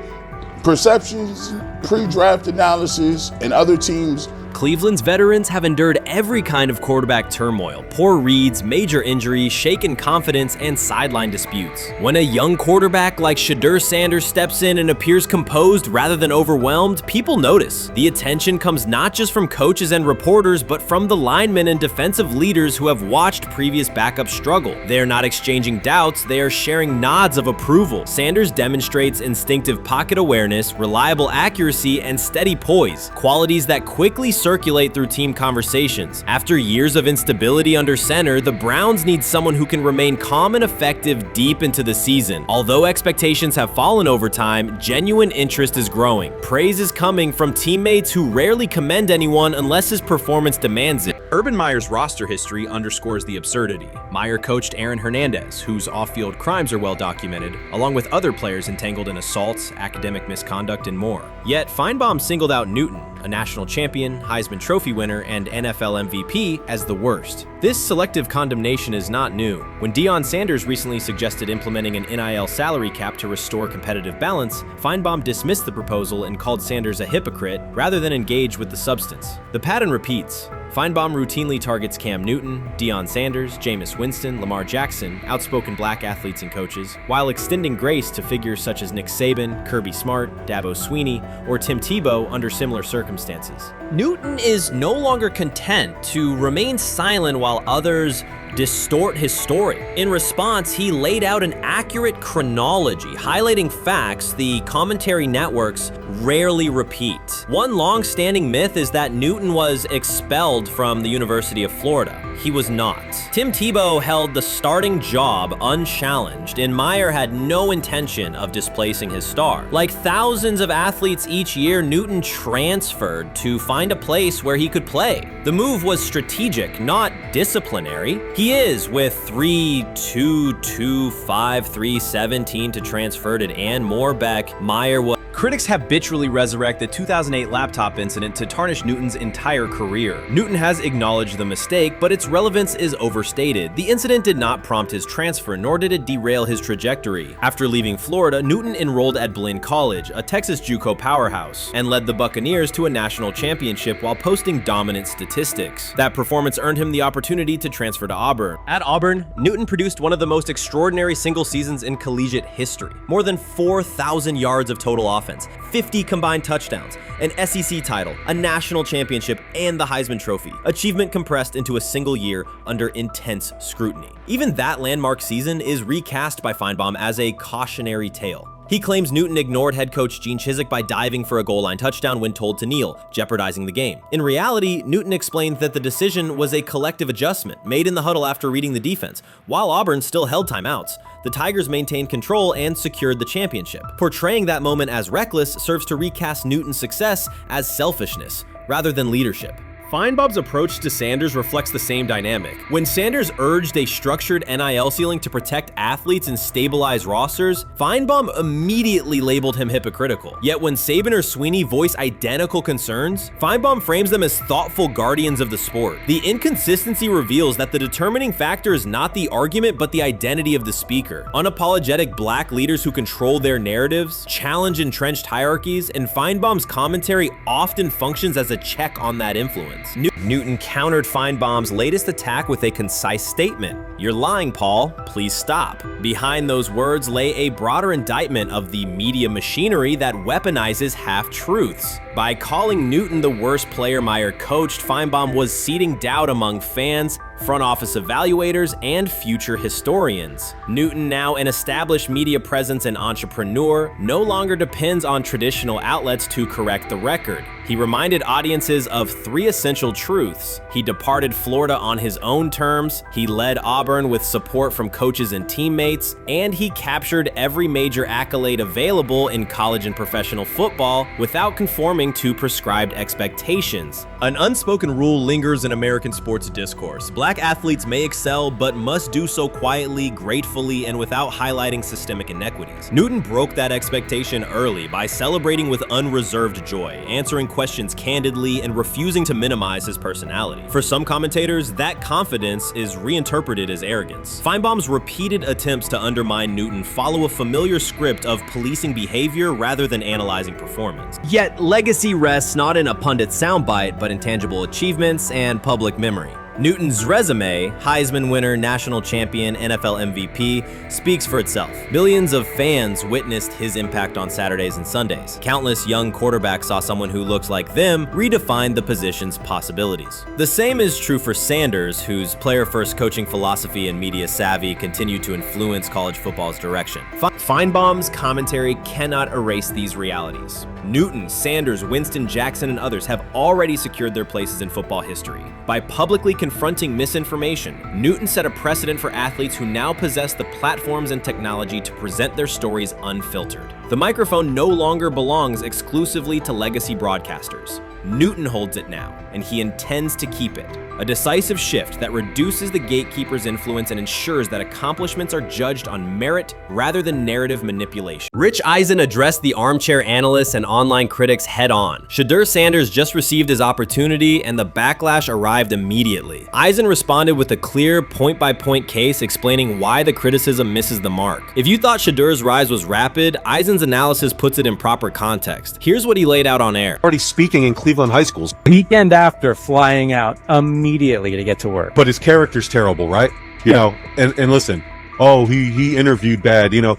perceptions, pre-draft analysis, and other teams. Cleveland's veterans have endured every kind of quarterback turmoil, poor reads, major injuries, shaken confidence, and sideline disputes. When a young quarterback like Shedeur Sanders steps in and appears composed rather than overwhelmed, people notice. The attention comes not just from coaches and reporters, but from the linemen and defensive leaders who have watched previous backups struggle. They are not exchanging doubts, they are sharing nods of approval. Sanders demonstrates instinctive pocket awareness, reliable accuracy, and steady poise, qualities that quickly circulate through team conversations. After years of instability under center, the Browns need someone who can remain calm and effective deep into the season. Although expectations have fallen over time, genuine interest is growing. Praise is coming from teammates who rarely commend anyone unless his performance demands it. Urban Meyer's roster history underscores the absurdity. Meyer coached Aaron Hernandez, whose off-field crimes are well documented, along with other players entangled in assaults, academic misconduct, and more. Yet Feinbaum singled out Newton, a national champion, Heisman Trophy winner, and NFL MVP as the worst. This selective condemnation is not new. When Deion Sanders recently suggested implementing an NIL salary cap to restore competitive balance, Feinbaum dismissed the proposal and called Sanders a hypocrite rather than engage with the substance. The pattern repeats. Feinbaum routinely targets Cam Newton, Deion Sanders, Jameis Winston, Lamar Jackson, outspoken black athletes and coaches, while extending grace to figures such as Nick Saban, Kirby Smart, Dabo Swinney, or Tim Tebow under similar circumstances. Newton is no longer content to remain silent while others distort his story. In response, he laid out an accurate chronology, highlighting facts the commentary networks rarely repeat. One long-standing myth is that Newton was expelled from the University of Florida. He was not. Tim Tebow held the starting job unchallenged, and Meyer had no intention of displacing his star. Like thousands of athletes each year, Newton transferred to find a place where he could play. The move was strategic, not disciplinary. He is with 3-2-2-5-3-17 to transfer to and Moorbeck. Meyer was. Critics habitually resurrect the 2008 laptop incident to tarnish Newton's entire career. Newton has acknowledged the mistake, but its relevance is overstated. The incident did not prompt his transfer, nor did it derail his trajectory. After leaving Florida, Newton enrolled at Blinn College, a Texas JUCO powerhouse, and led the Buccaneers to a national championship while posting dominant statistics. That performance earned him the opportunity to transfer to Auburn. At Auburn, Newton produced one of the most extraordinary single seasons in collegiate history. More than 4,000 yards of total offense, 50 combined touchdowns, an SEC title, a national championship, and the Heisman Trophy. Achievement compressed into a single year under intense scrutiny. Even that landmark season is recast by Feinbaum as a cautionary tale. He claims Newton ignored head coach Gene Chizik by diving for a goal line touchdown when told to kneel, jeopardizing the game. In reality, Newton explained that the decision was a collective adjustment made in the huddle after reading the defense. While Auburn still held timeouts, the Tigers maintained control and secured the championship. Portraying that moment as reckless serves to recast Newton's success as selfishness rather than leadership. Feinbaum's approach to Sanders reflects the same dynamic. When Sanders urged a structured NIL ceiling to protect athletes and stabilize rosters, Feinbaum immediately labeled him hypocritical. Yet when Saban or Swinney voice identical concerns, Feinbaum frames them as thoughtful guardians of the sport. The inconsistency reveals that the determining factor is not the argument but the identity of the speaker. Unapologetic black leaders who control their narratives, challenge entrenched hierarchies, and Feinbaum's commentary often functions as a check on that influence. Newton countered Feinbaum's latest attack with a concise statement. "You're lying, Paul. Please stop." Behind those words lay a broader indictment of the media machinery that weaponizes half-truths. By calling Newton the worst player Meyer coached, Feinbaum was seeding doubt among fans, front office evaluators, and future historians. Newton, now an established media presence and entrepreneur, no longer depends on traditional outlets to correct the record. He reminded audiences of three essential truths. He departed Florida on his own terms, he led Auburn with support from coaches and teammates, and he captured every major accolade available in college and professional football without conforming to prescribed expectations. An unspoken rule lingers in American sports discourse. Black athletes may excel, but must do so quietly, gratefully, and without highlighting systemic inequities. Newton broke that expectation early by celebrating with unreserved joy, answering questions candidly, and refusing to minimize his personality. For some commentators, that confidence is reinterpreted as arrogance. Feinbaum's repeated attempts to undermine Newton follow a familiar script of policing behavior rather than analyzing performance. Yet, legacy rests not in a pundit soundbite, but in tangible achievements and public memory. Newton's resume, Heisman winner, national champion, NFL MVP, speaks for itself. Millions of fans witnessed his impact on Saturdays and Sundays. Countless young quarterbacks saw someone who looks like them redefine the position's possibilities. The same is true for Sanders, whose player-first coaching philosophy and media savvy continue to influence college football's direction. Feinbaum's commentary cannot erase these realities. Newton, Sanders, Winston, Jackson, and others have already secured their places in football history. By publicly confronting misinformation, Newton set a precedent for athletes who now possess the platforms and technology to present their stories unfiltered. The microphone no longer belongs exclusively to legacy broadcasters. Newton holds it now, and he intends to keep it. a decisive shift that reduces the gatekeeper's influence and ensures that accomplishments are judged on merit rather than narrative manipulation. Rich Eisen addressed the armchair analysts and online critics head-on. Shedeur Sanders just received his opportunity, and the backlash arrived immediately. Eisen responded with a clear, point-by-point case explaining why the criticism misses the mark. If you thought Shedeur's rise was rapid, Eisen's analysis puts it in proper context. Here's what he laid out on air. Already speaking in Cleveland high schools. Weekend after, flying out immediately to get to work. But his character's terrible, right? You know, and listen, oh, he interviewed bad, you know.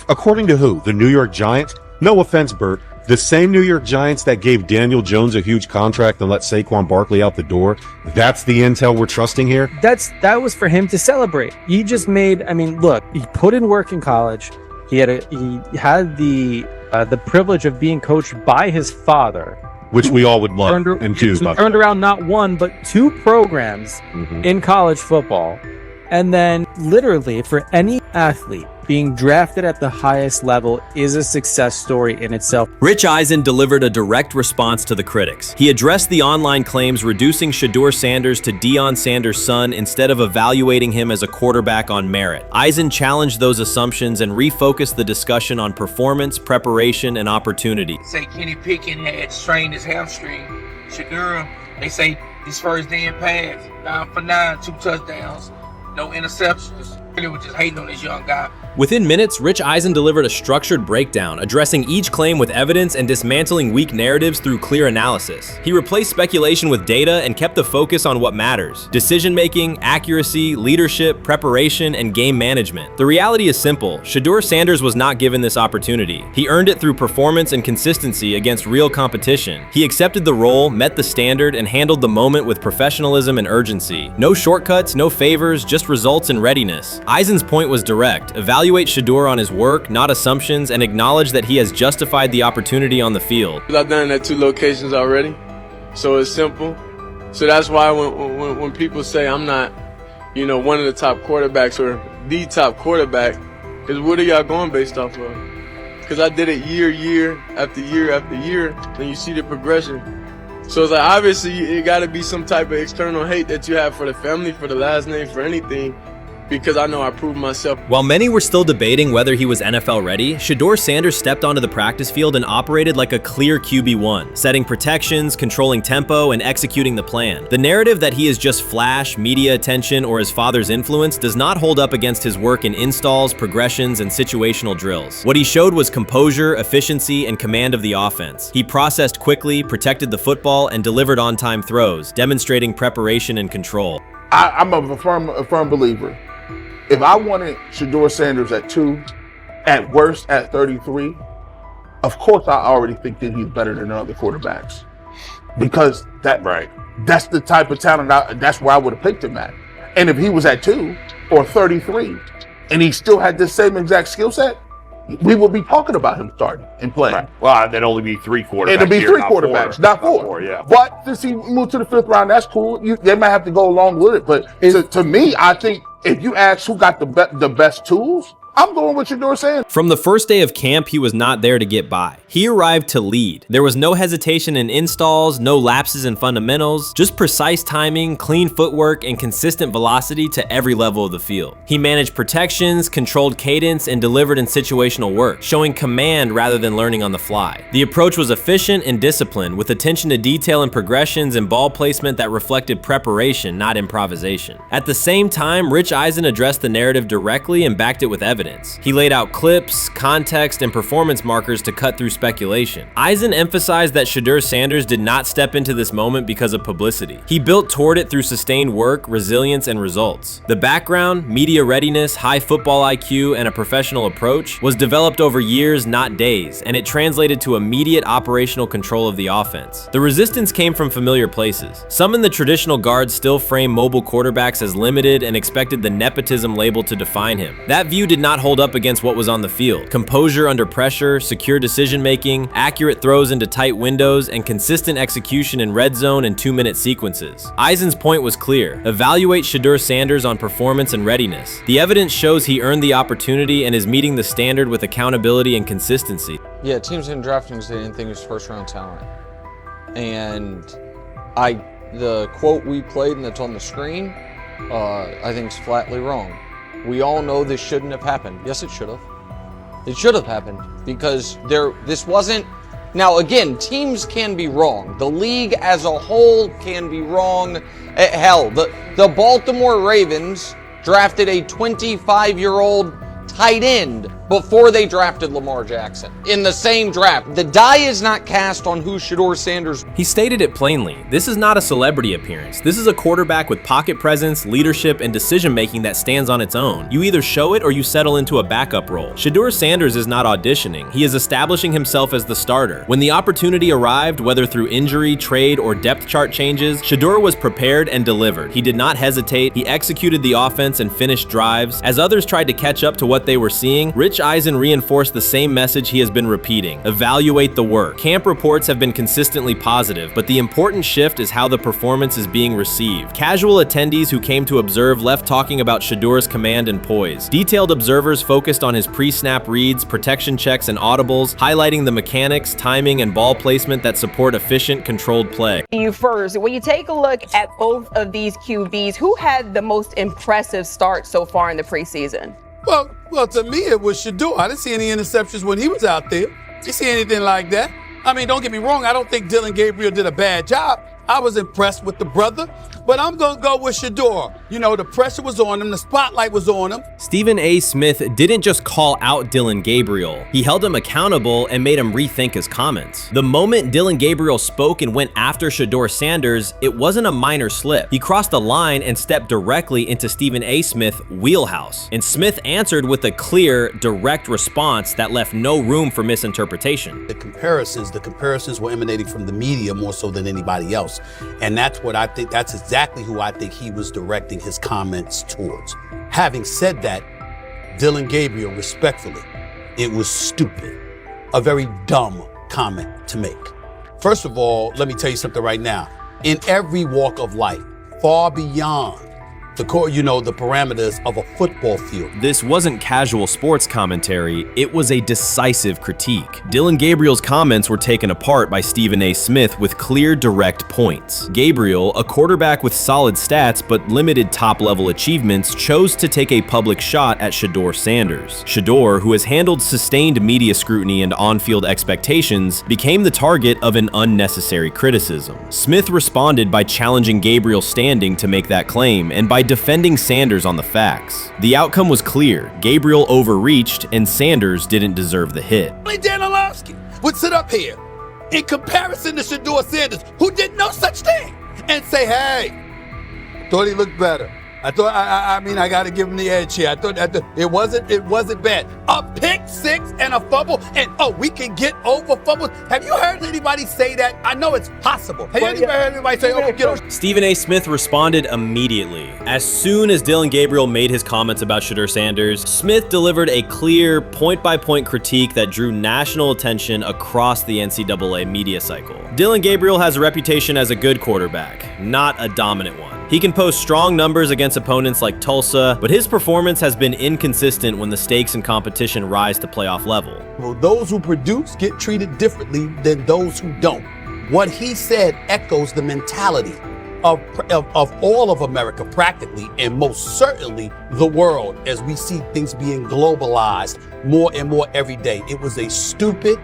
According to who? The New York Giants? No offense, Bert. The same New York Giants that gave Daniel Jones a huge contract and let Saquon Barkley out the door, that's the intel we're trusting here? That was for him to celebrate. He just made, I mean, look, he put in work in college. He had the privilege of being coached by his father, which we all would love and do. Turned around not one, but two programs in college football. And then literally for any athlete, being drafted at the highest level is a success story in itself. Rich Eisen delivered a direct response to the critics. He addressed the online claims reducing Shedeur Sanders to Deion Sanders' son instead of evaluating him as a quarterback on merit. Eisen challenged those assumptions and refocused the discussion on performance, preparation, and opportunity. Say Kenny Pickett had strained his hamstring. Shedeur, they say his first day in pass, 9 for 9, 2 touchdowns, no interceptions. Really was just hating on this young guy. Within minutes, Rich Eisen delivered a structured breakdown, addressing each claim with evidence and dismantling weak narratives through clear analysis. He replaced speculation with data and kept the focus on what matters: decision-making, accuracy, leadership, preparation, and game management. The reality is simple. Shedeur Sanders was not given this opportunity. He earned it through performance and consistency against real competition. He accepted the role, met the standard, and handled the moment with professionalism and urgency. No shortcuts, no favors, just results and readiness. Eisen's point was direct. Evaluate Shedeur on his work, not assumptions, and acknowledge that he has justified the opportunity on the field. I've done it at 2 locations already, so it's simple. So that's why when people say I'm not, you know, one of the top quarterbacks or the top quarterback, is what are y'all going based off of? Because I did it year after year after year, and you see the progression. So it's like, obviously, it got to be some type of external hate that you have for the family, for the last name, for anything, because I know I proved myself. While many were still debating whether he was NFL ready, Shedeur Sanders stepped onto the practice field and operated like a clear QB1, setting protections, controlling tempo, and executing the plan. The narrative that he is just flash, media attention, or his father's influence does not hold up against his work in installs, progressions, and situational drills. What he showed was composure, efficiency, and command of the offense. He processed quickly, protected the football, and delivered on-time throws, demonstrating preparation and control. I'm a firm believer. If I wanted Shedeur Sanders at 2, at worst at 33, of course I already think that he's better than other quarterbacks, because that's the type of talent. That's where I would have picked him at. And if he was at 2 or 33, and he still had the same exact skill set, we would be talking about him starting and playing. Right. Well, there'd only be 3 quarterbacks. It'd be 3 quarterbacks, not 4. 4, yeah. But since he moved to the 5th round, that's cool. They might have to go along with it. But to me, I think if you ask who got the best tools, I'm going with Shedeur Sanders. From the first day of camp, he was not there to get by. He arrived to lead. There was no hesitation in installs, no lapses in fundamentals, just precise timing, clean footwork, and consistent velocity to every level of the field. He managed protections, controlled cadence, and delivered in situational work, showing command rather than learning on the fly. The approach was efficient and disciplined, with attention to detail and progressions and ball placement that reflected preparation, not improvisation. At the same time, Rich Eisen addressed the narrative directly and backed it with evidence. He laid out clips, context, and performance markers to cut through speculation. Eisen emphasized that Shedeur Sanders did not step into this moment because of publicity. He built toward it through sustained work, resilience, and results. The background, media readiness, high football IQ, and a professional approach was developed over years, not days, and it translated to immediate operational control of the offense. The resistance came from familiar places. Some in the traditional guard still frame mobile quarterbacks as limited and expected the nepotism label to define him. That view did not hold up against what was on the field. Composure under pressure, secure decision-making, accurate throws into tight windows, and consistent execution in red zone and 2-minute sequences. Eisen's point was clear. Evaluate Shedeur Sanders on performance and readiness. The evidence shows he earned the opportunity and is meeting the standard with accountability and consistency. Yeah, teams didn't draft him because they didn't think he was first-round talent. And I the quote we played and that's on the screen, I think is flatly wrong. We all know this shouldn't have happened. Yes, it should have. It should have happened because this wasn't. Now, again, teams can be wrong. The league as a whole can be wrong. Hell, the Baltimore Ravens drafted a 25-year-old tight end before they drafted Lamar Jackson in the same draft. The die is not cast on who Shedeur Sanders. He stated it plainly. This is not a celebrity appearance. This is a quarterback with pocket presence, leadership, and decision-making that stands on its own. You either show it or you settle into a backup role. Shedeur Sanders is not auditioning. He is establishing himself as the starter. When the opportunity arrived, whether through injury, trade, or depth chart changes, Shedeur was prepared and delivered. He did not hesitate. He executed the offense and finished drives. As others tried to catch up to what they were seeing, Rich Eisen reinforced the same message he has been repeating: evaluate the work. Camp reports have been consistently positive, but the important shift is how the performance is being received. Casual attendees who came to observe left talking about Shedeur's command and poise. Detailed observers focused on his pre-snap reads, protection checks, and audibles, highlighting the mechanics, timing, and ball placement that support efficient, controlled play. You first, when you take a look at both of these QBs, who had the most impressive start so far in the preseason? Well, to me, it was Shedeur. I didn't see any interceptions when he was out there. Did you see anything like that? I mean, don't get me wrong. I don't think Dillon Gabriel did a bad job. I was impressed with the brother, but I'm going to go with Shedeur. You know, the pressure was on him. The spotlight was on him. Stephen A. Smith didn't just call out Dillon Gabriel. He held him accountable and made him rethink his comments. The moment Dillon Gabriel spoke and went after Shedeur Sanders, it wasn't a minor slip. He crossed the line and stepped directly into Stephen A. Smith's wheelhouse. And Smith answered with a clear, direct response that left no room for misinterpretation. The comparisons were emanating from the media more so than anybody else. And that's what I think, that's exactly who I think he was directing his comments towards. Having said that, Dillon Gabriel, respectfully, it was stupid. A very dumb comment to make. First of all, let me tell you something right now. In every walk of life, far beyond the parameters of a football field. This wasn't casual sports commentary, it was a decisive critique. Dillon Gabriel's comments were taken apart by Stephen A. Smith with clear, direct points. Gabriel, a quarterback with solid stats but limited top-level achievements, chose to take a public shot at Shedeur Sanders. Shedeur, who has handled sustained media scrutiny and on-field expectations, became the target of an unnecessary criticism. Smith responded by challenging Gabriel's standing to make that claim, and by defending Sanders on the facts. The outcome was clear. Gabriel overreached, and Sanders didn't deserve the hit. Only Dan Orlovsky would sit up here in comparison to Shedeur Sanders, who did no such thing, and say, hey, thought he looked better. I got to give him the edge here. I thought it wasn't bad. A pick six and a fumble, and we can get over fumbles. Have you heard anybody say that? I know it's possible. Have you ever heard anybody say, we get over? Stephen A. Smith responded immediately. As soon as Dillon Gabriel made his comments about Shedeur Sanders, Smith delivered a clear, point-by-point critique that drew national attention across the NCAA media cycle. Dillon Gabriel has a reputation as a good quarterback, not a dominant one. He can post strong numbers against opponents like Tulsa, but his performance has been inconsistent when the stakes and competition rise to playoff level. Well, those who produce get treated differently than those who don't. What he said echoes the mentality of all of America practically, and most certainly the world, as we see things being globalized more and more every day. It was a stupid,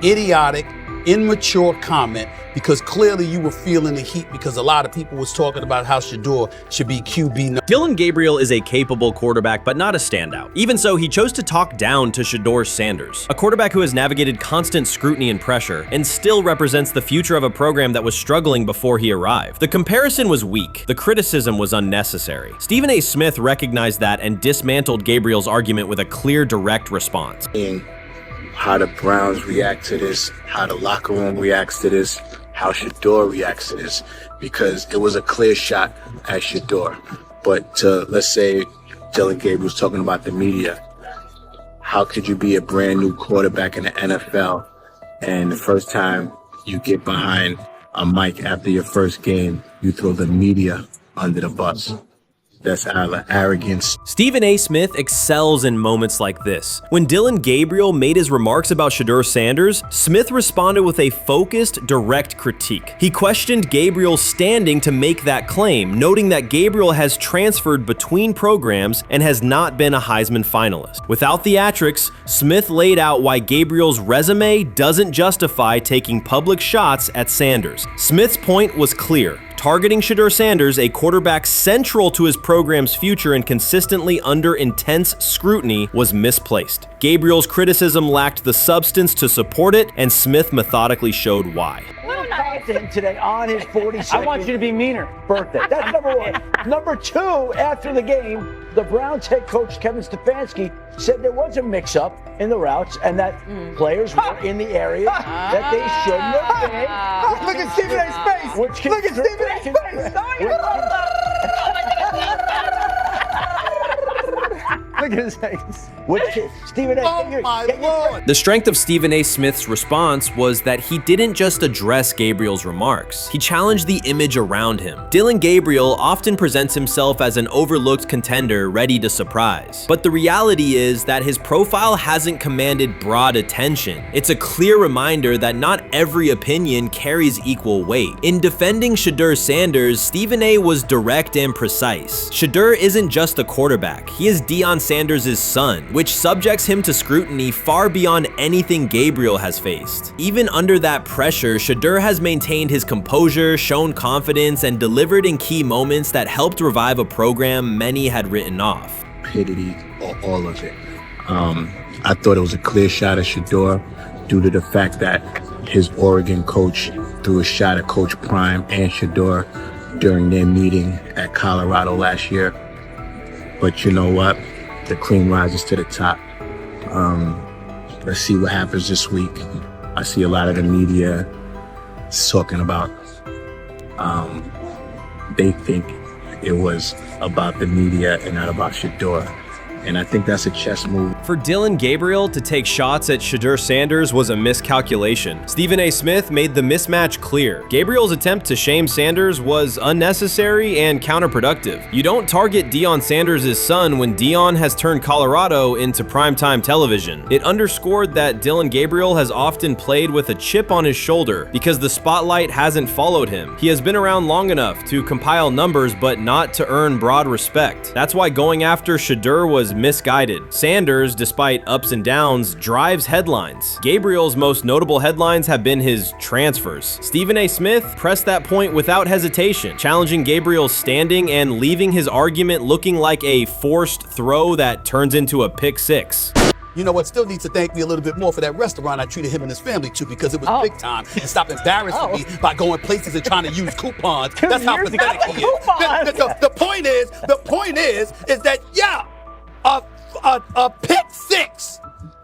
idiotic, immature comment, because clearly you were feeling the heat because a lot of people was talking about how Shedeur should be QB. Dillon Gabriel is a capable quarterback, but not a standout. Even so, he chose to talk down to Shedeur Sanders, a quarterback who has navigated constant scrutiny and pressure and still represents the future of a program that was struggling before he arrived. The comparison was weak. The criticism was unnecessary. Stephen A. Smith recognized that and dismantled Gabriel's argument with a clear, direct response. How the Browns react to this, how the locker room reacts to this, how Shedeur reacts to this, because it was a clear shot at Shedeur. But let's say Dillon Gabriel's talking about the media. How could you be a brand new quarterback in the NFL and the first time you get behind a mic after your first game, you throw the media under the bus? That's out of arrogance. Stephen A. Smith excels in moments like this. When Dillon Gabriel made his remarks about Shedeur Sanders, Smith responded with a focused, direct critique. He questioned Gabriel's standing to make that claim, noting that Gabriel has transferred between programs and has not been a Heisman finalist. Without theatrics, Smith laid out why Gabriel's resume doesn't justify taking public shots at Sanders. Smith's point was clear. Targeting Shedeur Sanders, a quarterback central to his program's future and consistently under intense scrutiny, was misplaced. Gabriel's criticism lacked the substance to support it, and Smith methodically showed why. Today on his 42nd I want you to be meaner. Birthday. That's number one. Number two, after the game, the Browns head coach Kevin Stefanski said there was a mix-up in the routes and that players were in the area that they shouldn't have been. Look at Stephen A's face. Look at Stephen A's face. Look at his face. Stephen A. Oh my Lord. The strength of Stephen A. Smith's response was that he didn't just address Gabriel's remarks. He challenged the image around him. Dillon Gabriel often presents himself as an overlooked contender ready to surprise. But the reality is that his profile hasn't commanded broad attention. It's a clear reminder that not every opinion carries equal weight. In defending Shedeur Sanders, Stephen A. was direct and precise. Shedeur isn't just a quarterback. He is Deion Sanders' son, which subjects him to scrutiny far beyond anything Gabriel has faced. Even under that pressure, Shedeur has maintained his composure, shown confidence, and delivered in key moments that helped revive a program many had written off. Stupidity, all of it. I thought it was a clear shot at Shedeur due to the fact that his Oregon coach threw a shot at Coach Prime and Shedeur during their meeting at Colorado last year. But you know what? The cream rises to the top. Let's see what happens this week. I see a lot of the media talking about they think it was about the media and not about Shedeur. And I think that's a chess move. For Dillon Gabriel to take shots at Shedeur Sanders was a miscalculation. Stephen A. Smith made the mismatch clear. Gabriel's attempt to shame Sanders was unnecessary and counterproductive. You don't target Deion Sanders' son when Deion has turned Colorado into primetime television. It underscored that Dillon Gabriel has often played with a chip on his shoulder because the spotlight hasn't followed him. He has been around long enough to compile numbers but not to earn broad respect. That's why going after Shedeur was misguided. Sanders, despite ups and downs, drives headlines. Gabriel's most notable headlines have been his transfers. Stephen A. Smith pressed that point without hesitation, challenging Gabriel's standing and leaving his argument looking like a forced throw that turns into a pick six. You know what? Still needs to thank me a little bit more for that restaurant I treated him and his family to because it was big time and stopped embarrassing me by going places and trying to use coupons. That's how pathetic he is. The point is that a pick six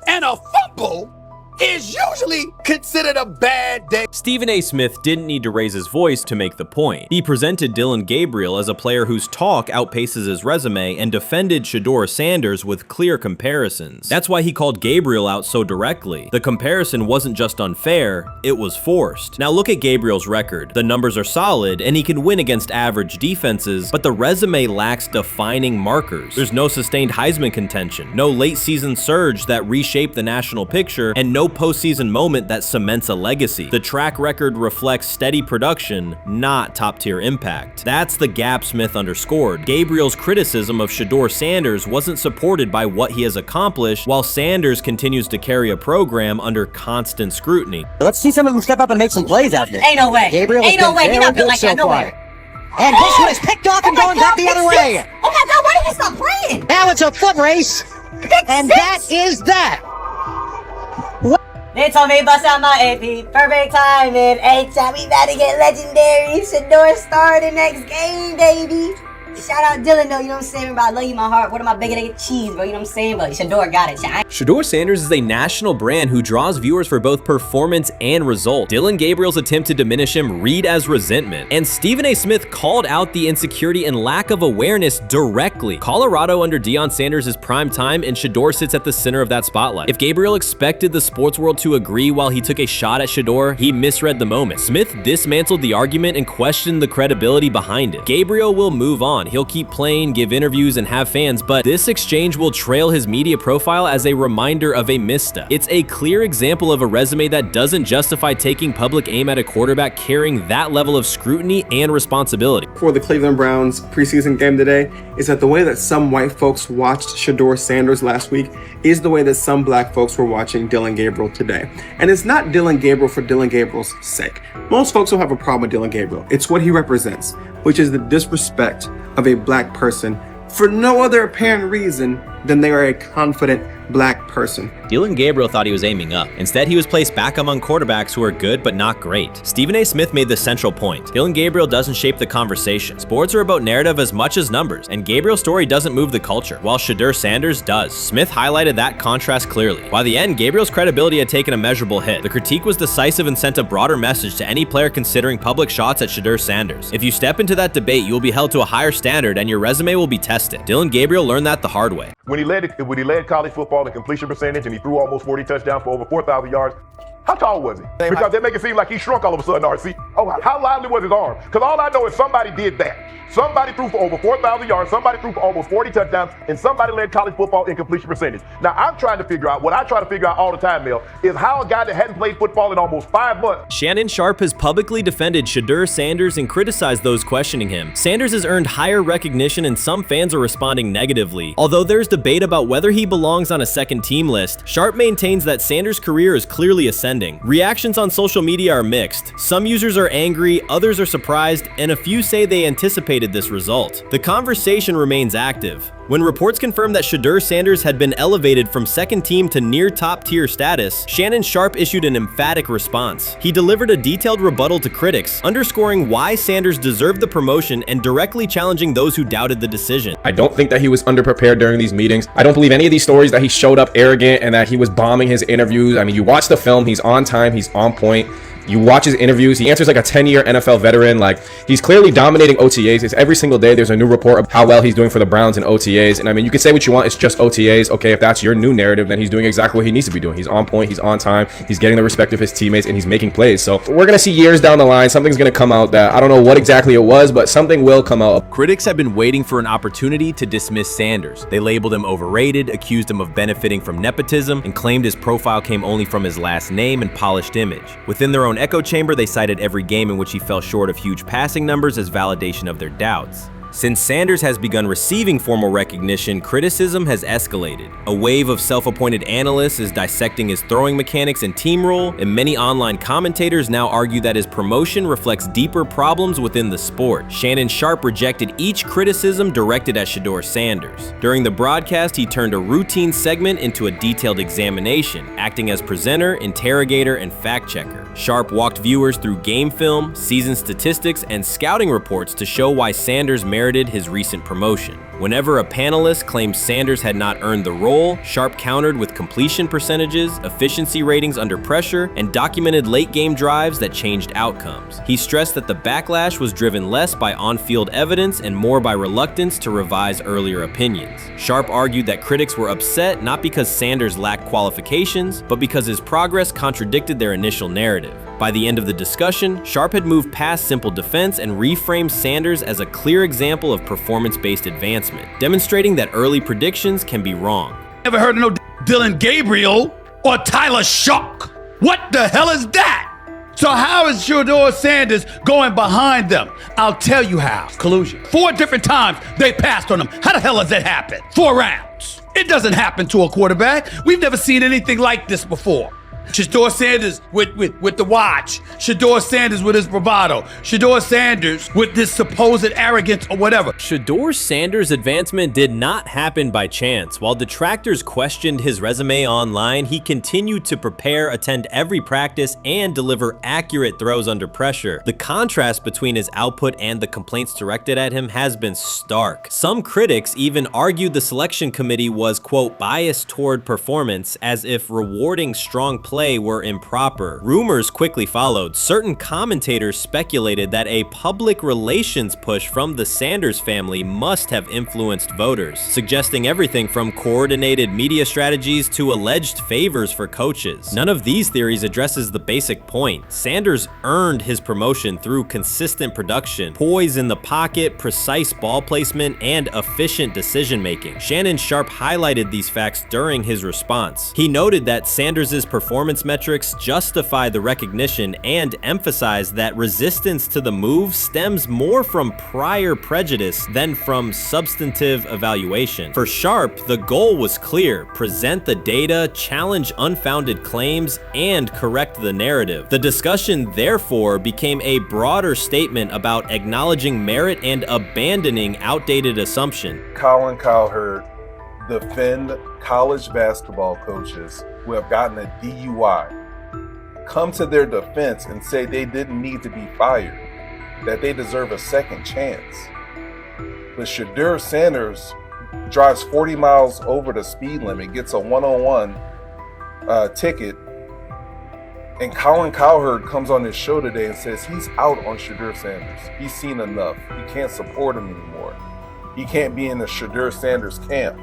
and a fumble is usually considered a bad day. Stephen A. Smith didn't need to raise his voice to make the point. He presented Dillon Gabriel as a player whose talk outpaces his resume and defended Shedeur Sanders with clear comparisons. That's why he called Gabriel out so directly. The comparison wasn't just unfair, it was forced. Now look at Gabriel's record. The numbers are solid and he can win against average defenses, but the resume lacks defining markers. There's no sustained Heisman contention, no late season surge that reshaped the national picture, and no postseason moment that cements a legacy. The track record reflects steady production, not top-tier impact. That's the gap Smith underscored. Gabriel's criticism of Shedeur Sanders wasn't supported by what he has accomplished, while Sanders continues to carry a program under constant scrutiny. Let's see some of them step up and make some plays out there. Ain't no way. Gabriel Ain't no way. He's not built like that. No way. And this one is picked off and going back the other way. Oh my God, why did he stop playing? Now it's a foot race. And that is that. They told me bust out my AP, perfect timing. H-time, we about to get legendary. Shedeur start the next game, baby. Shout out Dillon though, you know what I'm saying? Bro, I love you, my heart. What am I bigger than cheese, bro? You know what I'm saying? But Shedeur got it. Shedeur Sanders is a national brand who draws viewers for both performance and result. Dillon Gabriel's attempt to diminish him read as resentment. And Stephen A. Smith called out the insecurity and lack of awareness directly. Colorado under Deion Sanders is prime time and Shedeur sits at the center of that spotlight. If Gabriel expected the sports world to agree while he took a shot at Shedeur, he misread the moment. Smith dismantled the argument and questioned the credibility behind it. Gabriel will move on. on. He'll keep playing, give interviews, and have fans, but this exchange will trail his media profile as a reminder of a misstep. It's a clear example of a resume that doesn't justify taking public aim at a quarterback carrying that level of scrutiny and responsibility. For the Cleveland Browns preseason game today is that the way that some white folks watched Shedeur Sanders last week is the way that some black folks were watching Dillon Gabriel today. And it's not Dillon Gabriel for Dillon Gabriel's sake. Most folks don't have a problem with Dillon Gabriel. It's what he represents, which is the disrespect of a black person for no other apparent reason than they are a confident black person. Dillon Gabriel thought he was aiming up. Instead, he was placed back among quarterbacks who are good but not great. Stephen A. Smith made the central point. Dillon Gabriel doesn't shape the conversation. Sports are about narrative as much as numbers, and Gabriel's story doesn't move the culture, while Shedeur Sanders does. Smith highlighted that contrast clearly. By the end, Gabriel's credibility had taken a measurable hit. The critique was decisive and sent a broader message to any player considering public shots at Shedeur Sanders. If you step into that debate, you will be held to a higher standard and your resume will be tested. Dillon Gabriel learned that the hard way. When he led college football in completion percentage and he threw almost 40 touchdowns for over 4,000 yards, how tall was he? Because they make it seem like he shrunk all of a sudden, RC. Oh, how lively was his arm? Because all I know is somebody did that. Somebody threw for over 4,000 yards, somebody threw for almost 40 touchdowns, and somebody led college football in completion percentage. Now, I'm trying to figure out, what I try to figure out all the time, Mel, is how a guy that hadn't played football in almost 5 months. Shannon Sharpe has publicly defended Shedeur Sanders and criticized those questioning him. Sanders has earned higher recognition and some fans are responding negatively. Although there's debate about whether he belongs on a second team list, Sharpe maintains that Sanders' career is clearly ascending. Reactions on social media are mixed. Some users are angry, others are surprised, and a few say they anticipated this result. The conversation remains active. When reports confirmed that Shedeur Sanders had been elevated from second team to near top tier status, Shannon Sharpe issued an emphatic response. He delivered a detailed rebuttal to critics, underscoring why Sanders deserved the promotion and directly challenging those who doubted the decision. I don't think that he was underprepared during these meetings. I don't believe any of these stories that he showed up arrogant and that he was bombing his interviews. I mean, you watch the film, he's on time, he's on point. You watch his interviews, he answers like a 10-year NFL veteran. Like, he's clearly dominating OTAs. It's every single day there's a new report of how well he's doing for the Browns in OTAs. And I mean, you can say what you want, it's just OTAs. Okay, if that's your new narrative, then he's doing exactly what he needs to be doing. He's on point, he's on time, he's getting the respect of his teammates, and he's making plays. So we're gonna see years down the line, something's gonna come out that I don't know what exactly it was, but something will come out. Critics have been waiting for an opportunity to dismiss Sanders. They labeled him overrated, accused him of benefiting from nepotism, and claimed his profile came only from his last name and polished image. Within their own echo chamber, they cited every game in which he fell short of huge passing numbers as validation of their doubts. Since Sanders has begun receiving formal recognition, criticism has escalated. A wave of self-appointed analysts is dissecting his throwing mechanics and team role, and many online commentators now argue that his promotion reflects deeper problems within the sport. Shannon Sharpe rejected each criticism directed at Shedeur Sanders. During the broadcast, he turned a routine segment into a detailed examination, acting as presenter, interrogator, and fact-checker. Sharpe walked viewers through game film, season statistics, and scouting reports to show why Sanders merited his recent promotion. Whenever a panelist claimed Sanders had not earned the role, Sharpe countered with completion percentages, efficiency ratings under pressure, and documented late-game drives that changed outcomes. He stressed that the backlash was driven less by on-field evidence and more by reluctance to revise earlier opinions. Sharpe argued that critics were upset not because Sanders lacked qualifications, but because his progress contradicted their initial narrative. By the end of the discussion, Sharpe had moved past simple defense and reframed Sanders as a clear example of performance-based advancement, demonstrating that early predictions can be wrong. Never heard of no Dillon Gabriel or Tyler Shock. What the hell is that? So how is Shedeur Sanders going behind them? I'll tell you how. Collusion. 4 different times they passed on him. How the hell does that happen? 4 rounds. It doesn't happen to a quarterback. We've never seen anything like this before. Shedeur Sanders with the watch. Shedeur Sanders with his bravado. Shedeur Sanders with this supposed arrogance or whatever. Shedeur Sanders' advancement did not happen by chance. While detractors questioned his resume online, he continued to prepare, attend every practice, and deliver accurate throws under pressure. The contrast between his output and the complaints directed at him has been stark. Some critics even argued the selection committee was, quote, biased toward performance, as if rewarding strong play were improper. Rumors quickly followed. Certain commentators speculated that a public relations push from the Sanders family must have influenced voters, suggesting everything from coordinated media strategies to alleged favors for coaches. None of these theories addresses the basic point. Sanders earned his promotion through consistent production, poise in the pocket, precise ball placement, and efficient decision-making. Shannon Sharpe highlighted these facts during his response. He noted that Sanders' performance metrics justify the recognition and emphasized that resistance to the move stems more from prior prejudice than from substantive evaluation. For Sharpe, the goal was clear: present the data, challenge unfounded claims, and correct the narrative. The discussion, therefore, became a broader statement about acknowledging merit and abandoning outdated assumptions. Colin Cowherd defend college basketball coaches who have gotten a DUI, come to their defense and say they didn't need to be fired, that they deserve a second chance. But Shedeur Sanders drives 40 miles over the speed limit, gets a one-on-one ticket, and Colin Cowherd comes on his show today and says he's out on Shedeur Sanders. He's seen enough. He can't support him anymore. He can't be in the Shedeur Sanders camp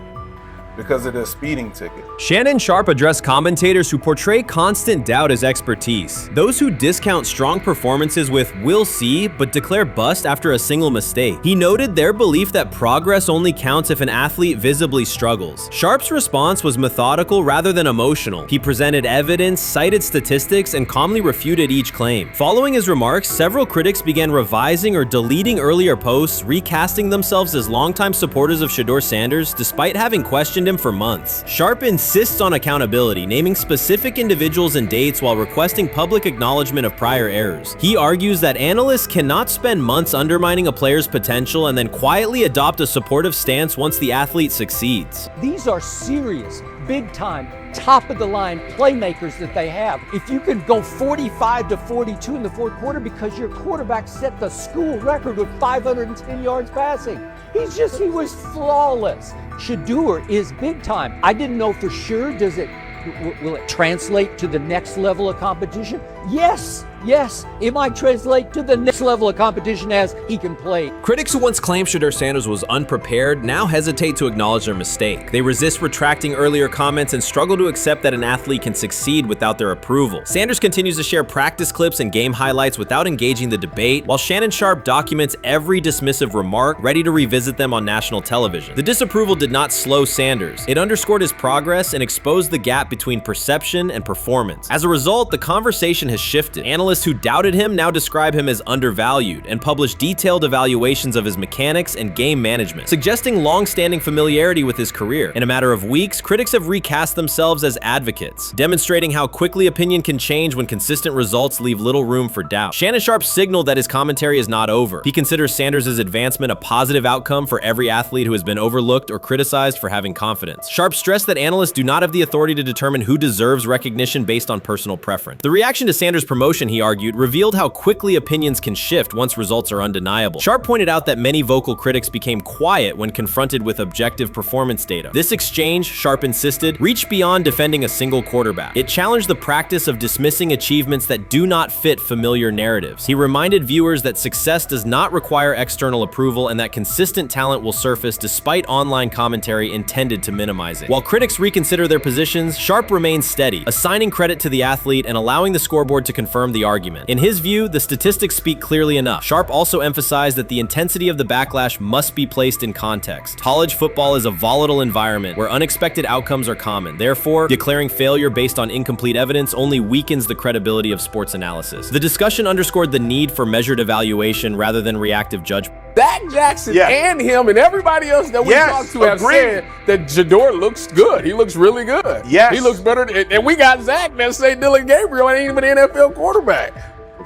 because of this speeding ticket. Shannon Sharpe addressed commentators who portray constant doubt as expertise. Those who discount strong performances with "we'll see" but declare bust after a single mistake. He noted their belief that progress only counts if an athlete visibly struggles. Sharpe's response was methodical rather than emotional. He presented evidence, cited statistics, and calmly refuted each claim. Following his remarks, several critics began revising or deleting earlier posts, recasting themselves as longtime supporters of Shedeur Sanders despite having questioned him for months. Sharpe insists on accountability, naming specific individuals and dates while requesting public acknowledgement of prior errors. He argues that analysts cannot spend months undermining a player's potential and then quietly adopt a supportive stance once the athlete succeeds. These are serious, big-time, top-of-the-line playmakers that they have. If you can go 45 to 42 in the fourth quarter because your quarterback set the school record with 510 yards passing. He was flawless. Shedeur is big time. I didn't know for sure, will it translate to the next level of competition? Yes. It might translate to the next level of competition as he can play. Critics who once claimed Shedeur Sanders was unprepared now hesitate to acknowledge their mistake. They resist retracting earlier comments and struggle to accept that an athlete can succeed without their approval. Sanders continues to share practice clips and game highlights without engaging the debate, while Shannon Sharpe documents every dismissive remark, ready to revisit them on national television. The disapproval did not slow Sanders. It underscored his progress and exposed the gap between perception and performance. As a result, the conversation has shifted. Analysts who doubted him now describe him as undervalued and publish detailed evaluations of his mechanics and game management, suggesting long-standing familiarity with his career. In a matter of weeks, critics have recast themselves as advocates, demonstrating how quickly opinion can change when consistent results leave little room for doubt. Shannon Sharpe signaled that his commentary is not over. He considers Sanders' advancement a positive outcome for every athlete who has been overlooked or criticized for having confidence. Sharpe stressed that analysts do not have the authority to determine who deserves recognition based on personal preference. The reaction to Sanders' promotion, he argued, revealed how quickly opinions can shift once results are undeniable. Sharpe pointed out that many vocal critics became quiet when confronted with objective performance data. This exchange, Sharpe insisted, reached beyond defending a single quarterback. It challenged the practice of dismissing achievements that do not fit familiar narratives. He reminded viewers that success does not require external approval and that consistent talent will surface despite online commentary intended to minimize it. While critics reconsider their positions, Sharpe remains steady, assigning credit to the athlete and allowing the scoreboard to confirm the argument. In his view, the statistics speak clearly enough. Sharpe also emphasized that the intensity of the backlash must be placed in context. College football is a volatile environment where unexpected outcomes are common. Therefore, declaring failure based on incomplete evidence only weakens the credibility of sports analysis. The discussion underscored the need for measured evaluation rather than reactive judgment. Zach Jackson and him and everybody else that we talked to have said that Shedeur looks good. He looks really good. Yes. He looks better. And we got Zach that say Dylan Gabriel ain't even an NFL quarterback.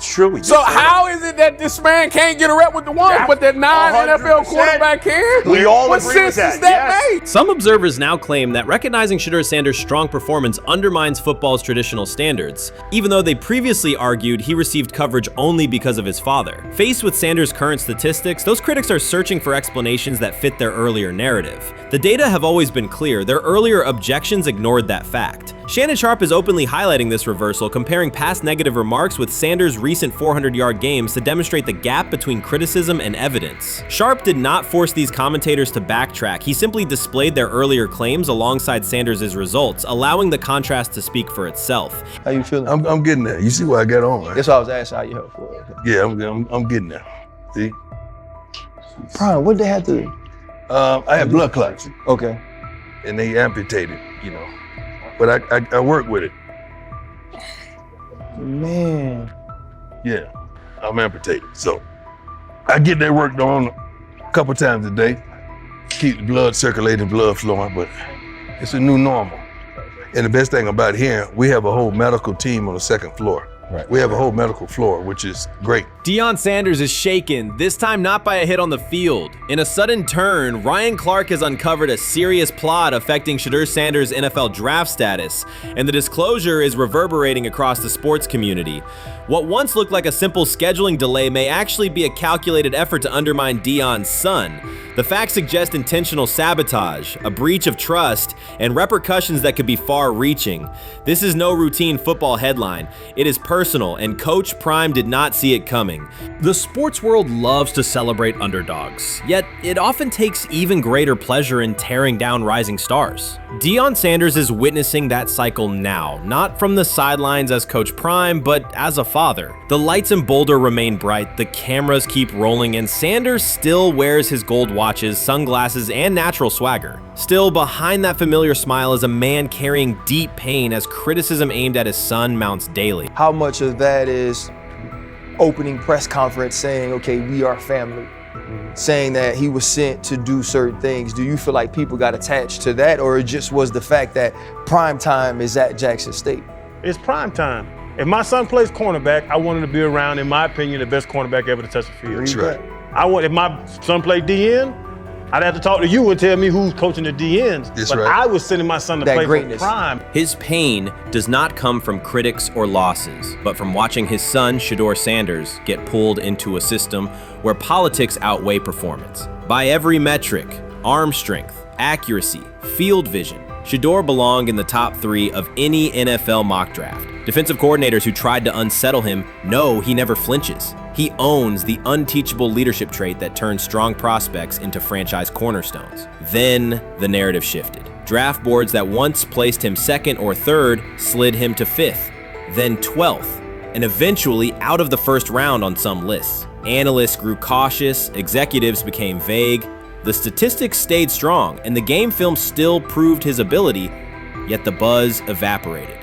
It's true. So how is it that this man can't get a rep with the ones, but that non-NFL quarterback can? We all what agree sense with that. does that make? Some observers now claim that recognizing Shedeur Sanders' strong performance undermines football's traditional standards, even though they previously argued he received coverage only because of his father. Faced with Sanders' current statistics, those critics are searching for explanations that fit their earlier narrative. The data have always been clear. Their earlier objections ignored that fact. Shannon Sharpe is openly highlighting this reversal, comparing past negative remarks with Sanders' recent 400-yard games to demonstrate the gap between criticism and evidence. Sharpe did not force these commentators to backtrack. He simply displayed their earlier claims alongside Sanders' results, allowing the contrast to speak for itself. How you feeling? I'm getting there. You see what I got on, right? That's why I was asking how you help for. Yeah, I'm getting there. See? Prime, what they had to do? I had blood clots. Okay. And they amputated, you know. But I work with it. Man. Yeah, I'm amputated. So I get that worked on a couple times a day. Keep the blood circulating, blood flowing, but it's a new normal. And the best thing about here, we have a whole medical team on the second floor. Right. We have a whole medical floor, which is great. Deion Sanders is shaken, this time not by a hit on the field. In a sudden turn, Ryan Clark has uncovered a serious plot affecting Shedeur Sanders' NFL draft status, and the disclosure is reverberating across the sports community. What once looked like a simple scheduling delay may actually be a calculated effort to undermine Deion's son. The facts suggest intentional sabotage, a breach of trust, and repercussions that could be far-reaching. This is no routine football headline. It is personal, and Coach Prime did not see it coming. The sports world loves to celebrate underdogs, yet it often takes even greater pleasure in tearing down rising stars. Deion Sanders is witnessing that cycle now, not from the sidelines as Coach Prime, but as a father. The lights in Boulder remain bright, the cameras keep rolling, and Sanders still wears his gold watches, sunglasses, and natural swagger. Still, behind that familiar smile is a man carrying deep pain as criticism aimed at his son mounts daily. How much of that is opening press conference saying, okay, we are family, saying that he was sent to do certain things? Do you feel like people got attached to that, or it just was the fact that prime time is at Jackson State? It's prime time. If my son plays cornerback, I want him to be around, in my opinion, the best cornerback ever to touch the field. That's right. If my son played DN, I'd have to talk to you and tell me who's coaching the DNs. That's but right. I was sending my son to play for prime. His pain does not come from critics or losses, but from watching his son, Shedeur Sanders, get pulled into a system where politics outweigh performance. By every metric, arm strength, accuracy, field vision, Shedeur belonged in the top 3 of any NFL mock draft. Defensive coordinators who tried to unsettle him know he never flinches. He owns the unteachable leadership trait that turns strong prospects into franchise cornerstones. Then the narrative shifted. Draft boards that once placed him 2nd or 3rd slid him to 5th, then 12th, and eventually out of the 1st round on some lists. Analysts grew cautious, executives became vague. The statistics stayed strong, and the game film still proved his ability, yet the buzz evaporated.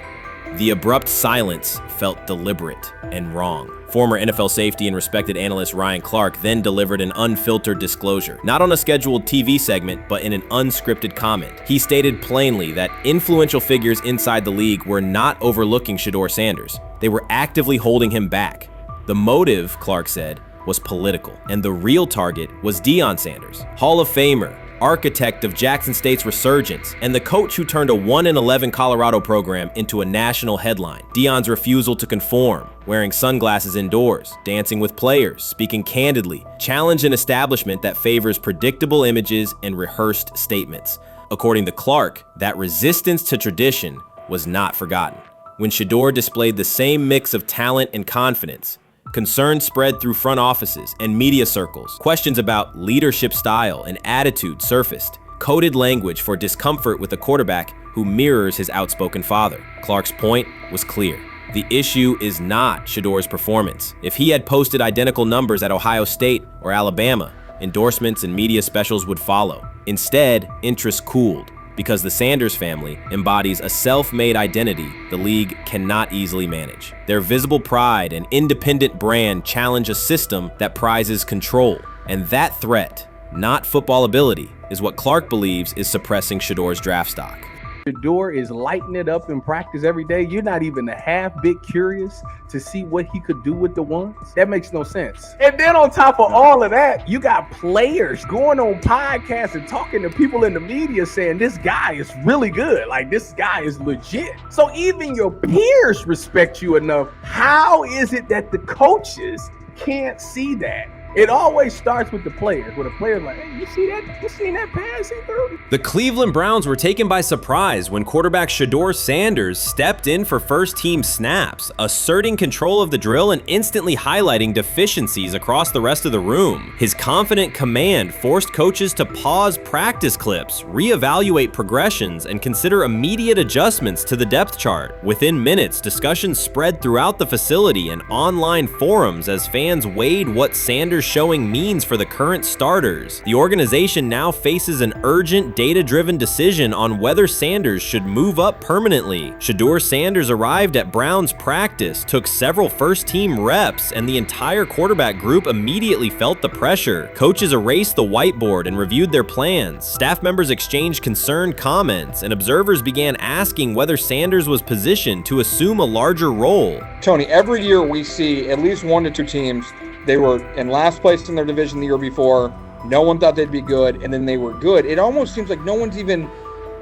The abrupt silence felt deliberate and wrong. Former NFL safety and respected analyst Ryan Clark then delivered an unfiltered disclosure, not on a scheduled TV segment, but in an unscripted comment. He stated plainly that influential figures inside the league were not overlooking Shedeur Sanders. They were actively holding him back. The motive, Clark said, was political, and the real target was Deion Sanders, Hall of Famer, architect of Jackson State's resurgence, and the coach who turned a 1-11 Colorado program into a national headline. Deion's refusal to conform, wearing sunglasses indoors, dancing with players, speaking candidly, challenged an establishment that favors predictable images and rehearsed statements. According to Clark, that resistance to tradition was not forgotten. When Shedeur displayed the same mix of talent and confidence, concern spread through front offices and media circles. Questions about leadership style and attitude surfaced. Coded language for discomfort with a quarterback who mirrors his outspoken father. Clark's point was clear. The issue is not Shedeur's performance. If he had posted identical numbers at Ohio State or Alabama, endorsements and media specials would follow. Instead, interest cooled, because the Sanders family embodies a self-made identity the league cannot easily manage. Their visible pride and independent brand challenge a system that prizes control. And that threat, not football ability, is what Clark believes is suppressing Shedeur's draft stock. Shedeur is lighting it up in practice every day. You're not even a half bit curious to see what he could do with the ones. That makes no sense. And then on top of all of that, you got players going on podcasts and talking to people in the media saying this guy is really good. Like, this guy is legit. So even your peers respect you enough. How is it that the coaches can't see that? It always starts with the players, where the players like, hey, you see that? You seen that pass he threw? The Cleveland Browns were taken by surprise when quarterback Shedeur Sanders stepped in for first-team snaps, asserting control of the drill and instantly highlighting deficiencies across the rest of the room. His confident command forced coaches to pause practice clips, reevaluate progressions, and consider immediate adjustments to the depth chart. Within minutes, discussions spread throughout the facility and online forums as fans weighed what Sanders' showing means for the current starters. The organization now faces an urgent, data-driven decision on whether Sanders should move up permanently. Shedeur Sanders arrived at Browns practice, took several first-team reps, and the entire quarterback group immediately felt the pressure. Coaches erased the whiteboard and reviewed their plans. Staff members exchanged concerned comments, and observers began asking whether Sanders was positioned to assume a larger role. Tony, every year we see at least 1 to 2 teams. They were in last place in their division the year before. No one thought they'd be good, and then they were good. It almost seems like no one's even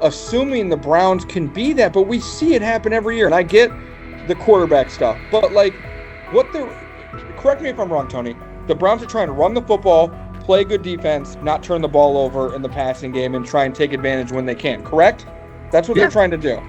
assuming the Browns can be that, but we see it happen every year. And I get the quarterback stuff, but like, correct me if I'm wrong, Tony. The Browns are trying to run the football, play good defense, not turn the ball over in the passing game, and try and take advantage when they can, correct? That's what they're trying to do.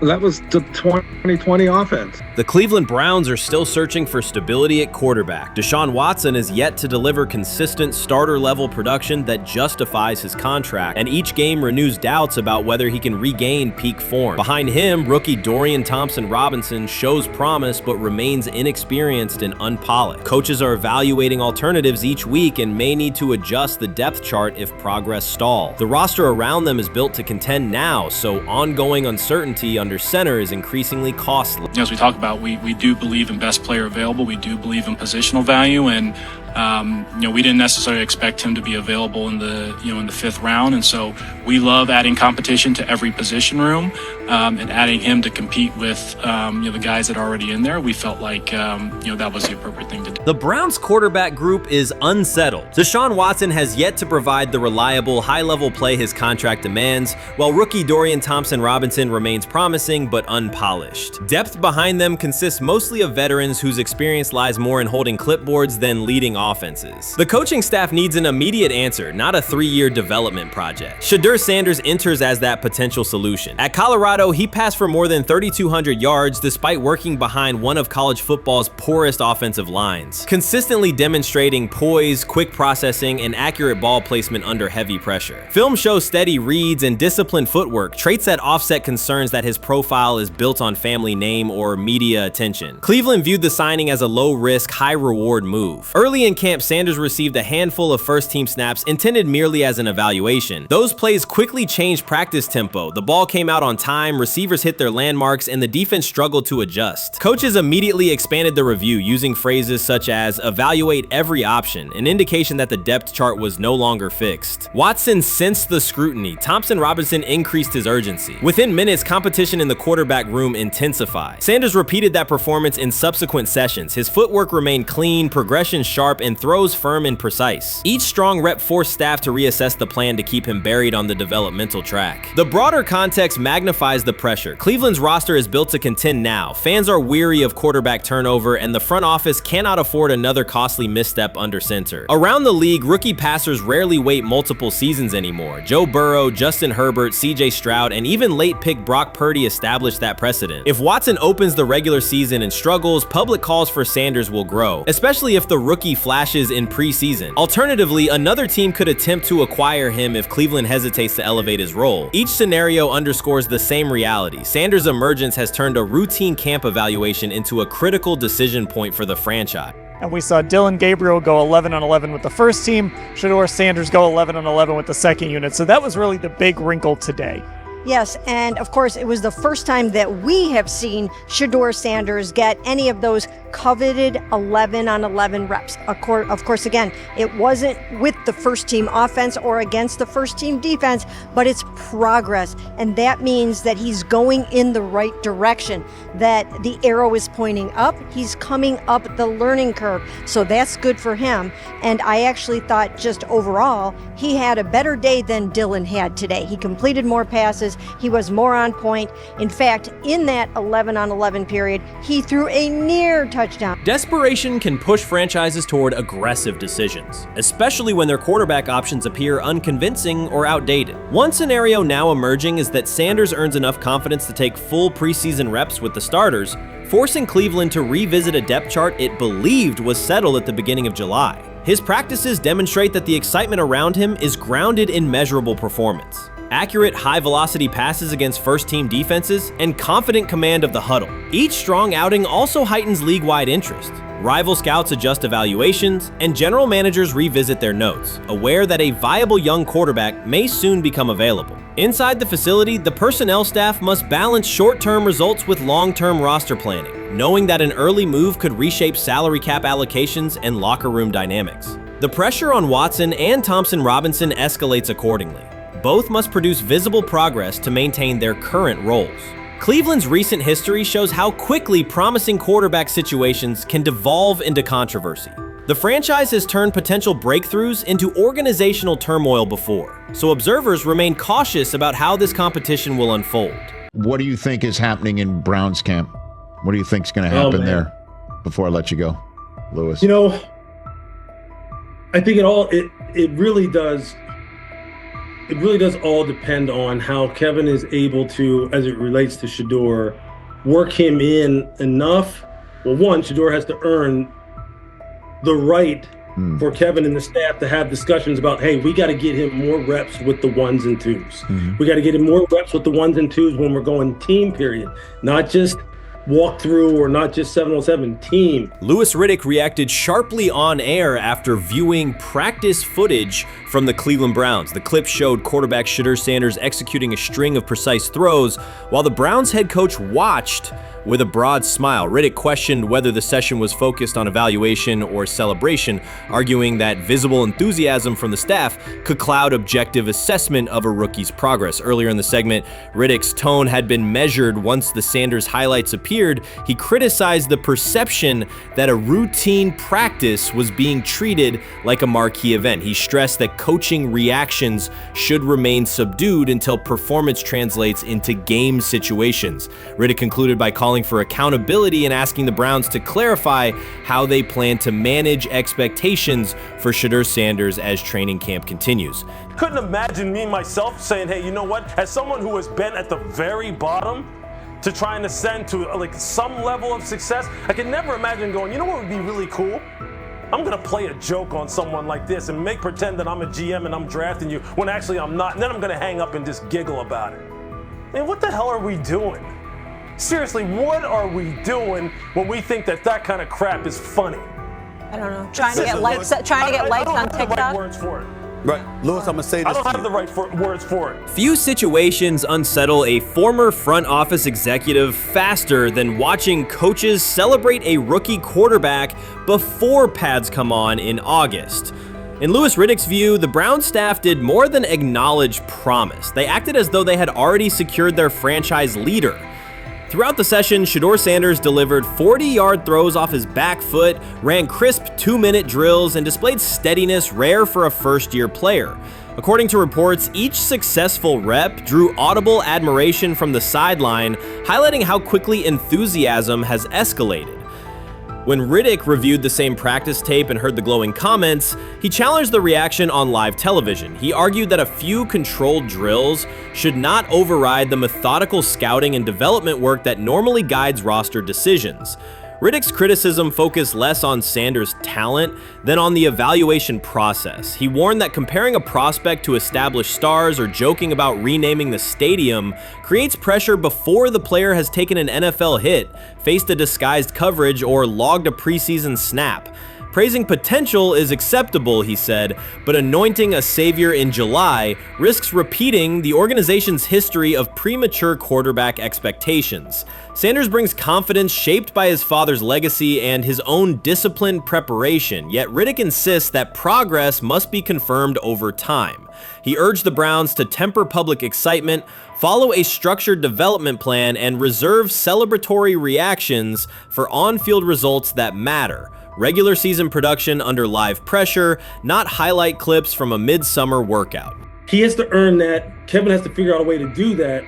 That was the 2020 offense. The Cleveland Browns are still searching for stability at quarterback. Deshaun Watson is yet to deliver consistent starter-level production that justifies his contract, and each game renews doubts about whether he can regain peak form. Behind him, rookie Dorian Thompson-Robinson shows promise but remains inexperienced and unpolished. Coaches are evaluating alternatives each week and may need to adjust the depth chart if progress stalls. The roster around them is built to contend now, so ongoing uncertainty under center is increasingly costly. As we talk about, we do believe in best player available. We do believe in positional value, and we didn't necessarily expect him to be available in the in the 5th round, and so we love adding competition to every position room and adding him to compete with the guys that are already in there. We felt like that was the appropriate thing to do. The Browns quarterback group is unsettled. Deshaun Watson has yet to provide the reliable, high-level play his contract demands, while rookie Dorian Thompson-Robinson remains promising but unpolished. Depth behind them consists mostly of veterans whose experience lies more in holding clipboards than leading offenses. The coaching staff needs an immediate answer, not a 3-year development project. Shedeur Sanders enters as that potential solution. At Colorado, he passed for more than 3,200 yards despite working behind one of college football's poorest offensive lines, consistently demonstrating poise, quick processing, and accurate ball placement under heavy pressure. Film shows steady reads and disciplined footwork, traits that offset concerns that his profile is built on family name or media attention. Cleveland viewed the signing as a low-risk, high-reward move. Early in camp, Sanders received a handful of first-team snaps intended merely as an evaluation. Those plays quickly changed practice tempo. The ball came out on time, receivers hit their landmarks, and the defense struggled to adjust. Coaches immediately expanded the review using phrases such as evaluate every option, an indication that the depth chart was no longer fixed. Watson sensed the scrutiny. Thompson-Robinson increased his urgency. Within minutes, competition in the quarterback room intensified. Sanders repeated that performance in subsequent sessions. His footwork remained clean, progression sharp, and throws firm and precise. Each strong rep forced staff to reassess the plan to keep him buried on the developmental track. The broader context magnifies the pressure. Cleveland's roster is built to contend now. Fans are weary of quarterback turnover, and the front office cannot afford another costly misstep under center. Around the league, rookie passers rarely wait multiple seasons anymore. Joe Burrow, Justin Herbert, CJ Stroud, and even late pick Brock Purdy established that precedent. If Watson opens the regular season and struggles, public calls for Sanders will grow, especially if the rookie flashes in preseason. Alternatively, another team could attempt to acquire him if Cleveland hesitates to elevate his role. Each scenario underscores the same reality. Sanders' emergence has turned a routine camp evaluation into a critical decision point for the franchise. And we saw Dillon Gabriel go 11-on-11 with the first team, Shedeur Sanders go 11-on-11 with the second unit. So that was really the big wrinkle today. Yes, and of course, it was the first time that we have seen Shedeur Sanders get any of those coveted 11-on-11 reps. Of course, again, it wasn't with the first team offense or against the first team defense, but it's progress. And that means that he's going in the right direction, that the arrow is pointing up. He's coming up the learning curve. So that's good for him. And I actually thought just overall, he had a better day than Dylan had today. He completed more passes. He was more on point. In fact, in that 11-on-11 period, he threw a near touchdown. Desperation can push franchises toward aggressive decisions, especially when their quarterback options appear unconvincing or outdated. One scenario now emerging is that Sanders earns enough confidence to take full preseason reps with the starters, forcing Cleveland to revisit a depth chart it believed was settled at the beginning of July. His practices demonstrate that the excitement around him is grounded in measurable performance. Accurate, high-velocity passes against first-team defenses, and confident command of the huddle. Each strong outing also heightens league-wide interest. Rival scouts adjust evaluations, and general managers revisit their notes, aware that a viable young quarterback may soon become available. Inside the facility, the personnel staff must balance short-term results with long-term roster planning, knowing that an early move could reshape salary cap allocations and locker room dynamics. The pressure on Watson and Thompson Robinson escalates accordingly. Both must produce visible progress to maintain their current roles. Cleveland's recent history shows how quickly promising quarterback situations can devolve into controversy. The franchise has turned potential breakthroughs into organizational turmoil before, so observers remain cautious about how this competition will unfold. What do you think is happening in Browns camp? What do you think is going to happen there? Before I let you go, Lewis. You know, I think it really does. It really does all depend on how Kevin is able to, as it relates to Shedeur, work him in enough. Well, one, Shedeur has to earn the right for Kevin and the staff to have discussions about, hey, we got to get him more reps with the ones and twos. We got to get him more reps with the ones and twos when we're going team period, not just walk through or not just 7-on-7 team. Louis Riddick reacted sharply on air after viewing practice footage from the Cleveland Browns. The clip showed quarterback Shedeur Sanders executing a string of precise throws while the Browns head coach watched with a broad smile. Riddick questioned whether the session was focused on evaluation or celebration, arguing that visible enthusiasm from the staff could cloud objective assessment of a rookie's progress. Earlier in the segment, Riddick's tone had been measured once the Sanders highlights appeared. He criticized the perception that a routine practice was being treated like a marquee event. He stressed that coaching reactions should remain subdued until performance translates into game situations. Riddick concluded by calling for accountability and asking the Browns to clarify how they plan to manage expectations for Shedeur Sanders as training camp continues. Couldn't imagine me myself saying, hey, you know what? As someone who has been at the very bottom to try and ascend to like some level of success, I could never imagine going, you know what would be really cool? I'm gonna play a joke on someone like this and make pretend that I'm a GM and I'm drafting you when actually I'm not, and then I'm gonna hang up and just giggle about it. Man, what the hell are we doing? Seriously, what are we doing when we think that that kind of crap is funny? I don't know. Trying to get likes on TikTok. I don't have the right words for it. Right, Lewis, I'm gonna say this. I don't have the right words for it. Few situations unsettle a former front office executive faster than watching coaches celebrate a rookie quarterback before pads come on in August. In Louis Riddick's view, the Browns staff did more than acknowledge promise. They acted as though they had already secured their franchise leader. Throughout the session, Shedeur Sanders delivered 40-yard throws off his back foot, ran crisp 2-minute drills, and displayed steadiness rare for a first-year player. According to reports, each successful rep drew audible admiration from the sideline, highlighting how quickly enthusiasm has escalated. When Riddick reviewed the same practice tape and heard the glowing comments, he challenged the reaction on live television. He argued that a few controlled drills should not override the methodical scouting and development work that normally guides roster decisions. Riddick's criticism focused less on Sanders' talent than on the evaluation process. He warned that comparing a prospect to established stars or joking about renaming the stadium creates pressure before the player has taken an NFL hit, faced a disguised coverage, or logged a preseason snap. Praising potential is acceptable, he said, but anointing a savior in July risks repeating the organization's history of premature quarterback expectations. Sanders brings confidence shaped by his father's legacy and his own disciplined preparation, yet Riddick insists that progress must be confirmed over time. He urged the Browns to temper public excitement, follow a structured development plan, and reserve celebratory reactions for on-field results that matter. Regular season production under live pressure, not highlight clips from a midsummer workout. He has to earn that. Kevin has to figure out a way to do that.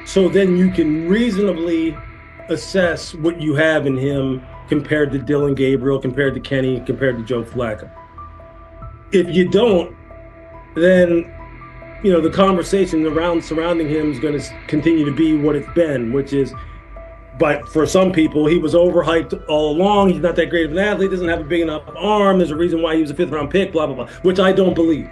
So then you can reasonably assess what you have in him compared to Dillon Gabriel, compared to Kenny, compared to Joe Flacco. If you don't, then the conversation surrounding him is going to continue to be what it's been, which is, but for some people, he was overhyped all along. He's not that great of an athlete, doesn't have a big enough arm. There's a reason why he was a 5th round pick, blah, blah, blah, which I don't believe.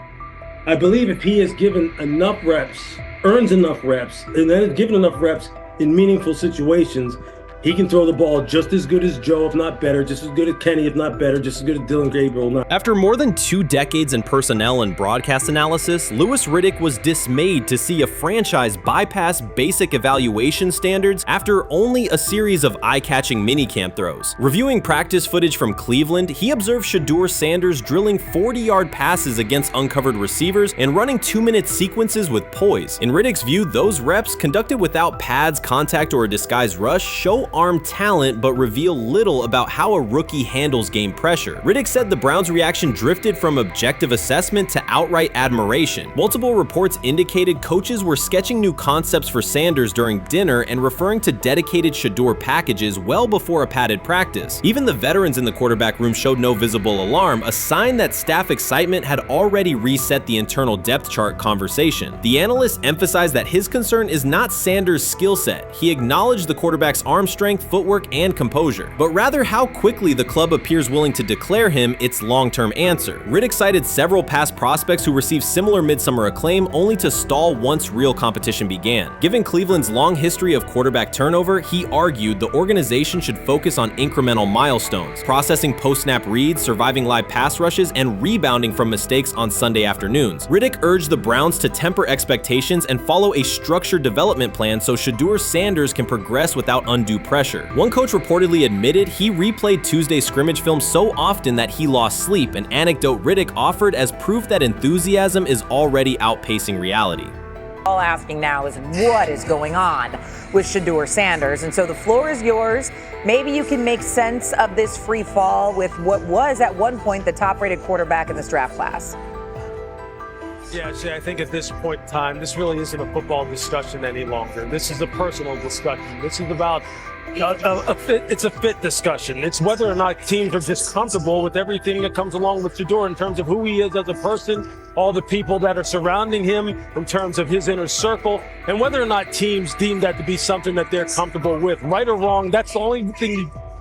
I believe if he is given enough reps, earns enough reps, and then is given enough reps in meaningful situations, he can throw the ball just as good as Joe, if not better, just as good as Kenny, if not better, just as good as Dillon Gabriel. After more than 2 decades in personnel and broadcast analysis, Louis Riddick was dismayed to see a franchise bypass basic evaluation standards after only a series of eye-catching minicamp throws. Reviewing practice footage from Cleveland, he observed Shedeur Sanders drilling 40-yard passes against uncovered receivers and running 2-minute sequences with poise. In Riddick's view, those reps, conducted without pads, contact, or a disguised rush, show arm talent but reveal little about how a rookie handles game pressure. Riddick said the Browns' reaction drifted from objective assessment to outright admiration. Multiple reports indicated coaches were sketching new concepts for Sanders during dinner and referring to dedicated Shedeur packages well before a padded practice. Even the veterans in the quarterback room showed no visible alarm, a sign that staff excitement had already reset the internal depth chart conversation. The analyst emphasized that his concern is not Sanders' skill set. He acknowledged the quarterback's arm strength, footwork, and composure, but rather how quickly the club appears willing to declare him its long-term answer. Riddick cited several past prospects who received similar midsummer acclaim only to stall once real competition began. Given Cleveland's long history of quarterback turnover, he argued the organization should focus on incremental milestones, processing post-snap reads, surviving live pass rushes, and rebounding from mistakes on Sunday afternoons. Riddick urged the Browns to temper expectations and follow a structured development plan so Shedeur Sanders can progress without undue pressure. One coach reportedly admitted he replayed Tuesday's scrimmage film so often that he lost sleep, an anecdote Riddick offered as proof that enthusiasm is already outpacing reality. All asking now is what is going on with Shedeur Sanders, and so the floor is yours. Maybe you can make sense of this free fall with what was at one point the top-rated quarterback in this draft class. Yeah, Shay, I think at this point in time, this really isn't a football discussion any longer. This is a personal discussion. This is about it's a fit discussion. It's whether or not teams are just comfortable with everything that comes along with Shedeur in terms of who he is as a person, all the people that are surrounding him in terms of his inner circle, and whether or not teams deem that to be something that they're comfortable with. Right or wrong, that's the only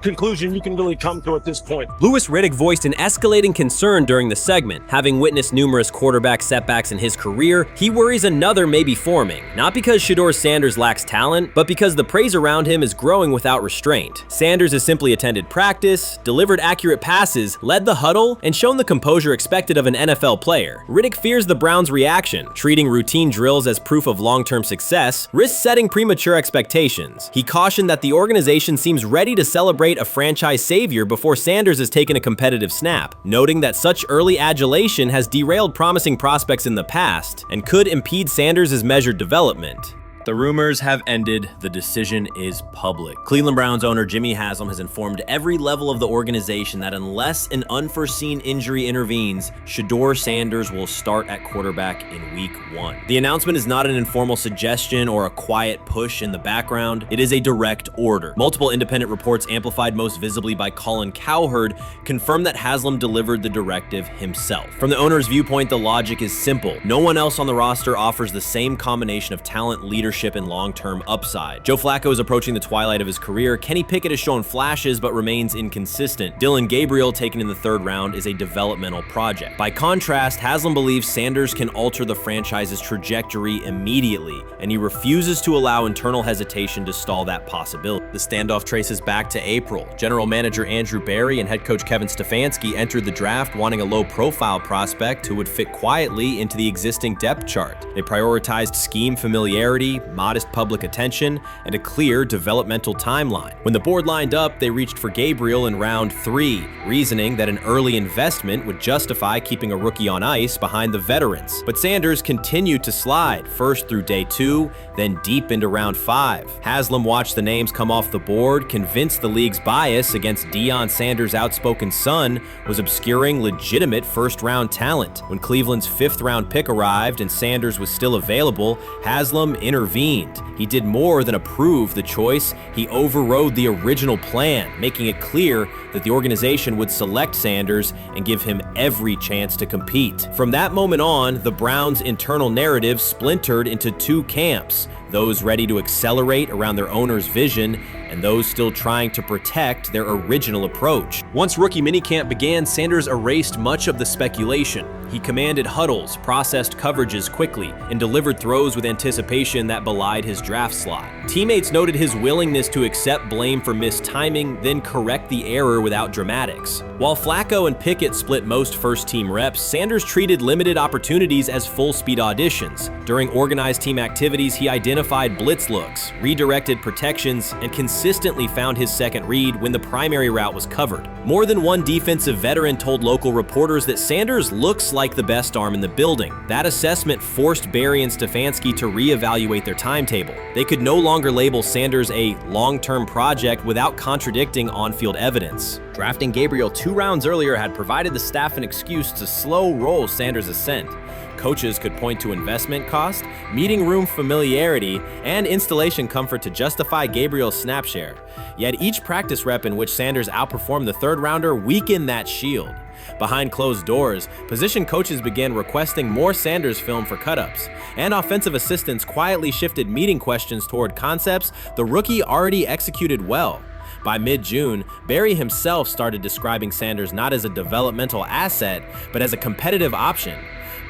conclusion you can really come to at this point. Louis Riddick voiced an escalating concern during the segment. Having witnessed numerous quarterback setbacks in his career, he worries another may be forming, not because Shedeur Sanders lacks talent, but because the praise around him is growing without restraint. Sanders has simply attended practice, delivered accurate passes, led the huddle, and shown the composure expected of an NFL player. Riddick fears the Browns' reaction, treating routine drills as proof of long-term success, risks setting premature expectations. He cautioned that the organization seems ready to celebrate a franchise savior before Sanders has taken a competitive snap, noting that such early adulation has derailed promising prospects in the past and could impede Sanders' measured development. The rumors have ended. The decision is public. Cleveland Browns owner Jimmy Haslam has informed every level of the organization that unless an unforeseen injury intervenes, Shedeur Sanders will start at quarterback in week 1. The announcement is not an informal suggestion or a quiet push in the background. It is a direct order. Multiple independent reports, amplified most visibly by Colin Cowherd, confirm that Haslam delivered the directive himself. From the owner's viewpoint, the logic is simple. No one else on the roster offers the same combination of talent, leadership, leadership and long-term upside. Joe Flacco is approaching the twilight of his career. Kenny Pickett has shown flashes but remains inconsistent. Dillon Gabriel, taken in the 3rd round, is a developmental project. By contrast, Haslam believes Sanders can alter the franchise's trajectory immediately, and he refuses to allow internal hesitation to stall that possibility. The standoff traces back to April. General manager Andrew Berry and head coach Kevin Stefanski entered the draft wanting a low-profile prospect who would fit quietly into the existing depth chart. They prioritized scheme familiarity, modest public attention, and a clear developmental timeline. When the board lined up, they reached for Gabriel in round 3, reasoning that an early investment would justify keeping a rookie on ice behind the veterans. But Sanders continued to slide, first through day 2, then deep into round 5. Haslam watched the names come off the board, convinced the league's bias against Deion Sanders' outspoken son was obscuring legitimate first-round talent. When Cleveland's 5th-round pick arrived and Sanders was still available, Haslam intervened. He did more than approve the choice, he overrode the original plan, making it clear that the organization would select Sanders and give him every chance to compete. From that moment on, the Browns' internal narrative splintered into 2 camps, those ready to accelerate around their owner's vision and those still trying to protect their original approach. Once rookie minicamp began, Sanders erased much of the speculation. He commanded huddles, processed coverages quickly, and delivered throws with anticipation that belied his draft slot. Teammates noted his willingness to accept blame for missed timing, then correct the error without dramatics. While Flacco and Pickett split most first-team reps, Sanders treated limited opportunities as full-speed auditions. During organized team activities, he identified blitz looks, redirected protections, and consistently found his second read when the primary route was covered. More than one defensive veteran told local reporters that Sanders looks like the best arm in the building. That assessment forced Berry and Stefanski to reevaluate their timetable. They could no longer label Sanders a long-term project without contradicting on-field evidence. Drafting Gabriel 2 rounds earlier had provided the staff an excuse to slow-roll Sanders' ascent. Coaches could point to investment cost, meeting room familiarity, and installation comfort to justify Gabriel's snap share. Yet each practice rep in which Sanders outperformed the 3rd rounder weakened that shield. Behind closed doors, position coaches began requesting more Sanders film for cut-ups, and offensive assistants quietly shifted meeting questions toward concepts the rookie already executed well. By mid-June, Berry himself started describing Sanders not as a developmental asset, but as a competitive option.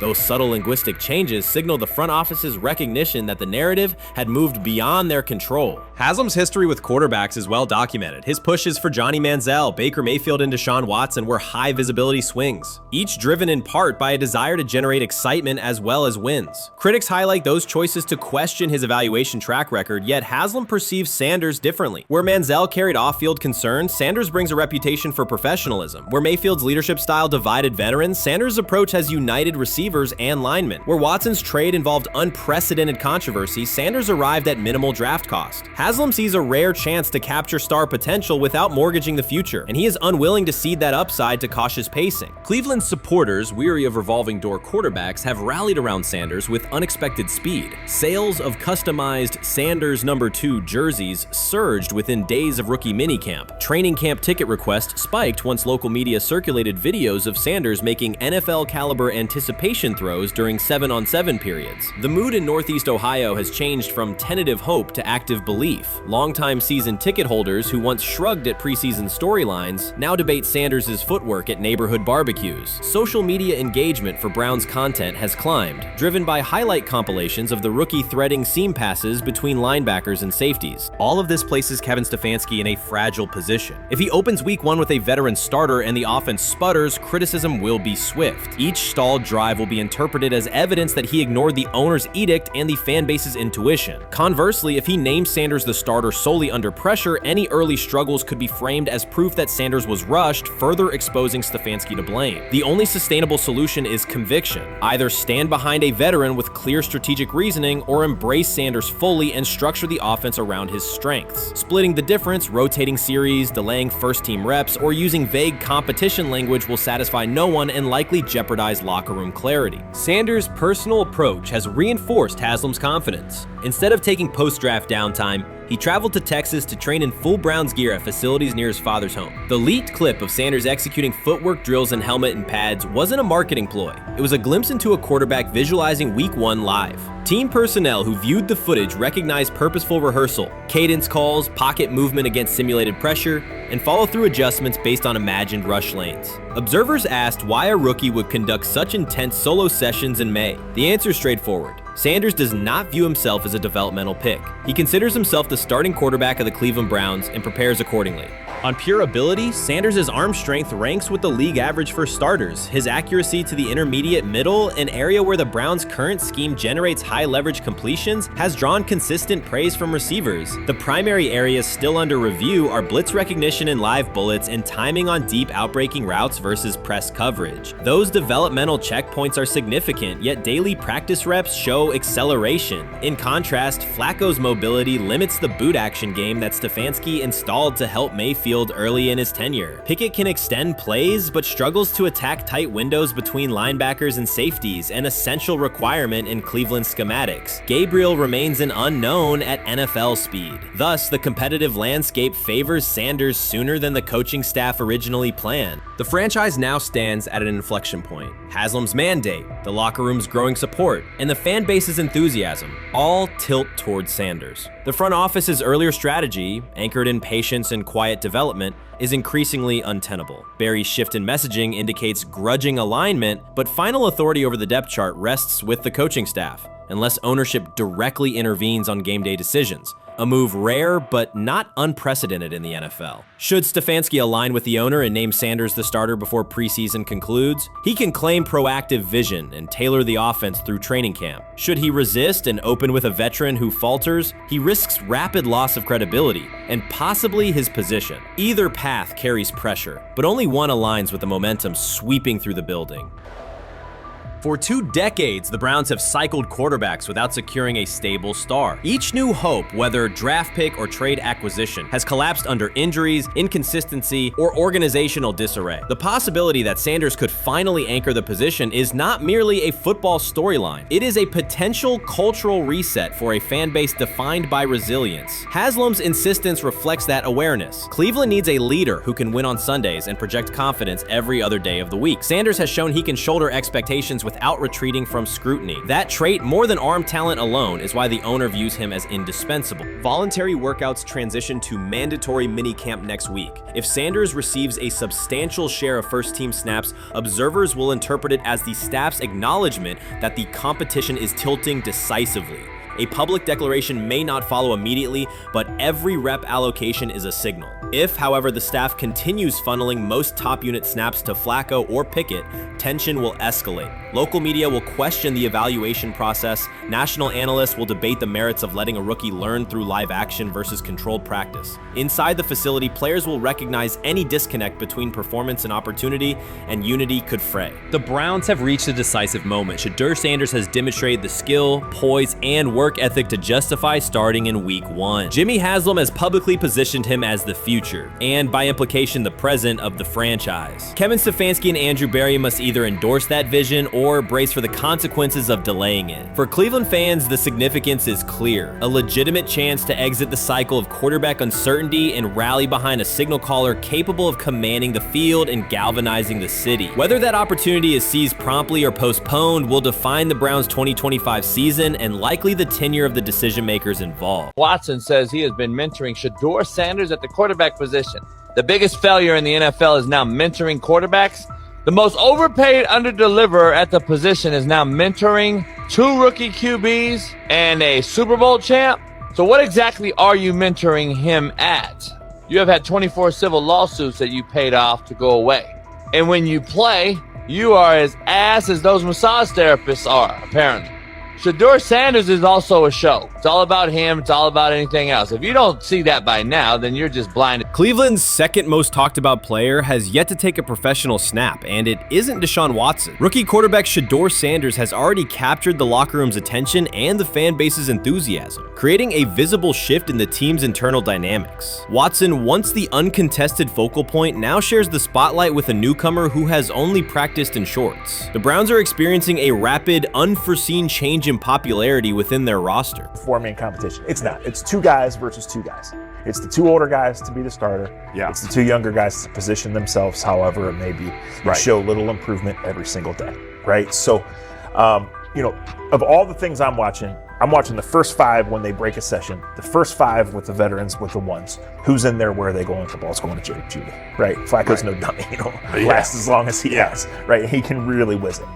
Those subtle linguistic changes signaled the front office's recognition that the narrative had moved beyond their control. Haslam's history with quarterbacks is well documented. His pushes for Johnny Manziel, Baker Mayfield, and Deshaun Watson were high-visibility swings, each driven in part by a desire to generate excitement as well as wins. Critics highlight those choices to question his evaluation track record, yet Haslam perceives Sanders differently. Where Manziel carried off-field concerns, Sanders brings a reputation for professionalism. Where Mayfield's leadership style divided veterans, Sanders' approach has united receivers and linemen. Where Watson's trade involved unprecedented controversy, Sanders arrived at minimal draft cost. Haslam sees a rare chance to capture star potential without mortgaging the future, and he is unwilling to cede that upside to cautious pacing. Cleveland supporters, weary of revolving door quarterbacks, have rallied around Sanders with unexpected speed. Sales of customized Sanders number 2 jerseys surged within days of rookie minicamp. Training camp ticket requests spiked once local media circulated videos of Sanders making NFL-caliber anticipation throws during 7-on-7 periods. The mood in Northeast Ohio has changed from tentative hope to active belief. Longtime season ticket holders who once shrugged at preseason storylines now debate Sanders' footwork at neighborhood barbecues. Social media engagement for Browns content has climbed, driven by highlight compilations of the rookie threading seam passes between linebackers and safeties. All of this places Kevin Stefanski in a fragile position. If he opens week 1 with a veteran starter and the offense sputters, criticism will be swift. Each stalled drive will be interpreted as evidence that he ignored the owner's edict and the fan base's intuition. Conversely, if he names Sanders the starter solely under pressure, any early struggles could be framed as proof that Sanders was rushed, further exposing Stefanski to blame. The only sustainable solution is conviction. Either stand behind a veteran with clear strategic reasoning or embrace Sanders fully and structure the offense around his strengths. Splitting the difference, rotating series, delaying first-team reps, or using vague competition language will satisfy no one and likely jeopardize locker room clarity. Sanders' personal approach has reinforced Haslam's confidence. Instead of taking post-draft downtime, He traveled to Texas to train in full Browns gear at facilities near his father's home. The leaked clip of Sanders executing footwork drills in helmet and pads wasn't a marketing ploy. It was a glimpse into a quarterback visualizing Week 1 live. Team personnel who viewed the footage recognized purposeful rehearsal, cadence calls, pocket movement against simulated pressure, and follow-through adjustments based on imagined rush lanes. Observers asked why a rookie would conduct such intense solo sessions in May. The answer is straightforward. Sanders does not view himself as a developmental pick. He considers himself the starting quarterback of the Cleveland Browns and prepares accordingly. On pure ability, Sanders' arm strength ranks with the league average for starters. His accuracy to the intermediate middle, an area where the Browns' current scheme generates high leverage completions, has drawn consistent praise from receivers. The primary areas still under review are blitz recognition and live bullets and timing on deep outbreaking routes versus press coverage. Those developmental checkpoints are significant, yet daily practice reps show acceleration. In contrast, Flacco's mobility limits the boot action game that Stefanski installed to help Mayfield early in his tenure. Pickett can extend plays, but struggles to attack tight windows between linebackers and safeties, an essential requirement in Cleveland schematics. Gabriel remains an unknown at NFL speed. Thus, the competitive landscape favors Sanders sooner than the coaching staff originally planned. The franchise now stands at an inflection point. Haslam's mandate, the locker room's growing support, and the fan base's enthusiasm all tilt towards Sanders. The front office's earlier strategy, anchored in patience and quiet development, is increasingly untenable. Barry's shift in messaging indicates grudging alignment, but final authority over the depth chart rests with the coaching staff, unless ownership directly intervenes on game day decisions. A move rare but not unprecedented in the NFL. Should Stefanski align with the owner and name Sanders the starter before preseason concludes, he can claim proactive vision and tailor the offense through training camp. Should he resist and open with a veteran who falters, he risks rapid loss of credibility and possibly his position. Either path carries pressure, but only one aligns with the momentum sweeping through the building. For 2 decades, the Browns have cycled quarterbacks without securing a stable star. Each new hope, whether draft pick or trade acquisition, has collapsed under injuries, inconsistency, or organizational disarray. The possibility that Sanders could finally anchor the position is not merely a football storyline. It is a potential cultural reset for a fan base defined by resilience. Haslam's insistence reflects that awareness. Cleveland needs a leader who can win on Sundays and project confidence every other day of the week. Sanders has shown he can shoulder expectations without retreating from scrutiny. That trait, more than arm talent alone, is why the owner views him as indispensable. Voluntary workouts transition to mandatory minicamp next week. If Sanders receives a substantial share of first-team snaps, observers will interpret it as the staff's acknowledgement that the competition is tilting decisively. A public declaration may not follow immediately, but every rep allocation is a signal. If, however, the staff continues funneling most top unit snaps to Flacco or Pickett, tension will escalate. Local media will question the evaluation process. National analysts will debate the merits of letting a rookie learn through live action versus controlled practice. Inside the facility, players will recognize any disconnect between performance and opportunity, and unity could fray. The Browns have reached a decisive moment. Shedeur Sanders has demonstrated the skill, poise, and work ethic to justify starting in Week 1. Jimmy Haslam has publicly positioned him as the future, and by implication the present, of the franchise. Kevin Stefanski and Andrew Barry must either endorse that vision or brace for the consequences of delaying it. For Cleveland fans, the significance is clear. A legitimate chance to exit the cycle of quarterback uncertainty and rally behind a signal caller capable of commanding the field and galvanizing the city. Whether that opportunity is seized promptly or postponed will define the Browns' 2025 season and likely the tenure of the decision makers involved. Watson says he has been mentoring Shedeur Sanders at the quarterback position. The biggest failure in the NFL is now mentoring quarterbacks. The most overpaid underdeliverer at the position is now mentoring 2 rookie QBs and a Super Bowl champ. So what exactly are you mentoring him at? You have had 24 civil lawsuits that you paid off to go away. And when you play, you are as ass as those massage therapists are, apparently. Shedeur Sanders is also a show. It's all about him. It's all about anything else. If you don't see that by now, then you're just blinded. Cleveland's second most talked about player has yet to take a professional snap, and it isn't Deshaun Watson. Rookie quarterback Shedeur Sanders has already captured the locker room's attention and the fan base's enthusiasm, creating a visible shift in the team's internal dynamics. Watson, once the uncontested focal point, now shares the spotlight with a newcomer who has only practiced in shorts. The Browns are experiencing a rapid, unforeseen change surge in popularity within their roster. Four-man competition. It's not. It's two guys versus two guys. It's the two older guys to be the starter. Yeah. It's the two younger guys to position themselves however it may be. Right. Show little improvement every single day, right? So, of all the things I'm watching the first 5 when they break a session, the first 5 with the veterans, with the ones. Who's in there? Where are they going? The ball's going to Jerry Judy, right? Flacco's no dummy, lasts as long as he has, right? He can really whiz it.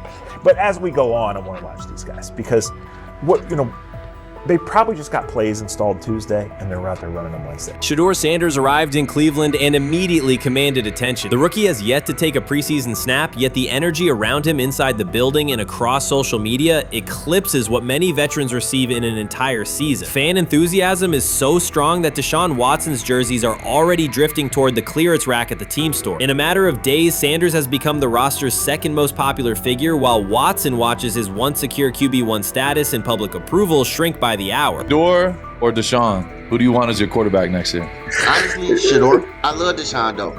But as we go on, I want to watch these guys because they probably just got plays installed Tuesday, and they're out there running on Wednesday. Shedeur Sanders arrived in Cleveland and immediately commanded attention. The rookie has yet to take a preseason snap, yet the energy around him inside the building and across social media eclipses what many veterans receive in an entire season. Fan enthusiasm is so strong that Deshaun Watson's jerseys are already drifting toward the clearance rack at the team store. In a matter of days, Sanders has become the roster's second most popular figure, while Watson watches his once secure QB1 status and public approval shrink by the hour. Shedeur or Deshaun? Who do you want as your quarterback next year? Honestly, Shedeur. I love Deshaun though.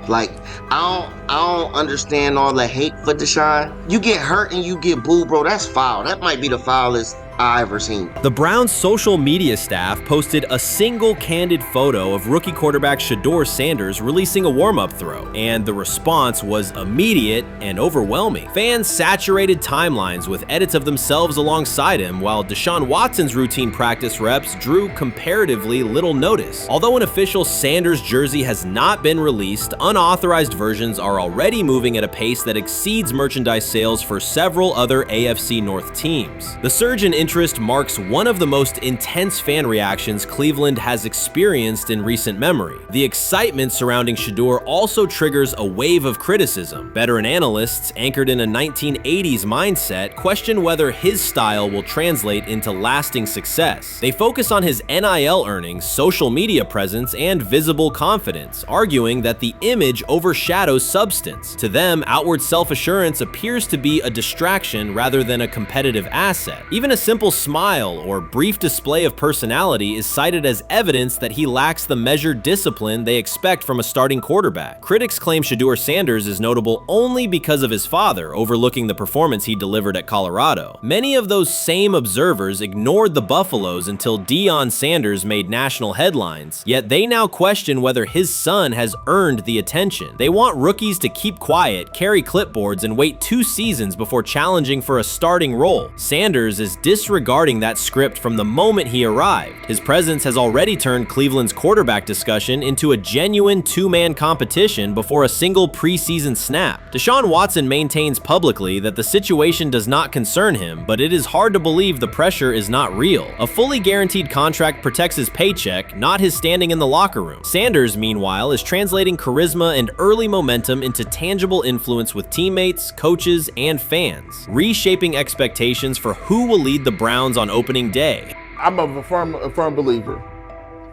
Like, I don't understand all the hate for Deshaun. You get hurt and you get booed, bro. That's foul. That might be the foulest I ever seen. The Browns' social media staff posted a single candid photo of rookie quarterback Shedeur Sanders releasing a warm-up throw, and the response was immediate and overwhelming. Fans saturated timelines with edits of themselves alongside him, while Deshaun Watson's routine practice reps drew comparatively little notice. Although an official Sanders jersey has not been released, unauthorized versions are already moving at a pace that exceeds merchandise sales for several other AFC North teams. The surge in interest marks one of the most intense fan reactions Cleveland has experienced in recent memory. The excitement surrounding Shedeur also triggers a wave of criticism. Veteran analysts, anchored in a 1980s mindset, question whether his style will translate into lasting success. They focus on his NIL earnings, social media presence, and visible confidence, arguing that the image overshadows substance. To them, outward self-assurance appears to be a distraction rather than a competitive asset. Even a simple smile or brief display of personality is cited as evidence that he lacks the measured discipline they expect from a starting quarterback. Critics claim Shedeur Sanders is notable only because of his father, overlooking the performance he delivered at Colorado. Many of those same observers ignored the Buffaloes until Deion Sanders made national headlines, yet they now question whether his son has earned the attention. They want rookies to keep quiet, carry clipboards, and wait 2 seasons before challenging for a starting role. Sanders is disregarding that script from the moment he arrived. His presence has already turned Cleveland's quarterback discussion into a genuine 2-man competition before a single preseason snap. Deshaun Watson maintains publicly that the situation does not concern him, but it is hard to believe the pressure is not real. A fully guaranteed contract protects his paycheck, not his standing in the locker room. Sanders, meanwhile, is translating charisma and early momentum into tangible influence with teammates, coaches, and fans, reshaping expectations for who will lead the Browns on opening day. I'm a firm believer.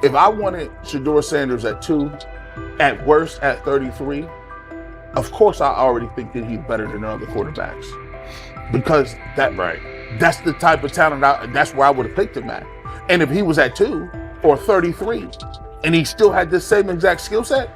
If I wanted Shedeur Sanders at 2, at worst at 33, of course I already think that he's better than other quarterbacks. Because that's the type of talent, that's where I would have picked him at. And if he was at 2 or 33, and he still had this same exact skill set,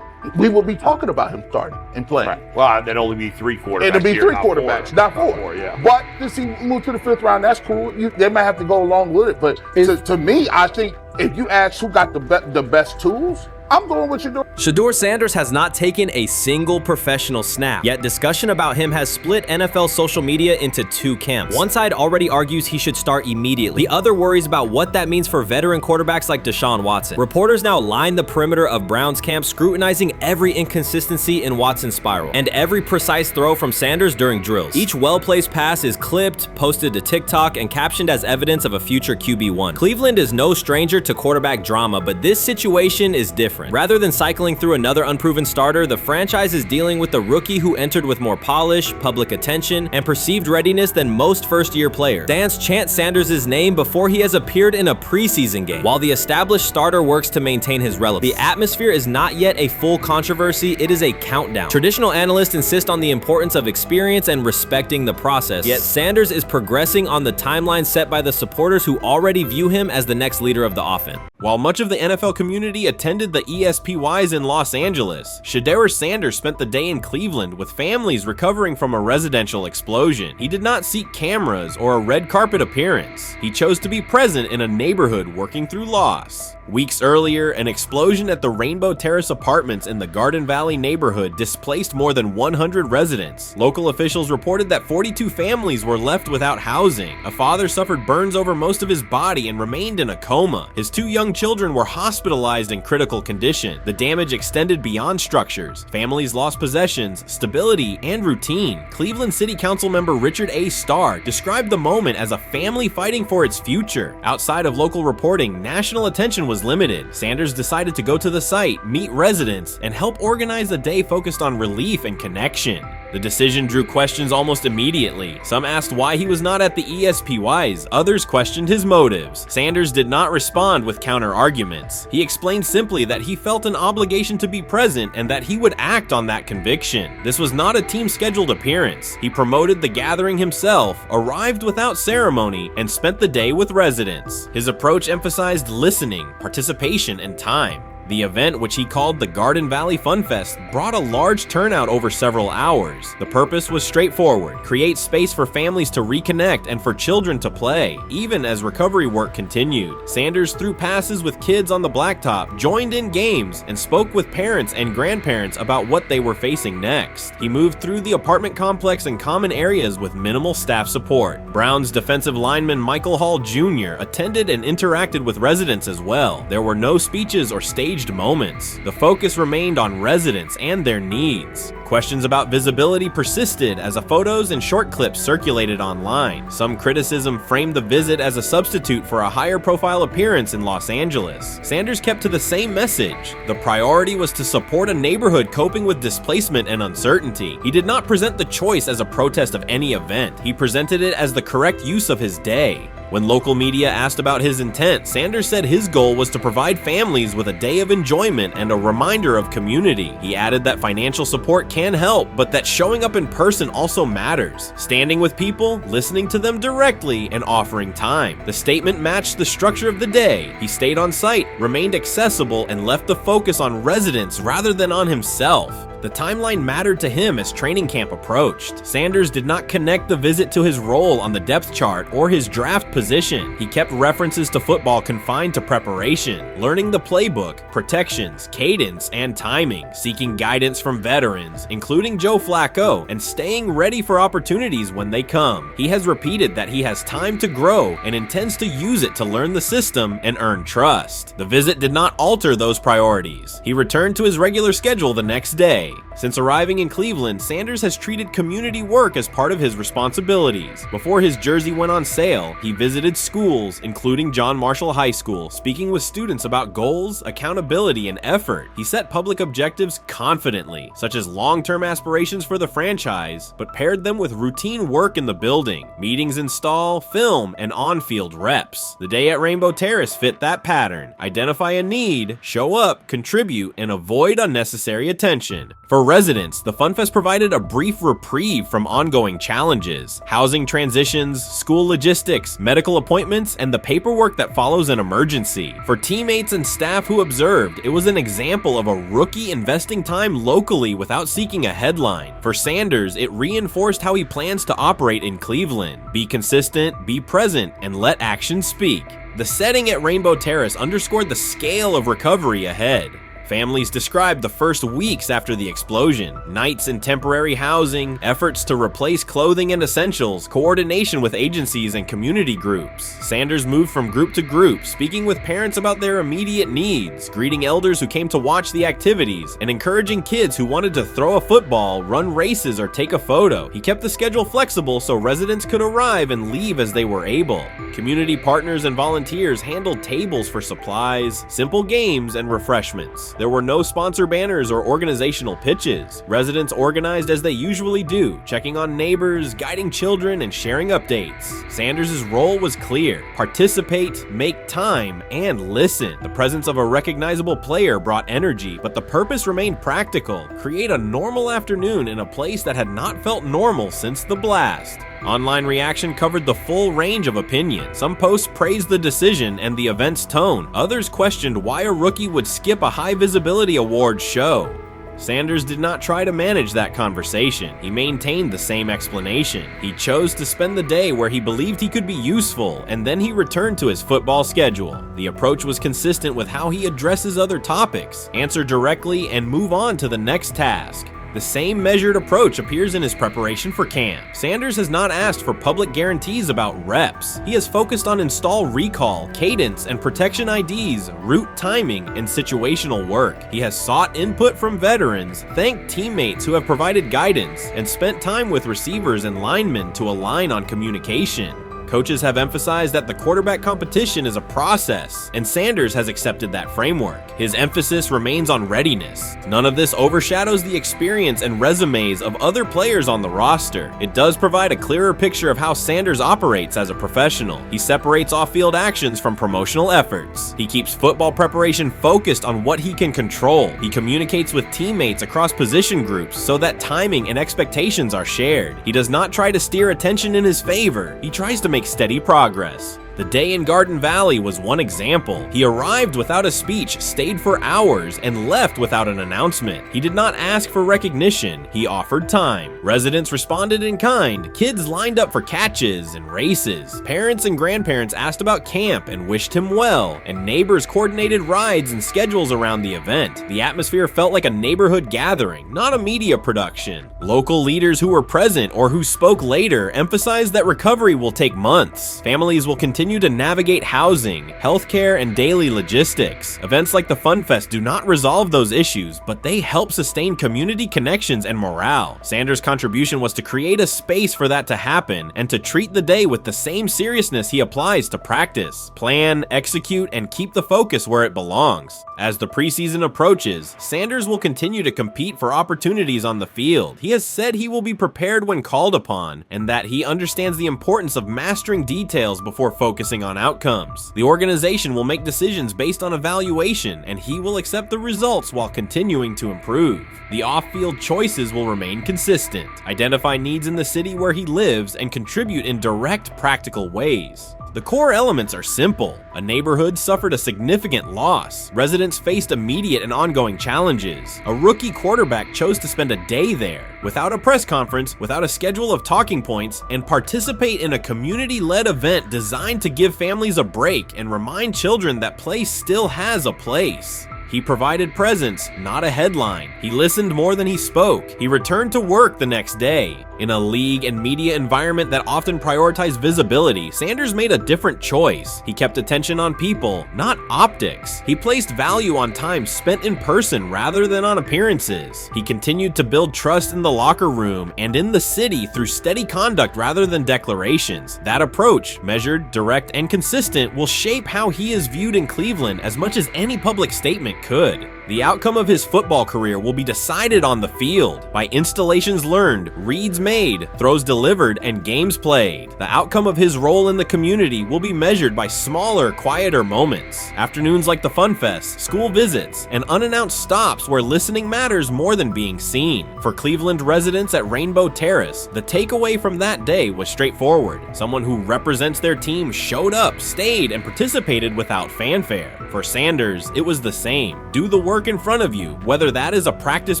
we will be talking about him starting and playing. Right. Well, that'd only be 3 quarterbacks. It'll be 3 not quarterbacks, 4. not 4. Yeah. But since he moved to the 5th round, that's cool. They might have to go along with it. But to me, I think if you ask who got the best tools, I'm going with Shedeur. Shedeur Sanders has not taken a single professional snap, yet discussion about him has split NFL social media into 2 camps. One side already argues he should start immediately. The other worries about what that means for veteran quarterbacks like Deshaun Watson. Reporters now line the perimeter of Browns camp, scrutinizing every inconsistency in Watson's spiral and every precise throw from Sanders during drills. Each well-placed pass is clipped, posted to TikTok, and captioned as evidence of a future QB1. Cleveland is no stranger to quarterback drama, but this situation is different. Rather than cycling through another unproven starter, the franchise is dealing with a rookie who entered with more polish, public attention, and perceived readiness than most first-year players. Fans chant Sanders' name before he has appeared in a preseason game, while the established starter works to maintain his relevance. The atmosphere is not yet a full controversy, it is a countdown. Traditional analysts insist on the importance of experience and respecting the process, yet Sanders is progressing on the timeline set by the supporters who already view him as the next leader of the offense. While much of the NFL community attended the ESPYs in Los Angeles, Shedeur Sanders spent the day in Cleveland with families recovering from a residential explosion. He did not seek cameras or a red carpet appearance. He chose to be present in a neighborhood working through loss. Weeks earlier, an explosion at the Rainbow Terrace apartments in the Garden Valley neighborhood displaced more than 100 residents. Local officials reported that 42 families were left without housing. A father suffered burns over most of his body and remained in a coma. His 2 young children were hospitalized in critical condition. The damage extended beyond structures. Families lost possessions, stability, and routine. Cleveland City Council member Richard A. Starr described the moment as a family fighting for its future. Outside of local reporting, national attention was limited. Sanders decided to go to the site, meet residents, and help organize a day focused on relief and connection. The decision drew questions almost immediately. Some asked why he was not at the ESPYs, others questioned his motives. Sanders did not respond with counter-arguments. He explained simply that he felt an obligation to be present and that he would act on that conviction. This was not a team-scheduled appearance. He promoted the gathering himself, arrived without ceremony, and spent the day with residents. His approach emphasized listening, participation, and time. The event, which he called the Garden Valley Fun Fest, brought a large turnout over several hours. The purpose was straightforward: create space for families to reconnect and for children to play, even as recovery work continued. Sanders threw passes with kids on the blacktop, joined in games, and spoke with parents and grandparents about what they were facing next. He moved through the apartment complex and common areas with minimal staff support. Browns defensive lineman Michael Hall Jr. attended and interacted with residents as well. There were no speeches or staged moments. The focus remained on residents and their needs. Questions about visibility persisted as photos and short clips circulated online. Some criticism framed the visit as a substitute for a higher profile appearance in Los Angeles. Sanders kept to the same message. The priority was to support a neighborhood coping with displacement and uncertainty. He did not present the choice as a protest of any event. He presented it as the correct use of his day. When local media asked about his intent, Sanders said his goal was to provide families with a day of enjoyment and a reminder of community. He added that financial support can help, but that showing up in person also matters. Standing with people, listening to them directly, and offering time. The statement matched the structure of the day. He stayed on site, remained accessible, and left the focus on residents rather than on himself. The timeline mattered to him as training camp approached. Sanders did not connect the visit to his role on the depth chart or his draft position. He kept references to football confined to preparation, learning the playbook, protections, cadence, and timing, seeking guidance from veterans, including Joe Flacco, and staying ready for opportunities when they come. He has repeated that he has time to grow and intends to use it to learn the system and earn trust. The visit did not alter those priorities. He returned to his regular schedule the next day. Since arriving in Cleveland, Sanders has treated community work as part of his responsibilities. Before his jersey went on sale, he visited schools, including John Marshall High School, speaking with students about goals, accountability, and effort. He set public objectives confidently, such as long-term aspirations for the franchise, but paired them with routine work in the building, meetings in stall, film, and on-field reps. The day at Rainbow Terrace fit that pattern. Identify a need, show up, contribute, and avoid unnecessary attention. For residents, the FunFest provided a brief reprieve from ongoing challenges: housing transitions, school logistics, medical appointments, and the paperwork that follows an emergency. For teammates and staff who observed, it was an example of a rookie investing time locally without seeking a headline. For Sanders, it reinforced how he plans to operate in Cleveland: be consistent, be present, and let actions speak. The setting at Rainbow Terrace underscored the scale of recovery ahead. Families described the first weeks after the explosion: nights in temporary housing, efforts to replace clothing and essentials, coordination with agencies and community groups. Sanders moved from group to group, speaking with parents about their immediate needs, greeting elders who came to watch the activities, and encouraging kids who wanted to throw a football, run races, or take a photo. He kept the schedule flexible so residents could arrive and leave as they were able. Community partners and volunteers handled tables for supplies, simple games, and refreshments. There were no sponsor banners or organizational pitches. Residents organized as they usually do, checking on neighbors, guiding children, and sharing updates. Sanders' role was clear: participate, make time, and listen. The presence of a recognizable player brought energy, but the purpose remained practical: create a normal afternoon in a place that had not felt normal since the blast. Online reaction covered the full range of opinion. Some posts praised the decision and the event's tone. Others questioned why a rookie would skip a high-visibility awards show. Sanders did not try to manage that conversation. He maintained the same explanation. He chose to spend the day where he believed he could be useful, and then he returned to his football schedule. The approach was consistent with how he addresses other topics, answer directly, and move on to the next task. The same measured approach appears in his preparation for camp. Sanders has not asked for public guarantees about reps. He has focused on install recall, cadence, and protection IDs, route timing, and situational work. He has sought input from veterans, thanked teammates who have provided guidance, and spent time with receivers and linemen to align on communication. Coaches have emphasized that the quarterback competition is a process, and Sanders has accepted that framework. His emphasis remains on readiness. None of this overshadows the experience and resumes of other players on the roster. It does provide a clearer picture of how Sanders operates as a professional. He separates off-field actions from promotional efforts. He keeps football preparation focused on what he can control. He communicates with teammates across position groups so that timing and expectations are shared. He does not try to steer attention in his favor. He tries to make steady progress. The day in Garden Valley was one example. He arrived without a speech, stayed for hours, and left without an announcement. He did not ask for recognition. He offered time. Residents responded in kind. Kids lined up for catches and races. Parents and grandparents asked about camp and wished him well, and neighbors coordinated rides and schedules around the event. The atmosphere felt like a neighborhood gathering, not a media production. Local leaders who were present or who spoke later emphasized that recovery will take months. Families will continue to navigate housing, healthcare, and daily logistics. Events like the Fun Fest do not resolve those issues, but they help sustain community connections and morale. Sanders' contribution was to create a space for that to happen and to treat the day with the same seriousness he applies to practice, plan, execute, and keep the focus where it belongs. As the preseason approaches, Sanders will continue to compete for opportunities on the field. He has said he will be prepared when called upon, and that he understands the importance of mastering details before focusing on outcomes. The organization will make decisions based on evaluation, and he will accept the results while continuing to improve. The off-field choices will remain consistent, identify needs in the city where he lives, and contribute in direct, practical ways. The core elements are simple. A neighborhood suffered a significant loss. Residents faced immediate and ongoing challenges. A rookie quarterback chose to spend a day there, without a press conference, without a schedule of talking points, and participate in a community-led event designed to give families a break and remind children that play still has a place. He provided presence, not a headline. He listened more than he spoke. He returned to work the next day. In a league and media environment that often prioritize visibility, Sanders made a different choice. He kept attention on people, not optics. He placed value on time spent in person rather than on appearances. He continued to build trust in the locker room and in the city through steady conduct rather than declarations. That approach, measured, direct, and consistent, will shape how he is viewed in Cleveland as much as any public statement could. The outcome of his football career will be decided on the field by installations learned, reads made, throws delivered, and games played. The outcome of his role in the community will be measured by smaller, quieter moments. Afternoons like the Fun Fest, school visits, and unannounced stops where listening matters more than being seen. For Cleveland residents at Rainbow Terrace, the takeaway from that day was straightforward. Someone who represents their team showed up, stayed, and participated without fanfare. For Sanders, it was the same. Do the work in front of you, whether that is a practice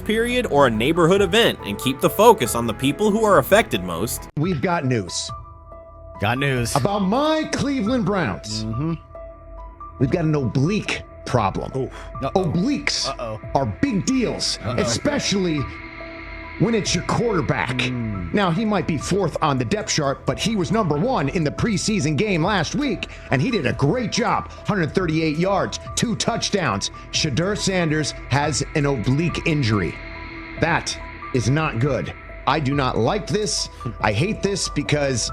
period or a neighborhood event, and keep the focus on the people who are affected most. We've got news. Got news. About my Cleveland Browns. We've got an oblique problem. Obliques are big deals, especially when it's your quarterback. Now, he might be fourth on the depth chart, but he was number one in the preseason game last week, and he did a great job. 138 yards, 2 touchdowns. Shedeur Sanders has an oblique injury. That is not good. I do not like this. I hate this because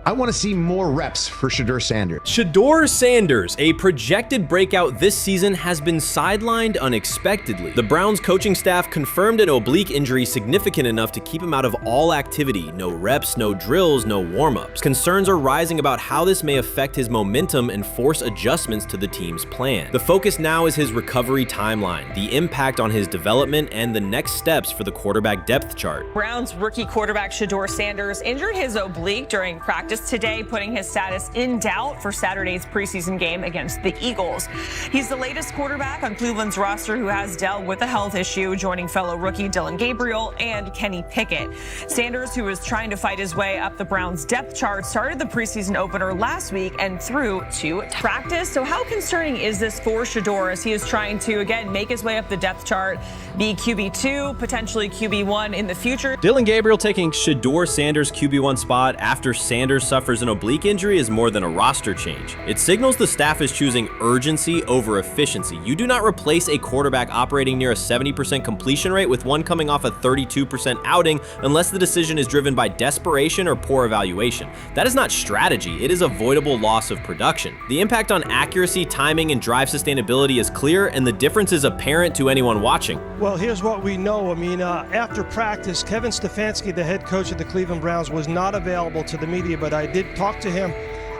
I want to see more reps for Shedeur Sanders. Shedeur Sanders, a projected breakout this season, has been sidelined unexpectedly. The Browns coaching staff confirmed an oblique injury significant enough to keep him out of all activity. No reps, no drills, no warm-ups. Concerns are rising about how this may affect his momentum and force adjustments to the team's plan. The focus now is his recovery timeline, the impact on his development, and the next steps for the quarterback depth chart. Browns rookie quarterback Shedeur Sanders injured his oblique during practice today, putting his status in doubt for Saturday's preseason game against the Eagles. He's the latest quarterback on Cleveland's roster who has dealt with a health issue, joining fellow rookie Dillon Gabriel and Kenny Pickett. Sanders, who is trying to fight his way up the Browns depth chart, started the preseason opener last week and threw to practice. So how concerning is this for Shedeur as he is trying to, again, make his way up the depth chart, be QB2, potentially QB1 in the future? Dillon Gabriel taking Shedeur Sanders' QB1 spot after Sanders suffers an oblique injury is more than a roster change. It signals the staff is choosing urgency over efficiency. You do not replace a quarterback operating near a 70% completion rate with one coming off a 32% outing unless the decision is driven by desperation or poor evaluation. That is not strategy, it is avoidable loss of production. The impact on accuracy, timing, and drive sustainability is clear, and the difference is apparent to anyone watching. Well, here's what we know. I mean, after practice, Kevin Stefanski, the head coach of the Cleveland Browns, was not available to the media, but I did talk to him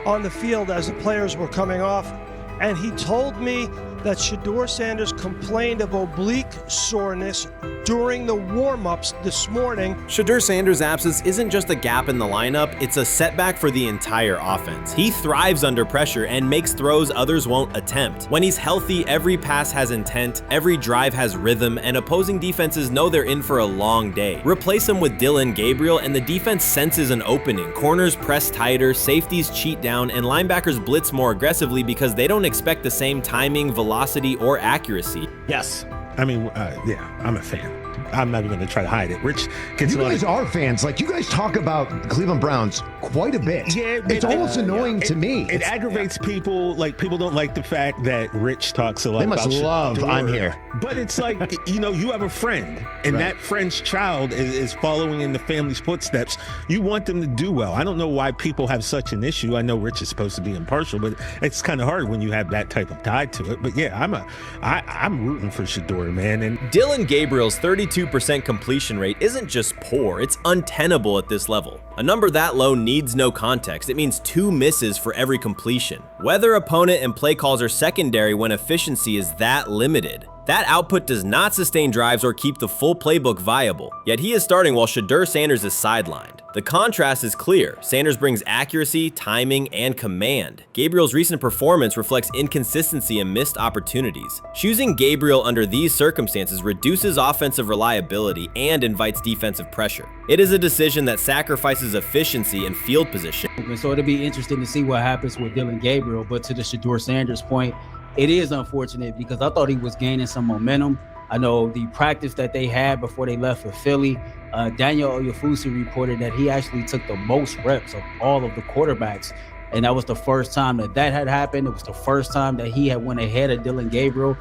on the field as the players were coming off, and he told me that Shedeur Sanders complained of oblique soreness during the warm-ups this morning. Shedeur Sanders' absence isn't just a gap in the lineup, it's a setback for the entire offense. He thrives under pressure and makes throws others won't attempt. When he's healthy, every pass has intent, every drive has rhythm, and opposing defenses know they're in for a long day. Replace him with Dillon Gabriel and the defense senses an opening. Corners press tighter, safeties cheat down, and linebackers blitz more aggressively because they don't expect the same timing, velocity, or accuracy. Yes. I mean, yeah, I'm a fan. I'm not even going to try to hide it. Rich gets you guys are fans. Like, you guys talk about Cleveland Browns quite a bit. Yeah, it's almost annoying to me. It aggravates people. Like, people don't like the fact that Rich talks a lot about They must love Shedeur. I'm here. But it's like, you know, you have a friend, and that friend's child is following in the family's footsteps. You want them to do well. I don't know why people have such an issue. I know Rich is supposed to be impartial, but it's kind of hard when you have that type of tie to it. But yeah, I'm rooting for Shedeur, man. And Dillon Gabriel's 32% completion rate isn't just poor, it's untenable at this level. A number that low needs no context. It means 2 misses for every completion. Weather, opponent, and play calls are secondary when efficiency is that limited. That output does not sustain drives or keep the full playbook viable, yet he is starting while Shedeur Sanders is sidelined. The contrast is clear. Sanders brings accuracy, timing, and command. Gabriel's recent performance reflects inconsistency and missed opportunities. Choosing Gabriel under these circumstances reduces offensive reliability and invites defensive pressure. It is a decision that sacrifices efficiency and field position. So it'll be interesting to see what happens with Dillon Gabriel, but to the Shedeur Sanders point, it is unfortunate because I thought he was gaining some momentum. I know the practice that they had before they left for Philly, Daniel Oyefusi reported that he actually took the most reps of all of the quarterbacks. And that was the first time that had happened. It was the first time that he had went ahead of Dillon Gabriel,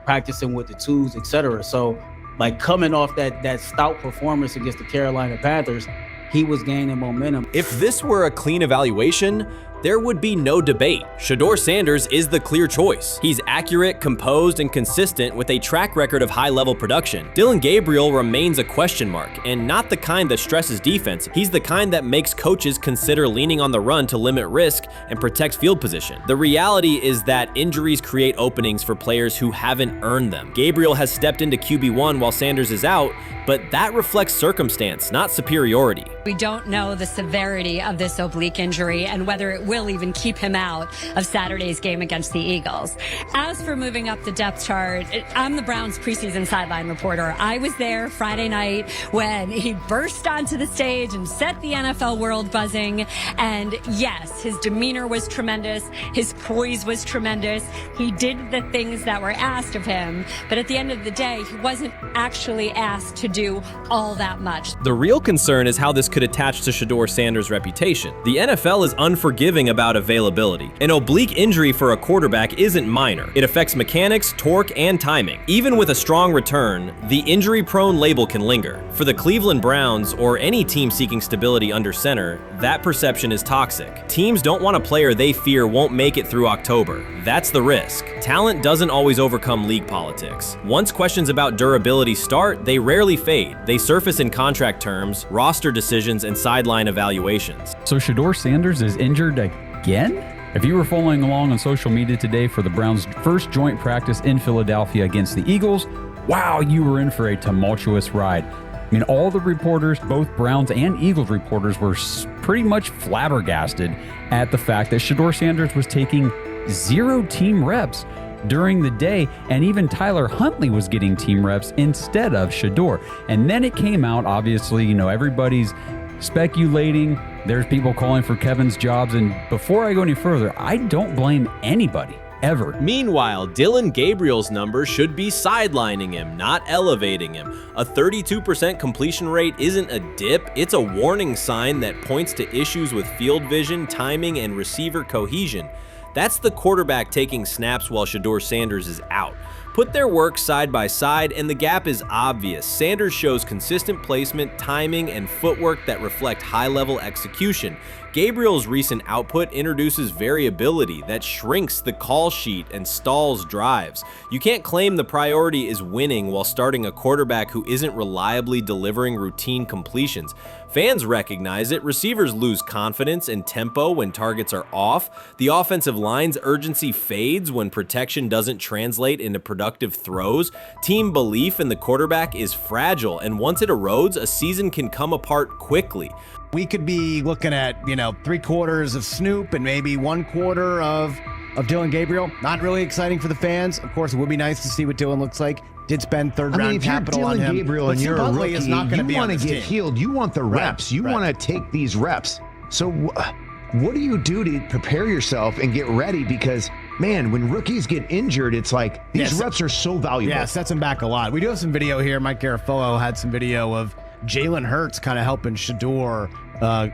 practicing with the twos, etc. So, like, coming off that stout performance against the Carolina Panthers, he was gaining momentum. If this were a clean evaluation, there would be no debate. Shedeur Sanders is the clear choice. He's accurate, composed, and consistent with a track record of high-level production. Dillon Gabriel remains a question mark, and not the kind that stresses defense. He's the kind that makes coaches consider leaning on the run to limit risk and protect field position. The reality is that injuries create openings for players who haven't earned them. Gabriel has stepped into QB1 while Sanders is out, but that reflects circumstance, not superiority. We don't know the severity of this oblique injury and whether it will even keep him out of Saturday's game against the Eagles. As for moving up the depth chart, I'm the Browns preseason sideline reporter. I was there Friday night when he burst onto the stage and set the NFL world buzzing. And yes, his demeanor was tremendous. His poise was tremendous. He did the things that were asked of him. But at the end of the day, he wasn't actually asked to do all that much. The real concern is how this could attach to Shedeur Sanders' reputation. The NFL is unforgiving about availability. An oblique injury for a quarterback isn't minor. It affects mechanics, torque, and timing. Even with a strong return, the injury-prone label can linger. For the Cleveland Browns, or any team seeking stability under center, that perception is toxic. Teams don't want a player they fear won't make it through October. That's the risk. Talent doesn't always overcome league politics. Once questions about durability start, they rarely fade. They surface in contract terms, roster decisions, and sideline evaluations. So Shedeur Sanders is injured again? If you were following along on social media today for the Browns' first joint practice in Philadelphia against the Eagles, wow, you were in for a tumultuous ride. I mean, all the reporters, both Browns and Eagles reporters, were pretty much flabbergasted at the fact that Shedeur Sanders was taking 0 team reps during the day, and even Tyler Huntley was getting team reps instead of Shedeur. And then it came out, obviously, everybody's speculating. There's people calling for Kevin's jobs, and before I go any further, I don't blame anybody. Ever. Meanwhile, Dillon Gabriel's numbers should be sidelining him, not elevating him. A 32% completion rate isn't a dip, it's a warning sign that points to issues with field vision, timing, and receiver cohesion. That's the quarterback taking snaps while Shedeur Sanders is out. Put their work side by side and the gap is obvious. Sanders shows consistent placement, timing, and footwork that reflect high-level execution. Gabriel's recent output introduces variability that shrinks the call sheet and stalls drives. You can't claim the priority is winning while starting a quarterback who isn't reliably delivering routine completions. Fans recognize it, receivers lose confidence and tempo when targets are off, the offensive line's urgency fades when protection doesn't translate into productive throws, team belief in the quarterback is fragile, and once it erodes, a season can come apart quickly. We could be looking at, 3/4 of Snoop and maybe 1/4 of Dillon Gabriel. Not really exciting for the fans. Of course, it would be nice to see what Dillon looks like. Did spend third-round capital on him. If you're Dillon Gabriel and you're a rookie, is not you be want to get team. healed. You want the reps. You want to take these reps. So what do you do to prepare yourself and get ready? Because, man, when rookies get injured, it's like these reps are so valuable. Yeah, sets them back a lot. We do have some video here. Mike Garafolo had some video of Jalen Hurts kind of helping Shedeur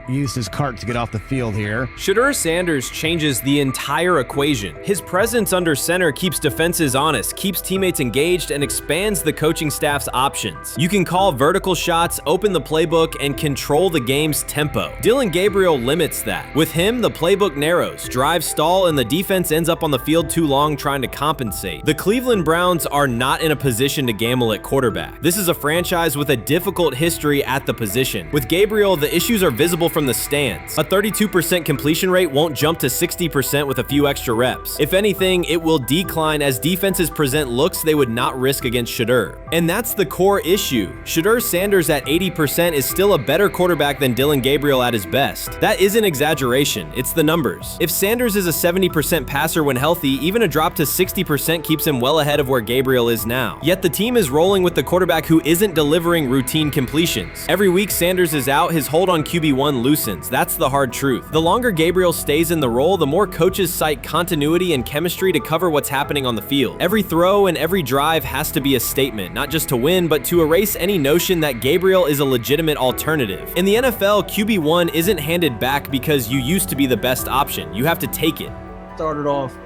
use his cart to get off the field here. Shedeur Sanders changes the entire equation. His presence under center keeps defenses honest, keeps teammates engaged, and expands the coaching staff's options. You can call vertical shots, open the playbook, and control the game's tempo. Dillon Gabriel limits that. With him, the playbook narrows, drives stall, and the defense ends up on the field too long trying to compensate. The Cleveland Browns are not in a position to gamble at quarterback. This is a franchise with a difficult history at the position. With Gabriel, the issues are visible from the stands. A 32% completion rate won't jump to 60% with a few extra reps. If anything, it will decline as defenses present looks they would not risk against Shedeur. And that's the core issue. Shedeur Sanders at 80% is still a better quarterback than Dillon Gabriel at his best. That isn't exaggeration, it's the numbers. If Sanders is a 70% passer when healthy, even a drop to 60% keeps him well ahead of where Gabriel is now. Yet the team is rolling with the quarterback who isn't delivering routine completions. Every week Sanders is out, his hold on QB1 loosens. That's the hard truth. The longer Gabriel stays in the role, the more coaches cite continuity and chemistry to cover what's happening on the field. Every throw and every drive has to be a statement, not just to win, but to erase any notion that Gabriel is a legitimate alternative. In the NFL, QB1 isn't handed back because you used to be the best option. You have to take it. Started off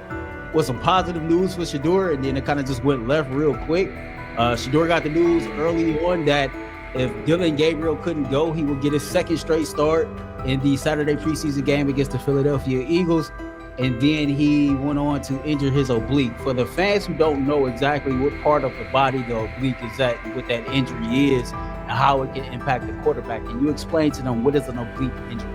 with some positive news for Shedeur, and then it kind of just went left real quick. Shedeur got the news early on that if Dillon Gabriel couldn't go, he would get his second straight start in the Saturday preseason game against the Philadelphia Eagles. And then he went on to injure his oblique. For the fans who don't know exactly what part of the body the oblique is at and what that injury is and how it can impact the quarterback, can you explain to them what is an oblique injury?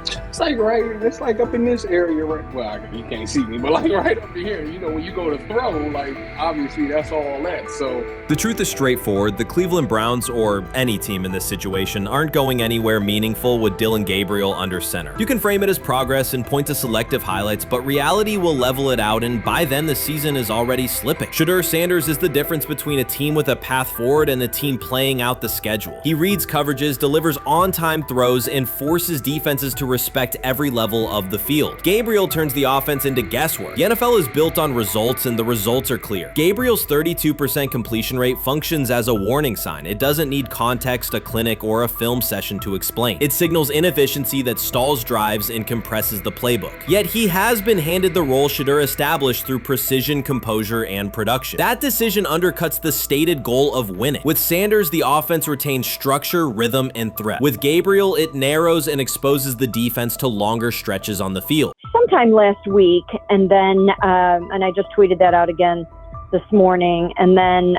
It's it's like up in this area, right? Well, you can't see me, but like right up in here, when you go to throw, like obviously that's all that. So the truth is straightforward. The Cleveland Browns, or any team in this situation, aren't going anywhere meaningful with Dillon Gabriel under center. You can frame it as progress and point to selective highlights, but reality will level it out, and by then the season is already slipping. Shedeur Sanders is the difference between a team with a path forward and a team playing out the schedule. He reads coverages, delivers on-time throws, and forces defenses to respect affect every level of the field. Gabriel turns the offense into guesswork. The NFL is built on results, and the results are clear. Gabriel's 32% completion rate functions as a warning sign. It doesn't need context, a clinic, or a film session to explain. It signals inefficiency that stalls drives and compresses the playbook. Yet he has been handed the role Shedeur established through precision, composure, and production. That decision undercuts the stated goal of winning. With Sanders, the offense retains structure, rhythm, and threat. With Gabriel, it narrows and exposes the defense to longer stretches on the field. Sometime last week, and then, and I just tweeted that out again this morning, and then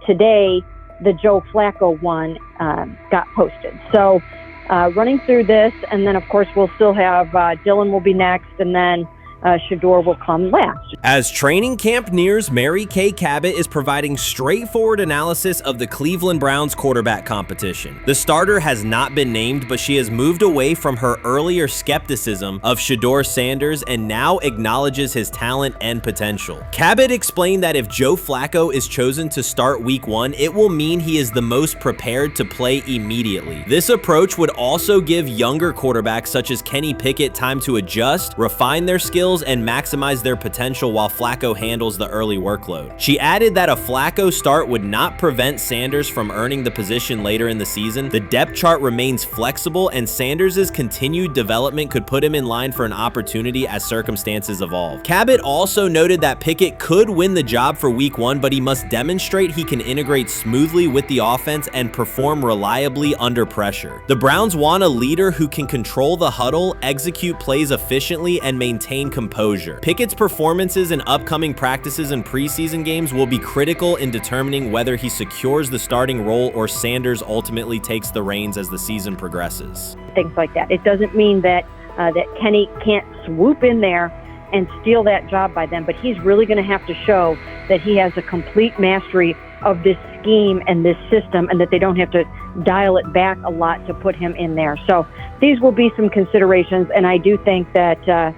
today, the Joe Flacco one got posted. So running through this, and then of course we'll still have Dylan will be next, and then Shedeur will come last. As training camp nears, Mary Kay Cabot is providing straightforward analysis of the Cleveland Browns quarterback competition. The starter has not been named, but she has moved away from her earlier skepticism of Shedeur Sanders and now acknowledges his talent and potential. Cabot explained that if Joe Flacco is chosen to start week 1, it will mean he is the most prepared to play immediately. This approach would also give younger quarterbacks such as Kenny Pickett time to adjust, refine their skills, and maximize their potential while Flacco handles the early workload. She added that a Flacco start would not prevent Sanders from earning the position later in the season. The depth chart remains flexible, and Sanders' continued development could put him in line for an opportunity as circumstances evolve. Cabot also noted that Pickett could win the job for week 1, but he must demonstrate he can integrate smoothly with the offense and perform reliably under pressure. The Browns want a leader who can control the huddle, execute plays efficiently, and maintain composure. Pickett's performances in upcoming practices and preseason games will be critical in determining whether he secures the starting role or Sanders ultimately takes the reins as the season progresses. Things like that. It doesn't mean that that Kenny can't swoop in there and steal that job by them, but he's really going to have to show that he has a complete mastery of this scheme and this system, and that they don't have to dial it back a lot to put him in there. So these will be some considerations, and I do think that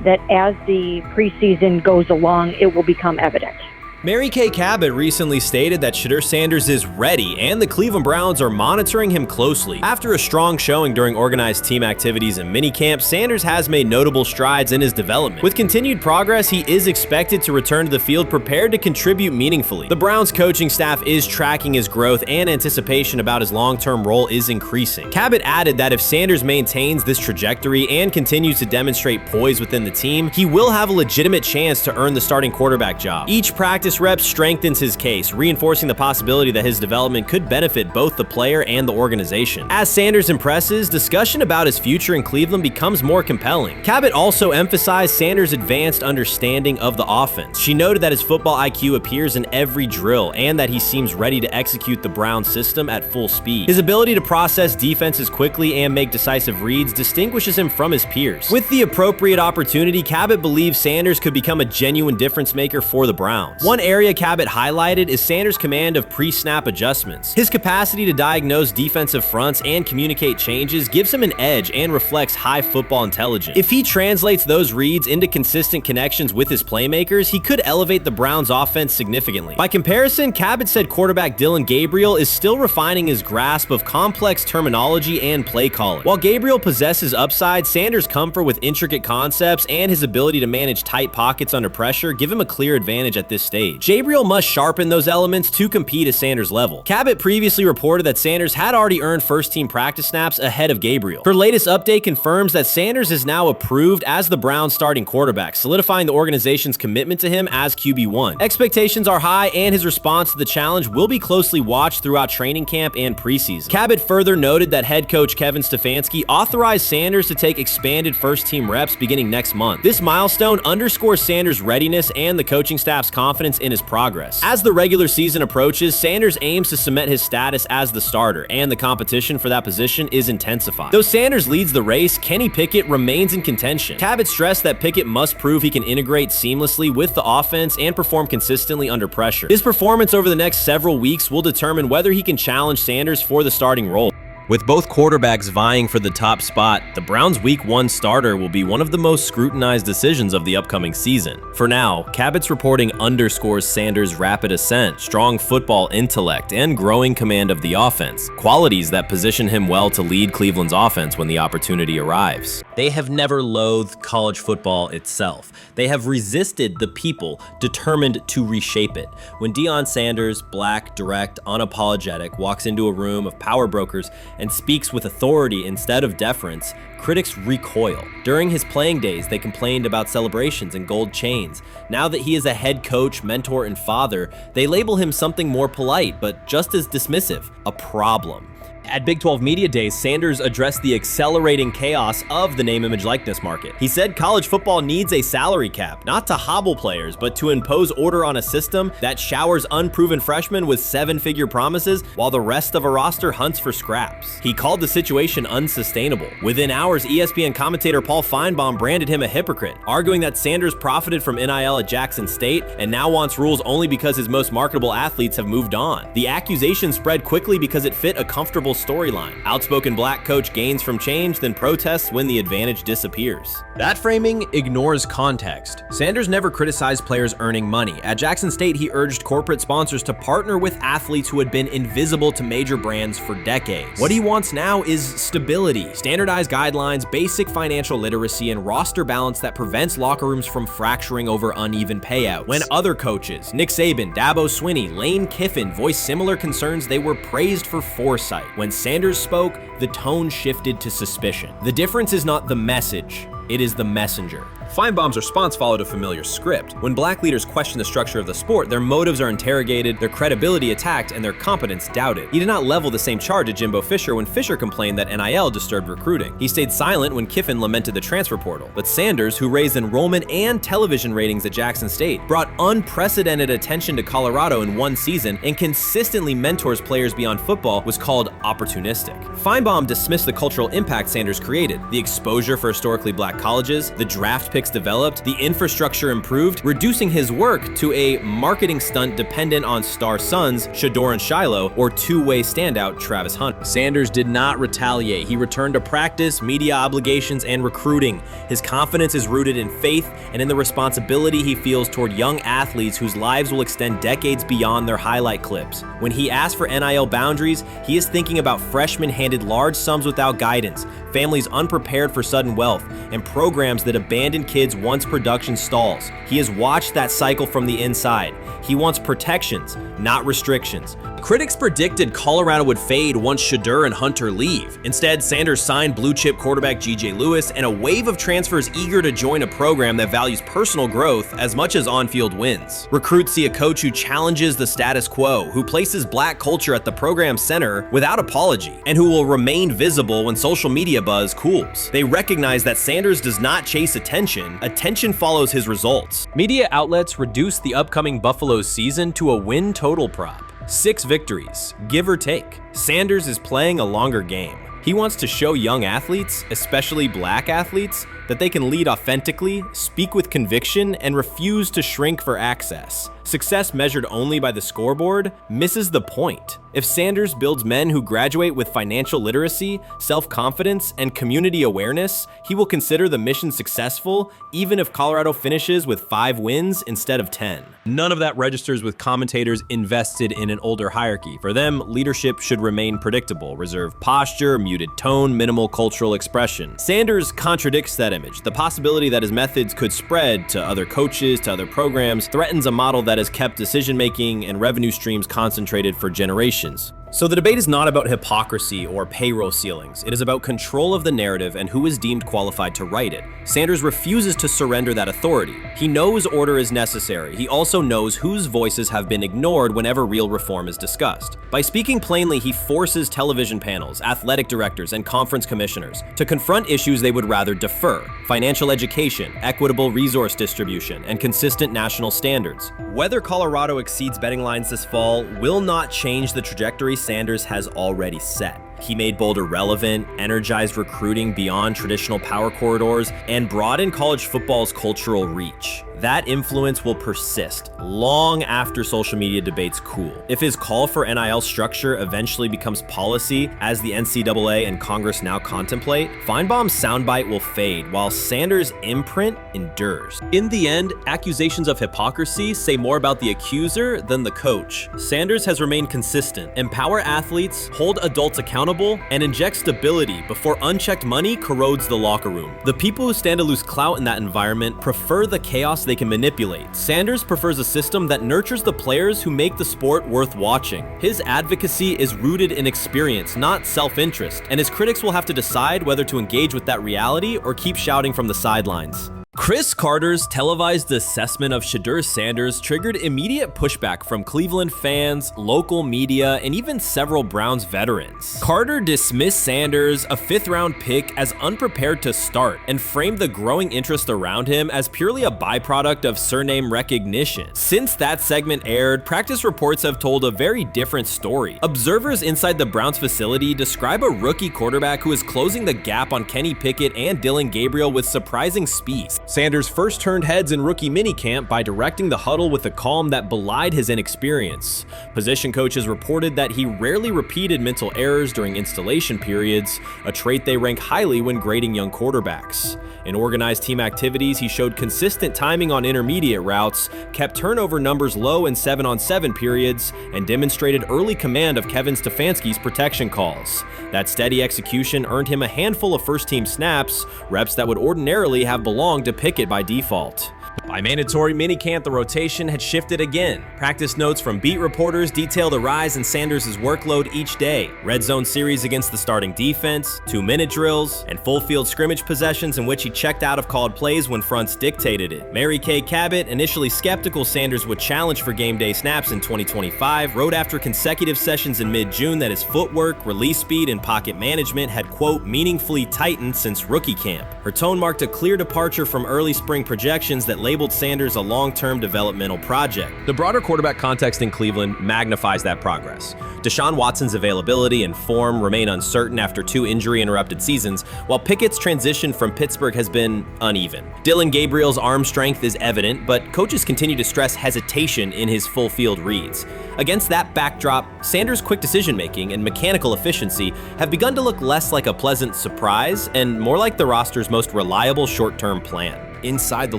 that as the preseason goes along, it will become evident. Mary Kay Cabot recently stated that Shedeur Sanders is ready, and the Cleveland Browns are monitoring him closely. After a strong showing during organized team activities and minicamp, Sanders has made notable strides in his development. With continued progress, he is expected to return to the field prepared to contribute meaningfully. The Browns coaching staff is tracking his growth, and anticipation about his long-term role is increasing. Cabot added that if Sanders maintains this trajectory and continues to demonstrate poise within the team, he will have a legitimate chance to earn the starting quarterback job. Each practice rep strengthens his case, reinforcing the possibility that his development could benefit both the player and the organization. As Sanders impresses, discussion about his future in Cleveland becomes more compelling. Cabot also emphasized Sanders' advanced understanding of the offense. She noted that his football IQ appears in every drill and that he seems ready to execute the Browns system at full speed. His ability to process defenses quickly and make decisive reads distinguishes him from his peers. With the appropriate opportunity, Cabot believes Sanders could become a genuine difference maker for the Browns. One area Cabot highlighted is Sanders' command of pre-snap adjustments. His capacity to diagnose defensive fronts and communicate changes gives him an edge and reflects high football intelligence. If he translates those reads into consistent connections with his playmakers, he could elevate the Browns' offense significantly. By comparison, Cabot said quarterback Dylan Gabriel is still refining his grasp of complex terminology and play calling. While Gabriel possesses upside, Sanders' comfort with intricate concepts and his ability to manage tight pockets under pressure give him a clear advantage at this stage. Gabriel must sharpen those elements to compete at Sanders' level. Cabot previously reported that Sanders had already earned first-team practice snaps ahead of Gabriel. Her latest update confirms that Sanders is now approved as the Browns' starting quarterback, solidifying the organization's commitment to him as QB1. Expectations are high, and his response to the challenge will be closely watched throughout training camp and preseason. Cabot further noted that head coach Kevin Stefanski authorized Sanders to take expanded first-team reps beginning next month. This milestone underscores Sanders' readiness and the coaching staff's confidence in his progress. As the regular season approaches, Sanders aims to cement his status as the starter, and the competition for that position is intensifying. Though Sanders leads the race, Kenny Pickett remains in contention. Cabot stressed that Pickett must prove he can integrate seamlessly with the offense and perform consistently under pressure. His performance over the next several weeks will determine whether he can challenge Sanders for the starting role. With both quarterbacks vying for the top spot, the Browns' Week 1 starter will be one of the most scrutinized decisions of the upcoming season. For now, Cabot's reporting underscores Sanders' rapid ascent, strong football intellect, and growing command of the offense, qualities that position him well to lead Cleveland's offense when the opportunity arrives. They have never loathed college football itself. They have resisted the people determined to reshape it. When Deion Sanders, black, direct, unapologetic, walks into a room of power brokers and speaks with authority instead of deference, critics recoil. During his playing days, they complained about celebrations and gold chains. Now that he is a head coach, mentor, and father, they label him something more polite, but just as dismissive, a problem. At Big 12 Media Days, Sanders addressed the accelerating chaos of the name, image, likeness market. He said college football needs a salary cap, not to hobble players, but to impose order on a system that showers unproven freshmen with seven-figure promises while the rest of a roster hunts for scraps. He called the situation unsustainable. Within hours, ESPN commentator Paul Feinbaum branded him a hypocrite, arguing that Sanders profited from NIL at Jackson State and now wants rules only because his most marketable athletes have moved on. The accusation spread quickly because it fit a comfortable storyline. Outspoken black coach gains from change, then protests when the advantage disappears. That framing ignores context. Sanders never criticized players earning money. At Jackson State, he urged corporate sponsors to partner with athletes who had been invisible to major brands for decades. What he wants now is stability, standardized guidelines, basic financial literacy, and roster balance that prevents locker rooms from fracturing over uneven payouts. When other coaches, Nick Saban, Dabo Swinney, Lane Kiffin, voiced similar concerns, they were praised for foresight. When Sanders spoke, the tone shifted to suspicion. The difference is not the message, it is the messenger. Feinbaum's response followed a familiar script. When black leaders question the structure of the sport, their motives are interrogated, their credibility attacked, and their competence doubted. He did not level the same charge at Jimbo Fisher when Fisher complained that NIL disturbed recruiting. He stayed silent when Kiffin lamented the transfer portal. But Sanders, who raised enrollment and television ratings at Jackson State, brought unprecedented attention to Colorado in one season and consistently mentors players beyond football, was called opportunistic. Feinbaum dismissed the cultural impact Sanders created, the exposure for historically black colleges, the draft picks developed, the infrastructure improved, reducing his work to a marketing stunt dependent on star sons Shedeur and Shiloh or two-way standout Travis Hunter. Sanders did not retaliate. He returned to practice, media obligations, and recruiting. His confidence is rooted in faith and in the responsibility he feels toward young athletes whose lives will extend decades beyond their highlight clips. When he asks for NIL boundaries, he is thinking about freshmen handed large sums without guidance, families unprepared for sudden wealth, and programs that abandon kids once production stalls. He has watched that cycle from the inside. He wants protections, not restrictions. Critics predicted Colorado would fade once Shedeur and Hunter leave. Instead, Sanders signed blue-chip quarterback G.J. Lewis and a wave of transfers eager to join a program that values personal growth as much as on-field wins. Recruits see a coach who challenges the status quo, who places black culture at the program's center without apology, and who will remain visible when social media buzz cools. They recognize that Sanders does not chase attention, attention follows his results. Media outlets reduced the upcoming Buffalo season to a win total prop. 6 victories, give or take. Sanders is playing a longer game. He wants to show young athletes, especially black athletes, that they can lead authentically, speak with conviction, and refuse to shrink for access. Success measured only by the scoreboard misses the point. If Sanders builds men who graduate with financial literacy, self-confidence, and community awareness, he will consider the mission successful, even if Colorado finishes with 5 wins instead of 10. None of that registers with commentators invested in an older hierarchy. For them, leadership should remain predictable, reserved posture, muted tone, minimal cultural expression. Sanders contradicts that image. The possibility that his methods could spread to other coaches, to other programs, threatens a model that has kept decision-making and revenue streams concentrated for generations. So the debate is not about hypocrisy or payroll ceilings. It is about control of the narrative and who is deemed qualified to write it. Sanders refuses to surrender that authority. He knows order is necessary. He also knows whose voices have been ignored whenever real reform is discussed. By speaking plainly, he forces television panels, athletic directors, and conference commissioners to confront issues they would rather defer: financial education, equitable resource distribution, and consistent national standards. Whether Colorado exceeds betting lines this fall will not change the trajectory Sanders has already set. He made Boulder relevant, energized recruiting beyond traditional power corridors, and broadened college football's cultural reach. that influence will persist long after social media debates cool. If his call for NIL structure eventually becomes policy, as the NCAA and Congress now contemplate, Feinbaum's soundbite will fade while Sanders' imprint endures. In the end, accusations of hypocrisy say more about the accuser than the coach. Sanders has remained consistent, empower athletes, hold adults accountable, and inject stability before unchecked money corrodes the locker room. The people who stand to lose clout in that environment prefer the chaos they can manipulate. Sanders prefers a system that nurtures the players who make the sport worth watching. His advocacy is rooted in experience, not self-interest, and his critics will have to decide whether to engage with that reality or keep shouting from the sidelines. Chris Carter's televised assessment of Shedeur Sanders triggered immediate pushback from Cleveland fans, local media, and even several Browns veterans. Carter dismissed Sanders, a fifth-round pick, as unprepared to start and framed the growing interest around him as purely a byproduct of surname recognition. Since that segment aired, practice reports have told a very different story. Observers inside the Browns facility describe a rookie quarterback who is closing the gap on Kenny Pickett and Dillon Gabriel with surprising speed. Sanders first turned heads in rookie minicamp by directing the huddle with a calm that belied his inexperience. Position coaches reported that he rarely repeated mental errors during installation periods, a trait they rank highly when grading young quarterbacks. In organized team activities, he showed consistent timing on intermediate routes, kept turnover numbers low in 7-on-7 periods, and demonstrated early command of Kevin Stefanski's protection calls. That steady execution earned him a handful of first-team snaps, reps that would ordinarily have belonged to Pickett by default. By mandatory minicamp, the rotation had shifted again. Practice notes from beat reporters detail the rise in Sanders' workload each day. Red zone series against the starting defense, 2-minute drills, and full field scrimmage possessions in which he checked out of called plays when fronts dictated it. Mary Kay Cabot, initially skeptical Sanders would challenge for game day snaps in 2025, wrote after consecutive sessions in mid-June that his footwork, release speed, and pocket management had, quote, meaningfully tightened since rookie camp. Her tone marked a clear departure from early spring projections that labeled Sanders a long-term developmental project. The broader quarterback context in Cleveland magnifies that progress. Deshaun Watson's availability and form remain uncertain after 2 injury-interrupted seasons, while Pickett's transition from Pittsburgh has been uneven. Dillon Gabriel's arm strength is evident, but coaches continue to stress hesitation in his full-field reads. Against that backdrop, Sanders' quick decision-making and mechanical efficiency have begun to look less like a pleasant surprise and more like the roster's most reliable short-term plan. Inside the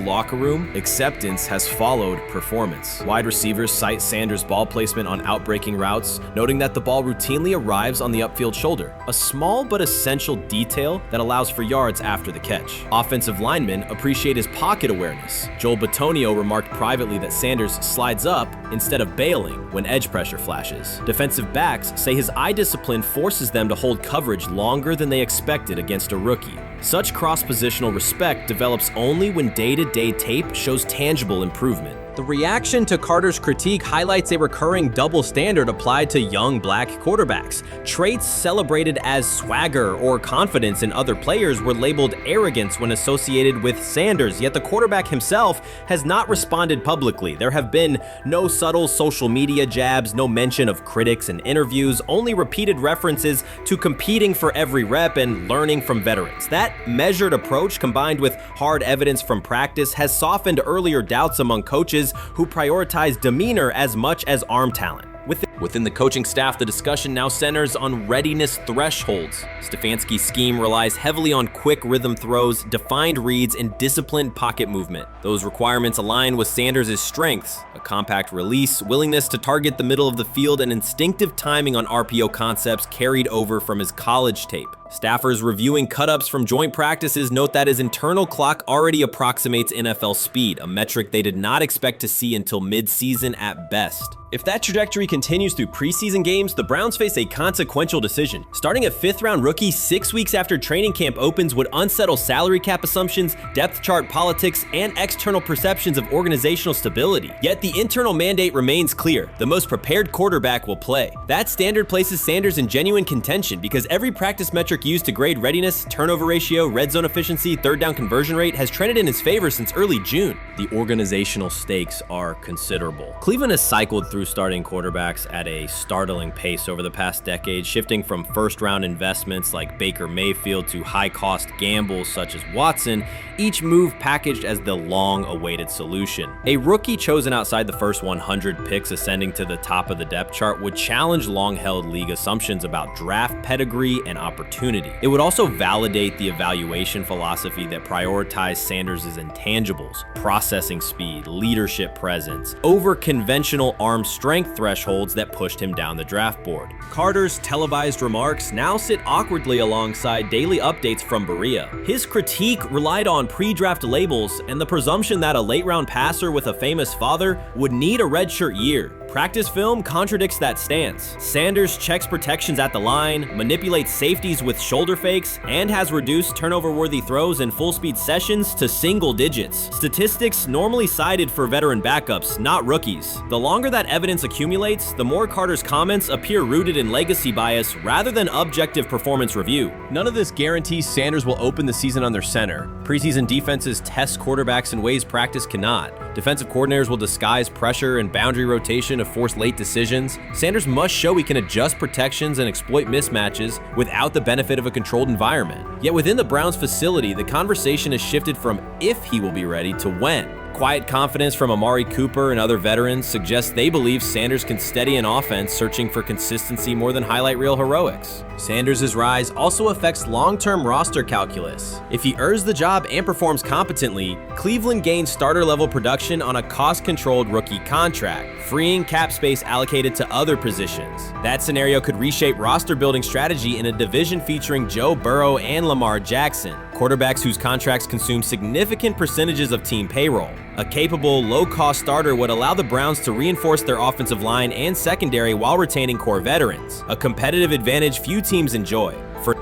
locker room, acceptance has followed performance. Wide receivers cite Sanders' ball placement on outbreaking routes, noting that the ball routinely arrives on the upfield shoulder, a small but essential detail that allows for yards after the catch. Offensive linemen appreciate his pocket awareness. Joel Bitonio remarked privately that Sanders slides up instead of bailing when edge pressure flashes. Defensive backs say his eye discipline forces them to hold coverage longer than they expected against a rookie. Such cross-positional respect develops only when day-to-day tape shows tangible improvement. The reaction to Carter's critique highlights a recurring double standard applied to young black quarterbacks. Traits celebrated as swagger or confidence in other players were labeled arrogance when associated with Sanders, yet the quarterback himself has not responded publicly. There have been no subtle social media jabs, no mention of critics in interviews, only repeated references to competing for every rep and learning from veterans. That measured approach, combined with hard evidence from practice, has softened earlier doubts among coaches who prioritize demeanor as much as arm talent. Within the coaching staff, the discussion now centers on readiness thresholds. Stefanski's scheme relies heavily on quick rhythm throws, defined reads, and disciplined pocket movement. Those requirements align with Sanders' strengths: a compact release, willingness to target the middle of the field, and instinctive timing on RPO concepts carried over from his college tape. Staffers reviewing cut-ups from joint practices note that his internal clock already approximates NFL speed, a metric they did not expect to see until mid-season at best. If that trajectory continues through preseason games, the Browns face a consequential decision. Starting a 5th-round rookie 6 weeks after training camp opens would unsettle salary cap assumptions, depth chart politics, and external perceptions of organizational stability. Yet the internal mandate remains clear: the most prepared quarterback will play. That standard places Sanders in genuine contention because every practice metric used to grade readiness, turnover ratio, red zone efficiency, third down conversion rate has trended in his favor since early June. The organizational stakes are considerable. Cleveland has cycled through through starting quarterbacks at a startling pace over the past decade, shifting from first-round investments like Baker Mayfield to high-cost gambles such as Watson, each move packaged as the long-awaited solution. A rookie chosen outside the first 100 picks ascending to the top of the depth chart would challenge long-held league assumptions about draft pedigree and opportunity. It would also validate the evaluation philosophy that prioritized Sanders' intangibles, processing speed, leadership presence, over conventional arm strength thresholds that pushed him down the draft board. Carter's televised remarks now sit awkwardly alongside daily updates from Berea. His critique relied on pre-draft labels and the presumption that a late-round passer with a famous father would need a redshirt year. Practice film contradicts that stance. Sanders checks protections at the line, manipulates safeties with shoulder fakes, and has reduced turnover-worthy throws in full-speed sessions to single digits. Statistics normally cited for veteran backups, not rookies. The longer that evidence accumulates, the more Carter's comments appear rooted in legacy bias rather than objective performance review. None of this guarantees Sanders will open the season under center. Preseason defenses test quarterbacks in ways practice cannot. Defensive coordinators will disguise pressure and boundary rotation to force late decisions. Sanders must show he can adjust protections and exploit mismatches without the benefit of a controlled environment. Yet within the Browns facility, the conversation has shifted from if he will be ready to when. Quiet confidence from Amari Cooper and other veterans suggests they believe Sanders can steady an offense searching for consistency more than highlight reel heroics. Sanders' rise also affects long-term roster calculus. If he earns the job and performs competently, Cleveland gains starter-level production on a cost-controlled rookie contract, freeing cap space allocated to other positions. That scenario could reshape roster-building strategy in a division featuring Joe Burrow and Lamar Jackson, quarterbacks whose contracts consume significant percentages of team payroll. A capable, low-cost starter would allow the Browns to reinforce their offensive line and secondary while retaining core veterans, a competitive advantage few teams enjoy.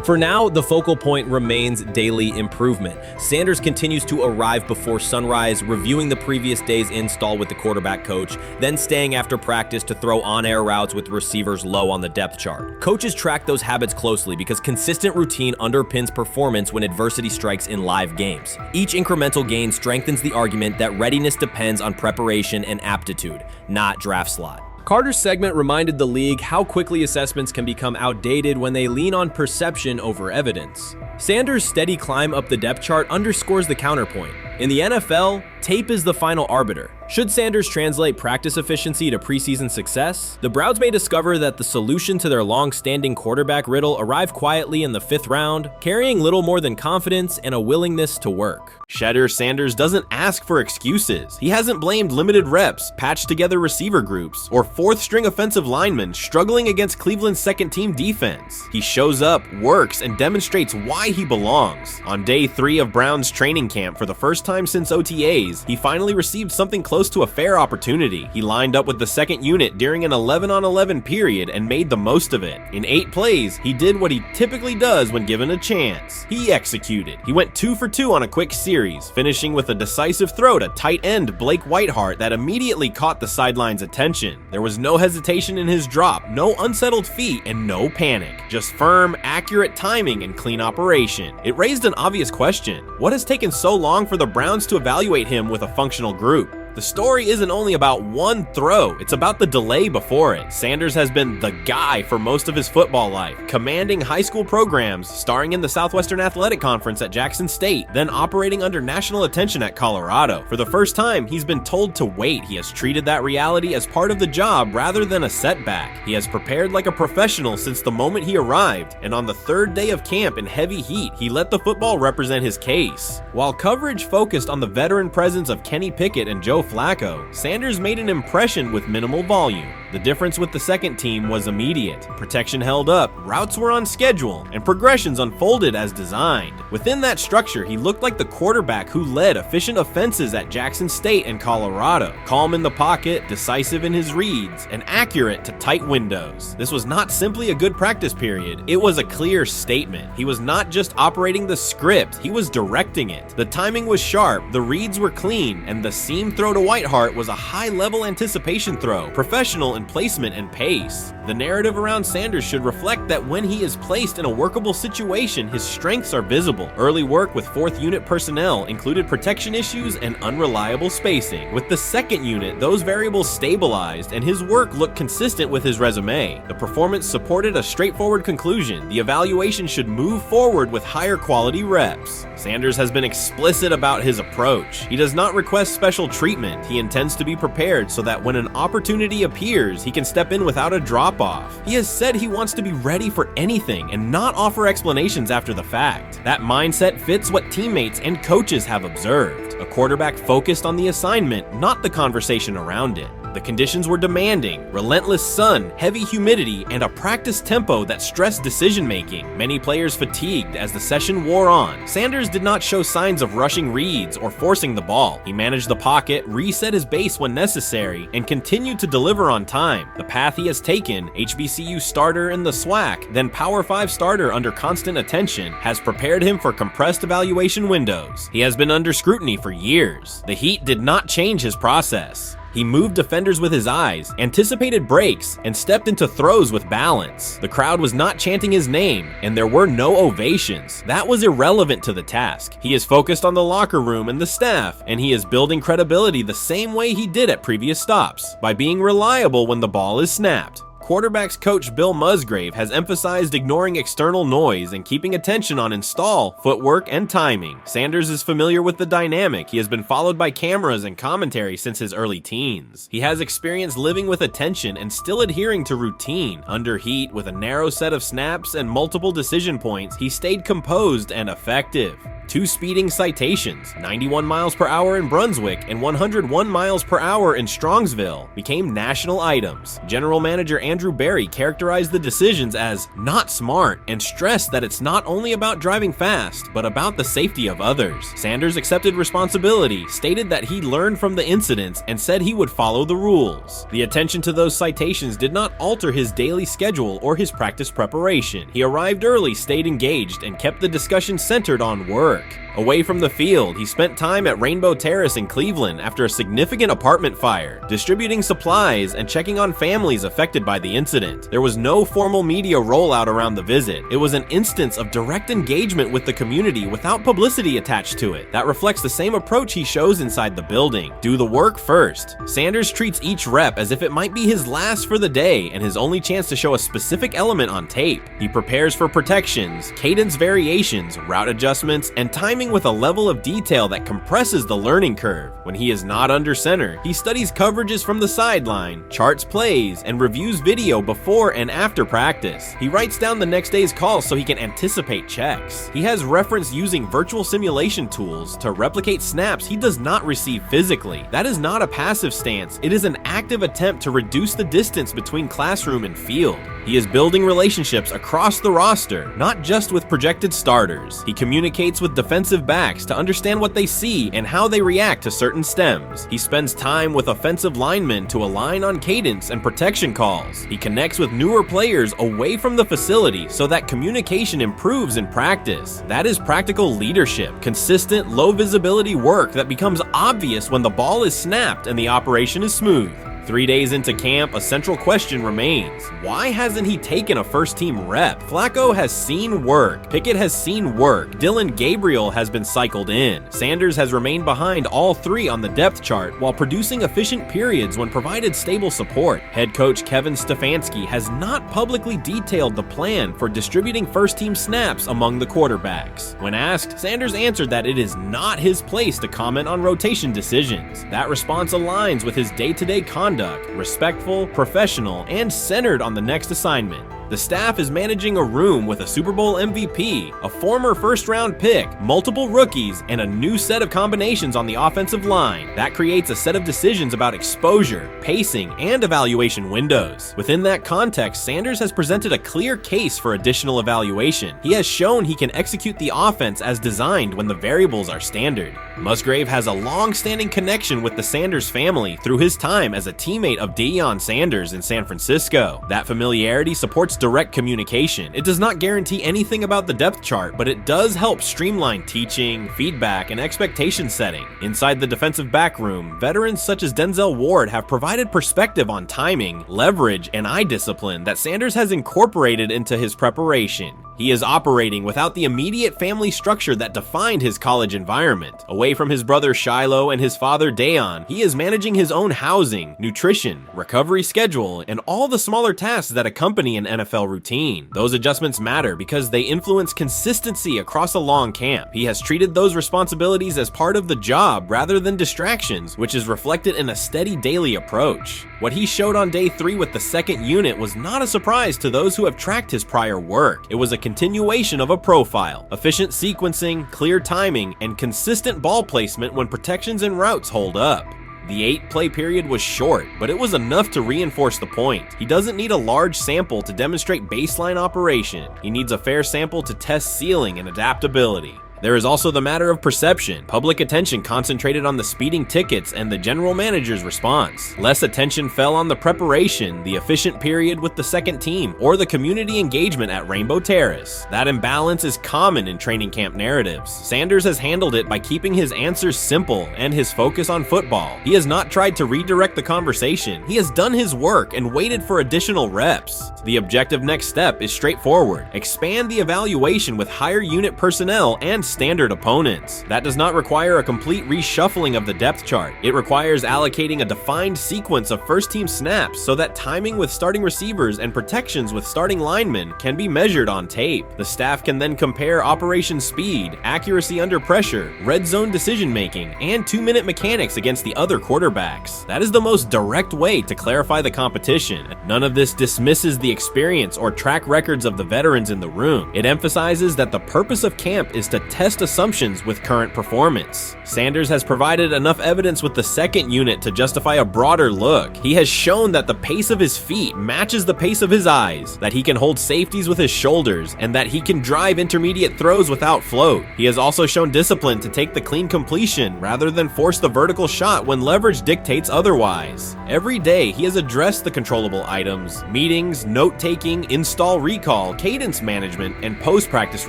For now, the focal point remains daily improvement. Sanders continues to arrive before sunrise, reviewing the previous day's install with the quarterback coach, then staying after practice to throw on-air routes with receivers low on the depth chart. Coaches track those habits closely because consistent routine underpins performance when adversity strikes in live games. Each incremental gain strengthens the argument that readiness depends on preparation and aptitude, not draft slot. Carter's segment reminded the league how quickly assessments can become outdated when they lean on perception over evidence. Sanders' steady climb up the depth chart underscores the counterpoint. In the NFL, tape is the final arbiter. Should Sanders translate practice efficiency to preseason success, the Browns may discover that the solution to their long-standing quarterback riddle arrived quietly in the 5th round, carrying little more than confidence and a willingness to work. Shedeur Sanders doesn't ask for excuses. He hasn't blamed limited reps, patched together receiver groups, or 4th-string offensive linemen struggling against Cleveland's second-team defense. He shows up, works, and demonstrates why he belongs. On day 3 of Browns training camp, for the first time since OTAs, he finally received something close to a fair opportunity. He lined up with the 2nd unit during an 11-on-11 period and made the most of it. In 8 plays, he did what he typically does when given a chance. He executed. He went 2 for 2 on a quick series, finishing with a decisive throw to tight end Blake Whiteheart that immediately caught the sideline's attention. There was no hesitation in his drop, no unsettled feet, and no panic. Just firm, accurate timing and clean operation. It raised an obvious question. What has taken so long for the Browns to evaluate him with a functional group? The story isn't only about one throw, it's about the delay before it. Sanders has been the guy for most of his football life, commanding high school programs, starring in the Southwestern Athletic Conference at Jackson State, then operating under national attention at Colorado. For the first time, he's been told to wait. He has treated that reality as part of the job rather than a setback. He has prepared like a professional since the moment he arrived, and on the 3rd day of camp in heavy heat, he let the football represent his case. While coverage focused on the veteran presence of Kenny Pickett and Joe Flacco, Sanders made an impression with minimal volume. The difference with the second team was immediate. Protection held up, routes were on schedule, and progressions unfolded as designed. Within that structure, he looked like the quarterback who led efficient offenses at Jackson State and Colorado. Calm in the pocket, decisive in his reads, and accurate to tight windows. This was not simply a good practice period, it was a clear statement. He was not just operating the script, he was directing it. The timing was sharp, the reads were clean, and the seam throw to Whiteheart was a high-level anticipation throw, professional in placement and pace. The narrative around Sanders should reflect that when he is placed in a workable situation, his strengths are visible. Early work with 4th unit personnel included protection issues and unreliable spacing. With the 2nd unit, those variables stabilized and his work looked consistent with his resume. The performance supported a straightforward conclusion. The evaluation should move forward with higher quality reps. Sanders has been explicit about his approach. He does not request special treatment. He intends to be prepared so that when an opportunity appears, he can step in without a drop-off. He has said he wants to be ready for anything and not offer explanations after the fact. That mindset fits what teammates and coaches have observed. A quarterback focused on the assignment, not the conversation around it. The conditions were demanding: relentless sun, heavy humidity, and a practice tempo that stressed decision-making. Many players fatigued as the session wore on. Sanders did not show signs of rushing reads or forcing the ball. He managed the pocket, reset his base when necessary, and continued to deliver on time. The path he has taken, HBCU starter in the SWAC, then Power 5 starter under constant attention, has prepared him for compressed evaluation windows. He has been under scrutiny for years. The heat did not change his process. He moved defenders with his eyes, anticipated breaks, and stepped into throws with balance. The crowd was not chanting his name, and there were no ovations. That was irrelevant to the task. He is focused on the locker room and the staff, and he is building credibility the same way he did at previous stops, by being reliable when the ball is snapped. Quarterbacks coach Bill Musgrave has emphasized ignoring external noise and keeping attention on install, footwork, and timing. Sanders is familiar with the dynamic. He has been followed by cameras and commentary since his early teens. He has experience living with attention and still adhering to routine. Under heat, with a narrow set of snaps and multiple decision points, he stayed composed and effective. 2 speeding citations, 91 miles per hour in Brunswick and 101 miles per hour in Strongsville, became national items. General Manager Andrew Berry characterized the decisions as not smart and stressed that it's not only about driving fast, but about the safety of others. Sanders accepted responsibility, stated that he learned from the incidents, and said he would follow the rules. The attention to those citations did not alter his daily schedule or his practice preparation. He arrived early, stayed engaged, and kept the discussion centered on work. Away from the field, he spent time at Rainbow Terrace in Cleveland after a significant apartment fire, distributing supplies and checking on families affected by the incident. There was no formal media rollout around the visit. It was an instance of direct engagement with the community without publicity attached to it. That reflects the same approach he shows inside the building. Do the work first. Sanders treats each rep as if it might be his last for the day and his only chance to show a specific element on tape. He prepares for protections, cadence variations, route adjustments, and timing with a level of detail that compresses the learning curve. When he is not under center, he studies coverages from the sideline, charts plays, and reviews video before and after practice. He writes down the next day's calls so he can anticipate checks. He has referenced using virtual simulation tools to replicate snaps he does not receive physically. That is not a passive stance. It is an active attempt to reduce the distance between classroom and field. He is building relationships across the roster, not just with projected starters. He communicates with defensive backs to understand what they see and how they react to certain stems. He spends time with offensive linemen to align on cadence and protection calls. He connects with newer players away from the facility so that communication improves in practice. That is practical leadership, consistent, low visibility work that becomes obvious when the ball is snapped and the operation is smooth. 3 days into camp, a central question remains. Why hasn't he taken a first-team rep? Flacco has seen work. Pickett has seen work. Dillon Gabriel has been cycled in. Sanders has remained behind all 3 on the depth chart while producing efficient periods when provided stable support. Head coach Kevin Stefanski has not publicly detailed the plan for distributing first-team snaps among the quarterbacks. When asked, Sanders answered that it is not his place to comment on rotation decisions. That response aligns with his day-to-day conduct, respectful, professional, and centered on the next assignment. The staff is managing a room with a Super Bowl MVP, a former first-round pick, multiple rookies, and a new set of combinations on the offensive line. That creates a set of decisions about exposure, pacing, and evaluation windows. Within that context, Sanders has presented a clear case for additional evaluation. He has shown he can execute the offense as designed when the variables are standard. Musgrave has a long-standing connection with the Sanders family through his time as a teammate of Deion Sanders in San Francisco. That familiarity supports promotes direct communication. It does not guarantee anything about the depth chart, but it does help streamline teaching, feedback, and expectation setting. Inside the defensive back room, veterans such as Denzel Ward have provided perspective on timing, leverage, and eye discipline that Sanders has incorporated into his preparation. He is operating without the immediate family structure that defined his college environment. Away from his brother Shiloh and his father Dayon, he is managing his own housing, nutrition, recovery schedule, and all the smaller tasks that accompany an NFL routine. Those adjustments matter because they influence consistency across a long camp. He has treated those responsibilities as part of the job rather than distractions, which is reflected in a steady daily approach. What he showed on day 3 with the second unit was not a surprise to those who have tracked his prior work. It was a continuation of a profile: efficient sequencing, clear timing, and consistent ball placement when protections and routes hold up. The 8-play period was short, but it was enough to reinforce the point. He doesn't need a large sample to demonstrate baseline operation. He needs a fair sample to test ceiling and adaptability. There is also the matter of perception. Public attention concentrated on the speeding tickets and the general manager's response. Less attention fell on the preparation, the efficient period with the second team, or the community engagement at Rainbow Terrace. That imbalance is common in training camp narratives. Sanders has handled it by keeping his answers simple and his focus on football. He has not tried to redirect the conversation. He has done his work and waited for additional reps. The objective next step is straightforward: expand the evaluation with higher unit personnel and standard opponents. That does not require a complete reshuffling of the depth chart. It requires allocating a defined sequence of first-team snaps so that timing with starting receivers and protections with starting linemen can be measured on tape. The staff can then compare operation speed, accuracy under pressure, red zone decision-making, and 2-minute mechanics against the other quarterbacks. That is the most direct way to clarify the competition. None of this dismisses the experience or track records of the veterans in the room. It emphasizes that the purpose of camp is to test assumptions with current performance. Sanders has provided enough evidence with the second unit to justify a broader look. He has shown that the pace of his feet matches the pace of his eyes, that he can hold safeties with his shoulders, and that he can drive intermediate throws without float. He has also shown discipline to take the clean completion rather than force the vertical shot when leverage dictates otherwise. Every day, he has addressed the controllable items: meetings, note-taking, install recall, cadence management, and post-practice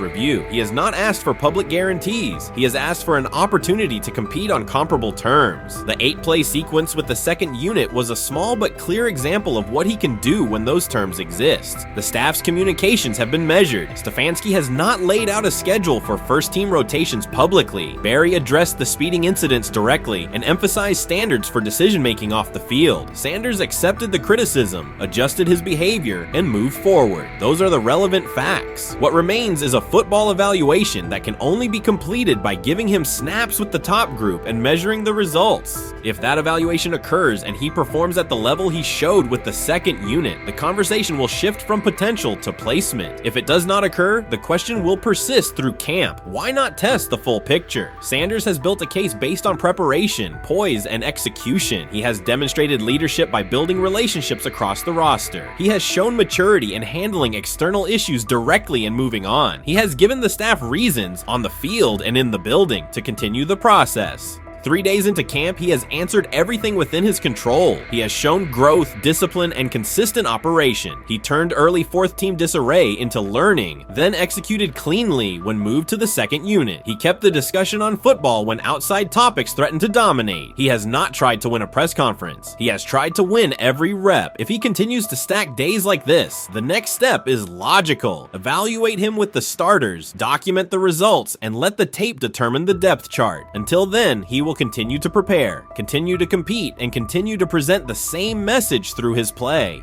review. He has not asked for public guarantees. He has asked for an opportunity to compete on comparable terms. The 8-play sequence with the second unit was a small but clear example of what he can do when those terms exist. The staff's communications have been measured. Stefanski has not laid out a schedule for first-team rotations publicly. Barry addressed the speeding incidents directly and emphasized standards for decision-making off the field. Sanders accepted the criticism, adjusted his behavior, and moved forward. Those are the relevant facts. What remains is a football evaluation that can only be completed by giving him snaps with the top group and measuring the results. If that evaluation occurs and he performs at the level he showed with the second unit, the conversation will shift from potential to placement. If it does not occur, the question will persist through camp. Why not test the full picture? Sanders has built a case based on preparation, poise, and execution. He has demonstrated leadership by building relationships across the roster. He has shown maturity in handling external issues directly and moving on. He has given the staff reasons on the field and in the building to continue the process. 3 days into camp, he has answered everything within his control. He has shown growth, discipline, and consistent operation. He turned early fourth-team disarray into learning, then executed cleanly when moved to the second unit. He kept the discussion on football when outside topics threatened to dominate. He has not tried to win a press conference. He has tried to win every rep. If he continues to stack days like this, the next step is logical. Evaluate him with the starters, document the results, and let the tape determine the depth chart. Until then, he will continue to prepare, continue to compete, and continue to present the same message through his play.